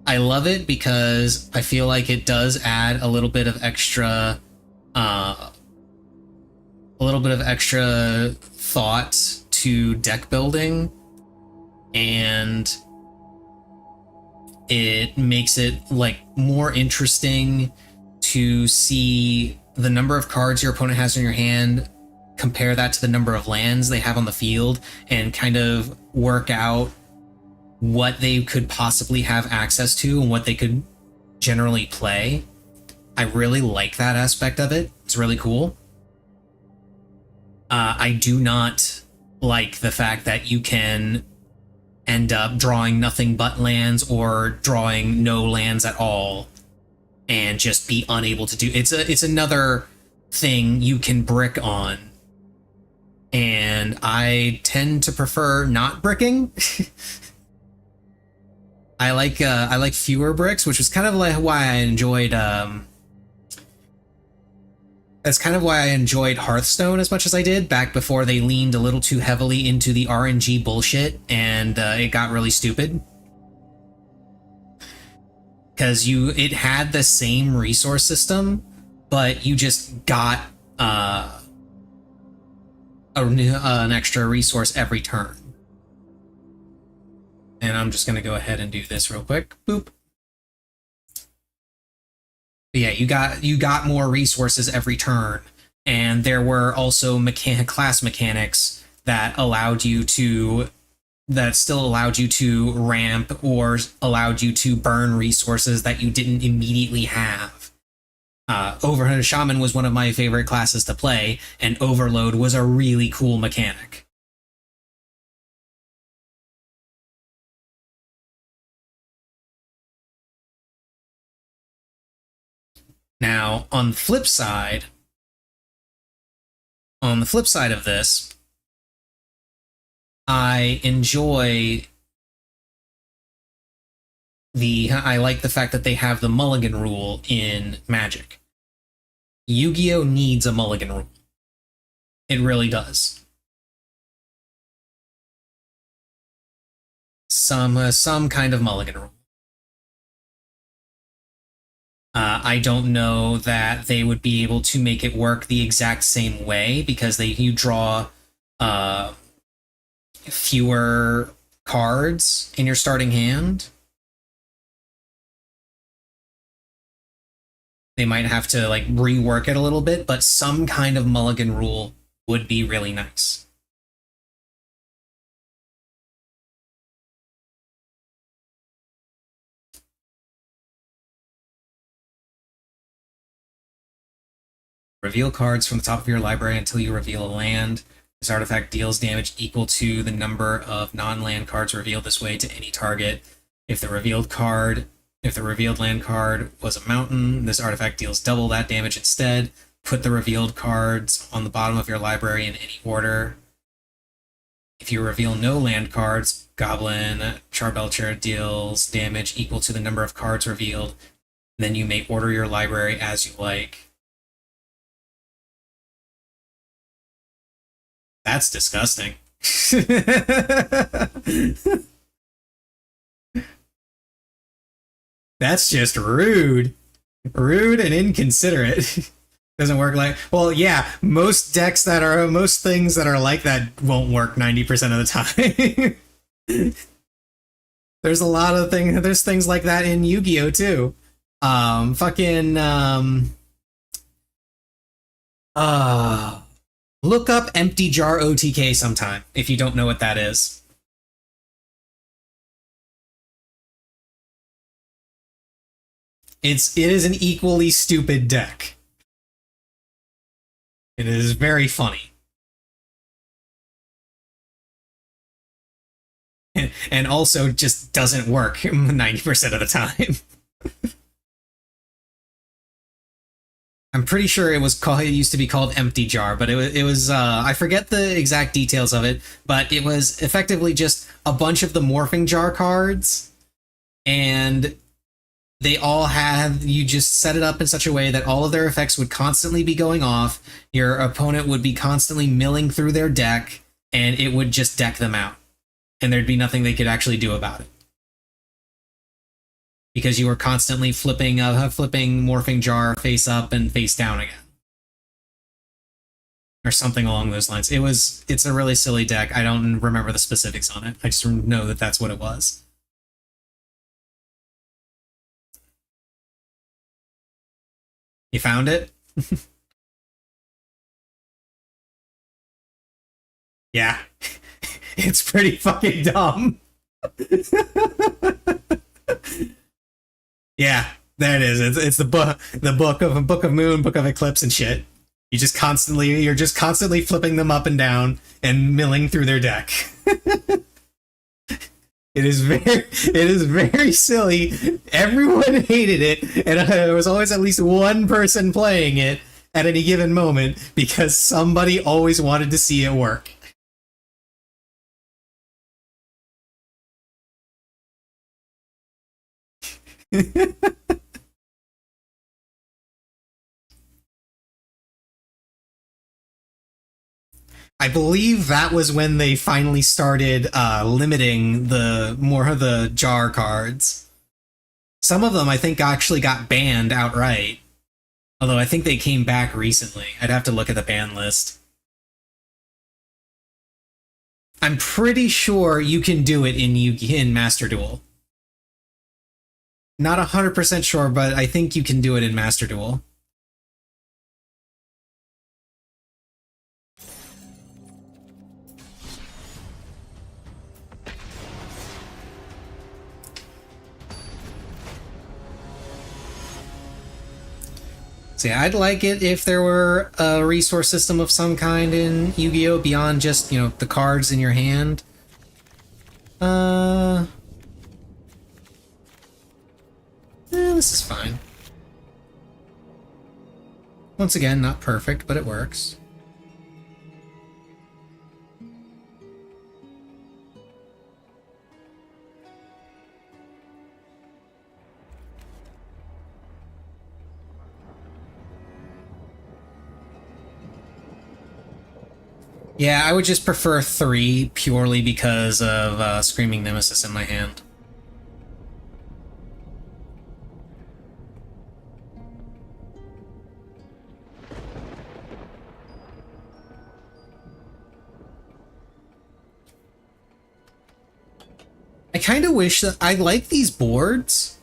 I love it because I feel like it does add a little bit of extra thought to deck building, and it makes it like more interesting to see the number of cards your opponent has in your hand, compare that to the number of lands they have on the field, and kind of work out what they could possibly have access to and what they could generally play. I really like that aspect of it. It's really cool. I do not like the fact that you can end up drawing nothing but lands or drawing no lands at all and just be unable to do it's another thing you can brick on, and I tend to prefer not bricking. I like fewer bricks, which was kind of like why I enjoyed that's kind of why I enjoyed Hearthstone as much as I did back before they leaned a little too heavily into the RNG bullshit, and it got really stupid. Because it had the same resource system, but you just got an extra resource every turn. And I'm just going to go ahead and do this real quick. Boop. But yeah, you got more resources every turn, and there were also class mechanics that still allowed you to ramp or allowed you to burn resources that you didn't immediately have. Overhead Shaman was one of my favorite classes to play, and Overload was a really cool mechanic. Now, on the flip side of this, I like the fact that they have the mulligan rule in Magic. Yu-Gi-Oh! Needs a mulligan rule. It really does. Some kind of mulligan rule. I don't know that they would be able to make it work the exact same way, because you draw fewer cards in your starting hand. They might have to like rework it a little bit, but some kind of mulligan rule would be really nice. Reveal cards from the top of your library until you reveal a land. This artifact deals damage equal to the number of non-land cards revealed this way to any target. If the revealed land card was a mountain, this artifact deals double that damage instead. Put the revealed cards on the bottom of your library in any order. If you reveal no land cards, Goblin Charbelcher deals damage equal to the number of cards revealed. Then you may order your library as you like. That's disgusting. That's just rude. Rude and inconsiderate. Doesn't work like... Well, yeah, most things that are like that won't work 90% of the time. There's a lot of things. There's things like that in Yu-Gi-Oh too. Fucking uh, look up Empty Jar OTK sometime if you don't know what that is. It is an equally stupid deck. It is very funny. And also just doesn't work 90% of the time. I'm pretty sure it was called. It used to be called Empty Jar, but it was. I forget the exact details of it, but it was effectively just a bunch of the Morphing Jar cards, and they all had. You just set it up in such a way that all of their effects would constantly be going off. Your opponent would be constantly milling through their deck, and it would just deck them out, and there'd be nothing they could actually do about it. Because you were constantly flipping Morphing Jar face up and face down again. Or something along those lines. It's a really silly deck. I don't remember the specifics on it. I just know that that's what it was. You found it? Yeah. It's pretty fucking dumb. Yeah, there it is. It's the book of Moon, Book of Eclipse and shit. You're just constantly flipping them up and down and milling through their deck. It is very silly. Everyone hated it, and there was always at least one person playing it at any given moment because somebody always wanted to see it work. I believe that was when they finally started limiting more of the jar cards. Some of them I think actually got banned outright. Although I think they came back recently. I'd have to look at the ban list. I'm pretty sure you can do it in Master Duel. Not 100% sure, but I think you can do it in Master Duel. So yeah, I'd like it if there were a resource system of some kind in Yu-Gi-Oh! Beyond just, the cards in your hand. This is fine. Once again, not perfect, but it works. Yeah, I would just prefer 3 purely because of Screaming Nemesis in my hand. I kind of wish that I like these boards,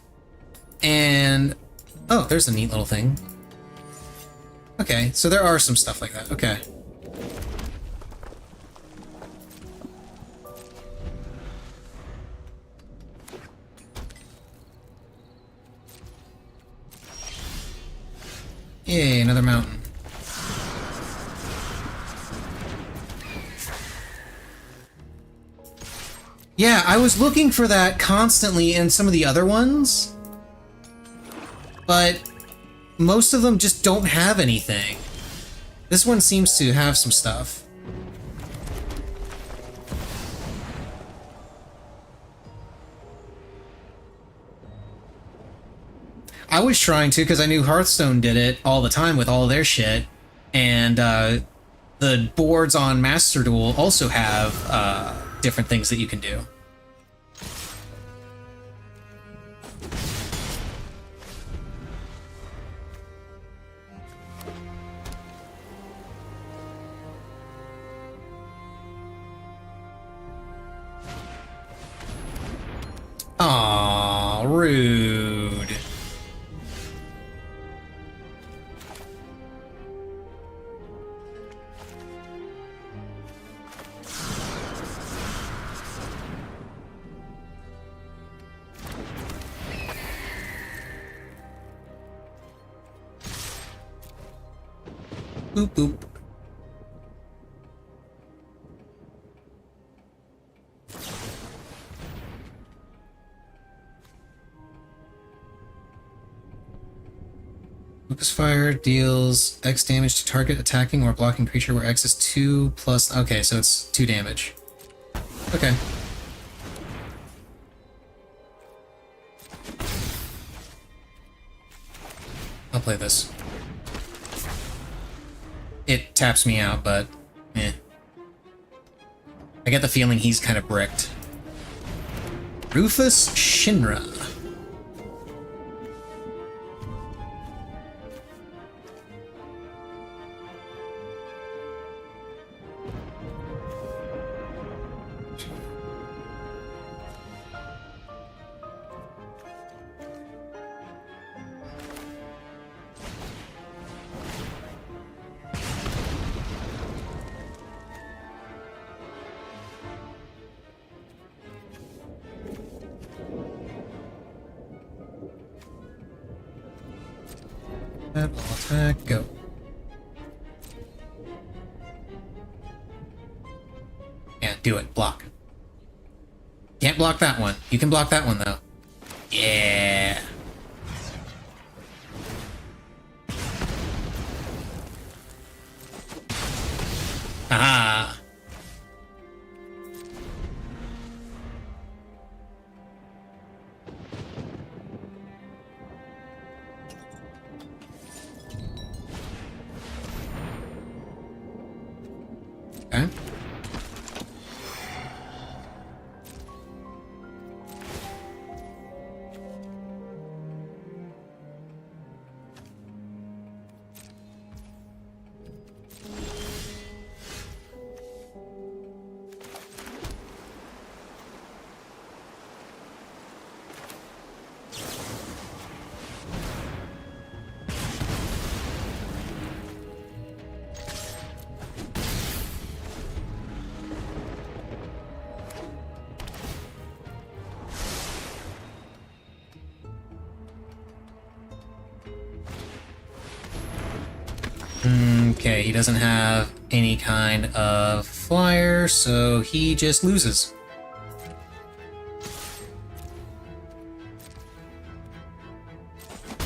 and oh, there's a neat little thing. Okay, so there are some stuff like that. Okay. Yay, another mountain. Yeah, I was looking for that constantly in some of the other ones, but most of them just don't have anything. This one seems to have some stuff. I was trying to because I knew Hearthstone did it all the time with all their shit, and the boards on Master Duel also have different things that you can do. Rude. Boop boop. Focus fire deals X damage to target attacking or blocking creature where X is 2 plus... Okay, so it's 2 damage. Okay. I'll play this. It taps me out, but eh. I get the feeling he's kind of bricked. Rufus Shinra. That will attack, go. Yeah, do it. Block. Can't block that one. You can block that one, though. Yeah. Aha. Okay. Okay, he doesn't have any kind of flyer, so he just loses.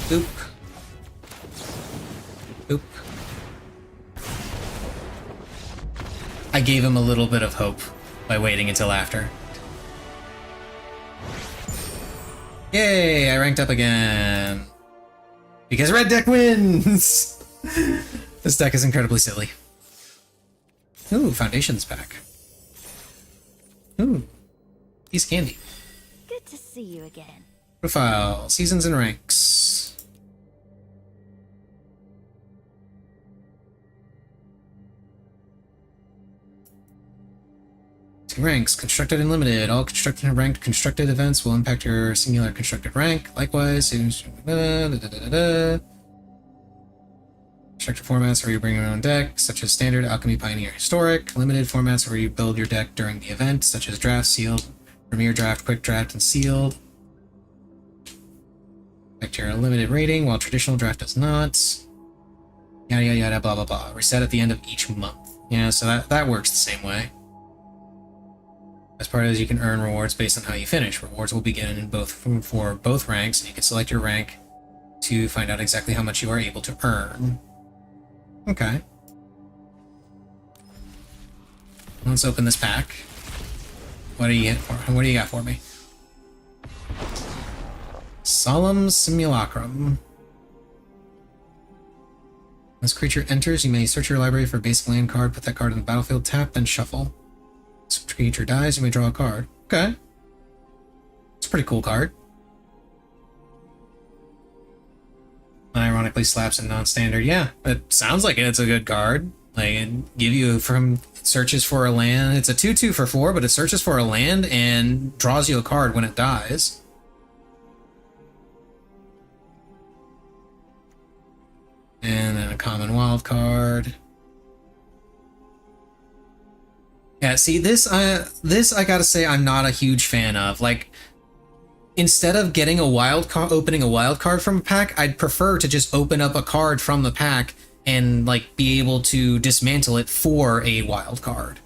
Boop. Boop. I gave him a little bit of hope by waiting until after. Yay, I ranked up again. Because red deck wins! This deck is incredibly silly. Ooh, Foundation's back. Ooh, piece of candy. Good to see you again. Profile, seasons and ranks. Two ranks, constructed and limited. All constructed and ranked constructed events will impact your singular constructed rank. Likewise, constructed formats where you bring your own deck, such as Standard, Alchemy, Pioneer, Historic. Limited formats where you build your deck during the event, such as Draft, Sealed, Premier Draft, Quick Draft, and Sealed. Back to your limited rating, while traditional draft does not. Yada yada yada, blah blah blah. Reset at the end of each month. Yeah, so that works the same way. As part of this, you can earn rewards based on how you finish. Rewards will begin in for both ranks, and you can select your rank to find out exactly how much you are able to earn. Okay. Let's open this pack. What do you got for me? Solemn Simulacrum. When this creature enters, you may search your library for a basic land card, put that card in the battlefield, tap, then shuffle. If the creature dies, you may draw a card. Okay. It's a pretty cool card. Ironically slaps in non-standard. Yeah, it sounds like it's a good card. Like, it give you from searches for a land. It's a 2/2 for 4, but it searches for a land and draws you a card when it dies. Uncommon wild card. Yeah, see this I gotta say I'm not a huge fan of. Like, instead of getting a wild card, opening a wild card from a pack, I'd prefer to just open up a card from the pack and like be able to dismantle it for a wild card.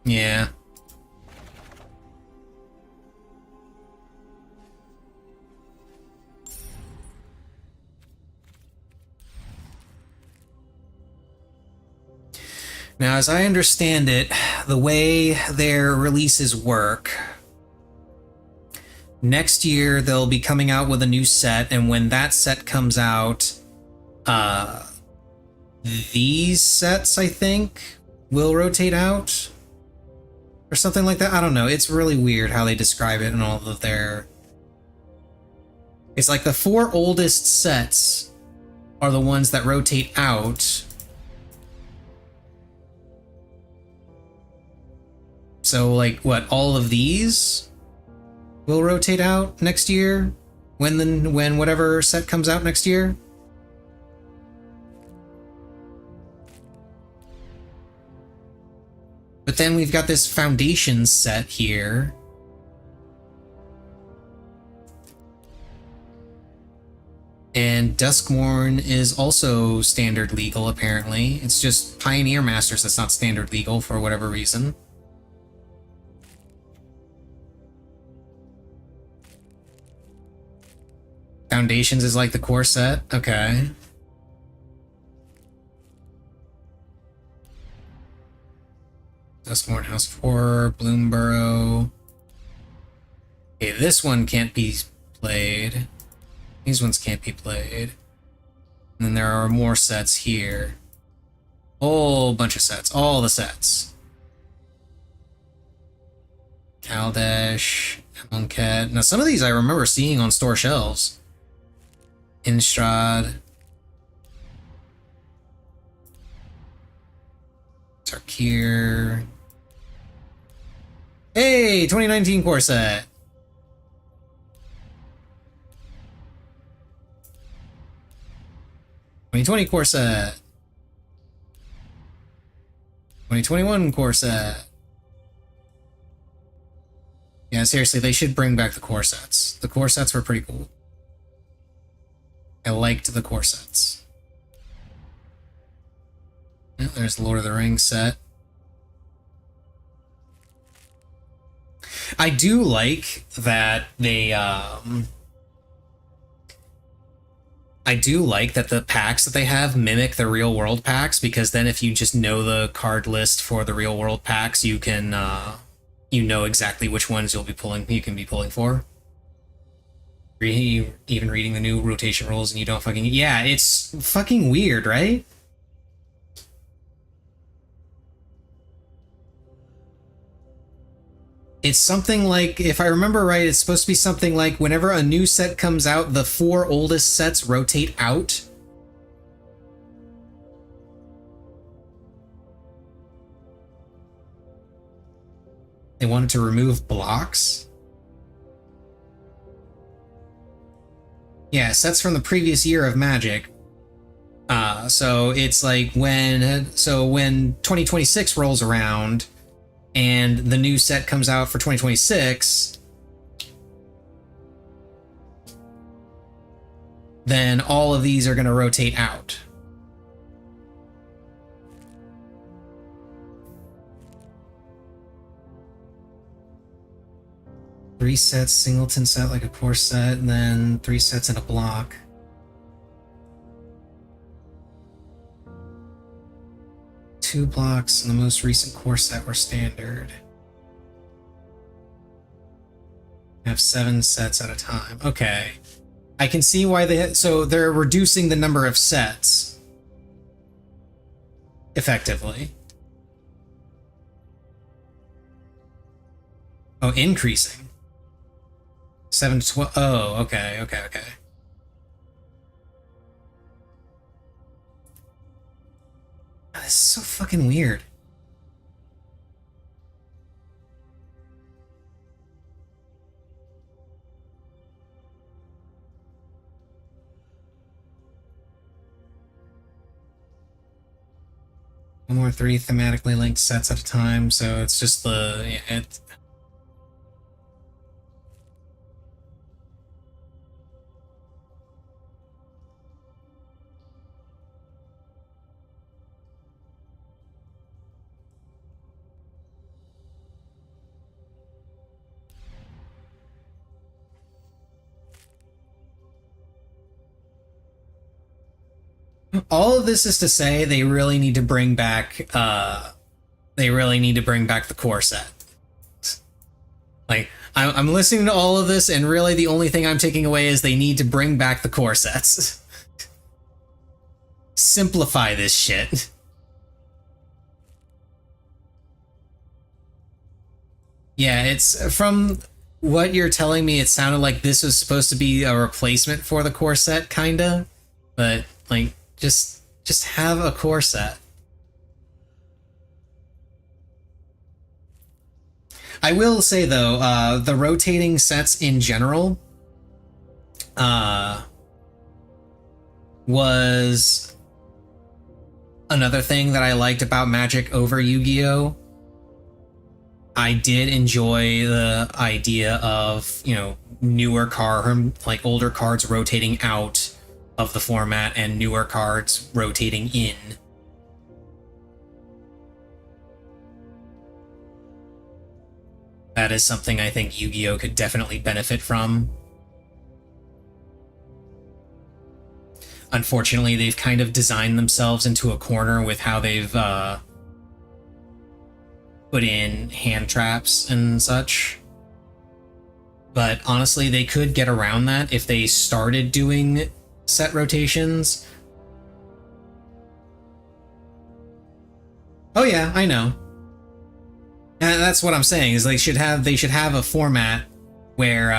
Yeah. Now, as I understand it, the way their releases work, next year they'll be coming out with a new set, and when that set comes out, these sets, I think, will rotate out or something like that. I don't know. It's really weird how they describe it in all of their... It's like the 4 oldest sets are the ones that rotate out. So, like, what, all of these will rotate out next year? When whatever set comes out next year? But then we've got this Foundation set here. And Duskmourn is also standard legal, apparently. It's just Pioneer Masters that's not standard legal for whatever reason. Foundations is like the core set? Okay. Duskmourn House 4, Bloomborough. Okay, this one can't be played. These ones can't be played. And then there are more sets here. Whole bunch of sets. All the sets. Kaldesh, Amonkhet. Now, some of these I remember seeing on store shelves. Innistrad. Tarkir. Hey, 2019 core set. '20 core set. 2021 core set. Yeah, seriously, they should bring back the core sets. The core sets were pretty cool. I liked the core sets. Yeah, there's the Lord of the Rings set. I do like that they, I do like that the packs that they have mimic the real world packs, because then if you just know the card list for the real world packs, you can, you know exactly which ones you can be pulling for. Even reading the new rotation rules and you don't fucking... Yeah, it's fucking weird, right? It's something like, if I remember right, it's supposed to be something like whenever a new set comes out, the 4 oldest sets rotate out. They wanted to remove blocks. Yeah, sets from the previous year of Magic. So it's like when 2026 rolls around and the new set comes out for 2026, then all of these are going to rotate out. Three sets, singleton set like a core set, and then 3 sets in a block. Two blocks in the most recent core set were standard. Have 7 sets at a time. Okay. I can see why so they're reducing the number of sets. Effectively. Oh, increasing. 7 to 12. Oh, okay. This is so fucking weird. more 3 thematically linked sets at a time, so it's just the... Yeah, all of this is to say they really need to bring back the core set. Like, I'm listening to all of this, and really the only thing I'm taking away is they need to bring back the core sets. Simplify this shit. Yeah, it's from what you're telling me, it sounded like this was supposed to be a replacement for the core set, kinda. But, like, just have a core set. I will say, though, the rotating sets in general was another thing that I liked about Magic over Yu-Gi-Oh! I did enjoy the idea of, you know, like older cards rotating out of the format and newer cards rotating in. That is something I think Yu-Gi-Oh! Could definitely benefit from. Unfortunately, they've kind of designed themselves into a corner with how they've put in hand traps and such. But honestly, they could get around that if they started doing set rotations. Oh yeah, I know. And that's what I'm saying, is they should have a format where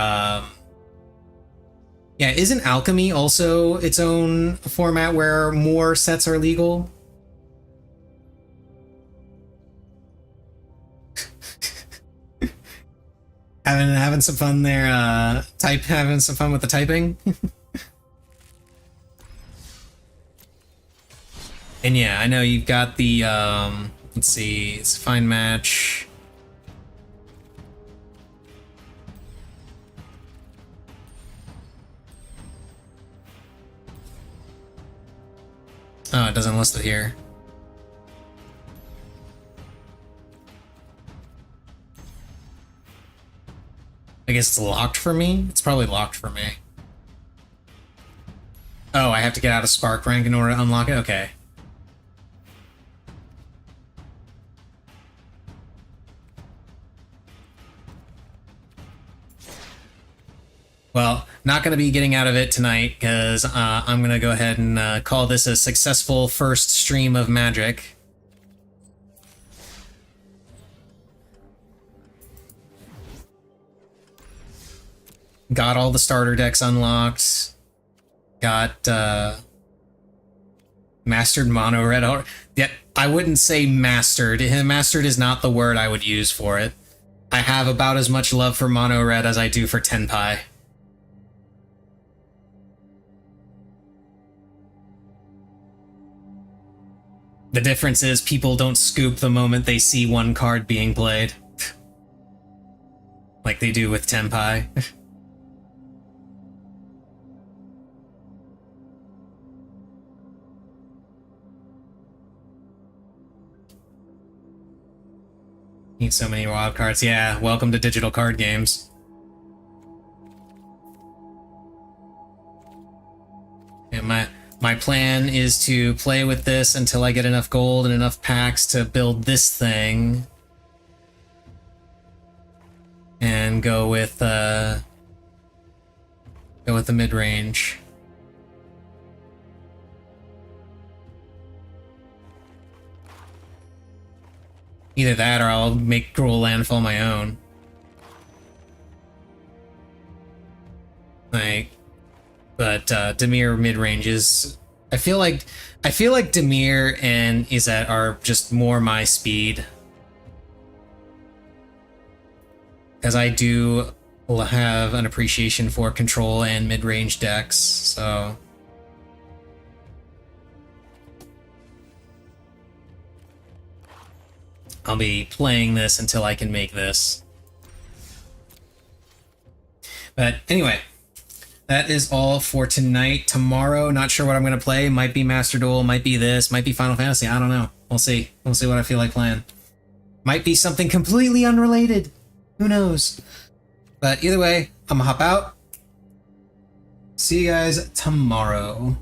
yeah, isn't Alchemy also its own format where more sets are legal? having some fun there, having some fun with the typing. And yeah, I know you've got the let's see, it's a fine match. Oh, it doesn't list it here. I guess it's locked for me? It's probably locked for me. Oh, I have to get out of Spark rank in order to unlock it? Okay. Well, not going to be getting out of it tonight, because I'm going to go ahead and call this a successful first stream of Magic. Got all the starter decks unlocked. Got mastered mono red. Yeah, I wouldn't say mastered. Mastered is not the word I would use for it. I have about as much love for mono red as I do for Tenpai. The difference is people don't scoop the moment they see one card being played. Like they do with Tenpai. Need so many wild cards. Yeah, welcome to digital card games. Yeah, my plan is to play with this until I get enough gold and enough packs to build this thing. And go with the mid-range. Either that or I'll make Cruel Landfall my own. Like, but Dimir mid-range is... I feel like Dimir and Izzet are just more my speed. Because I do have an appreciation for control and mid-range decks, so... I'll be playing this until I can make this. But anyway, that is all for tonight. Tomorrow, not sure what I'm going to play. Might be Master Duel, might be this, might be Final Fantasy. I don't know. We'll see. We'll see what I feel like playing. Might be something completely unrelated. Who knows? But either way, I'm going to hop out. See you guys tomorrow.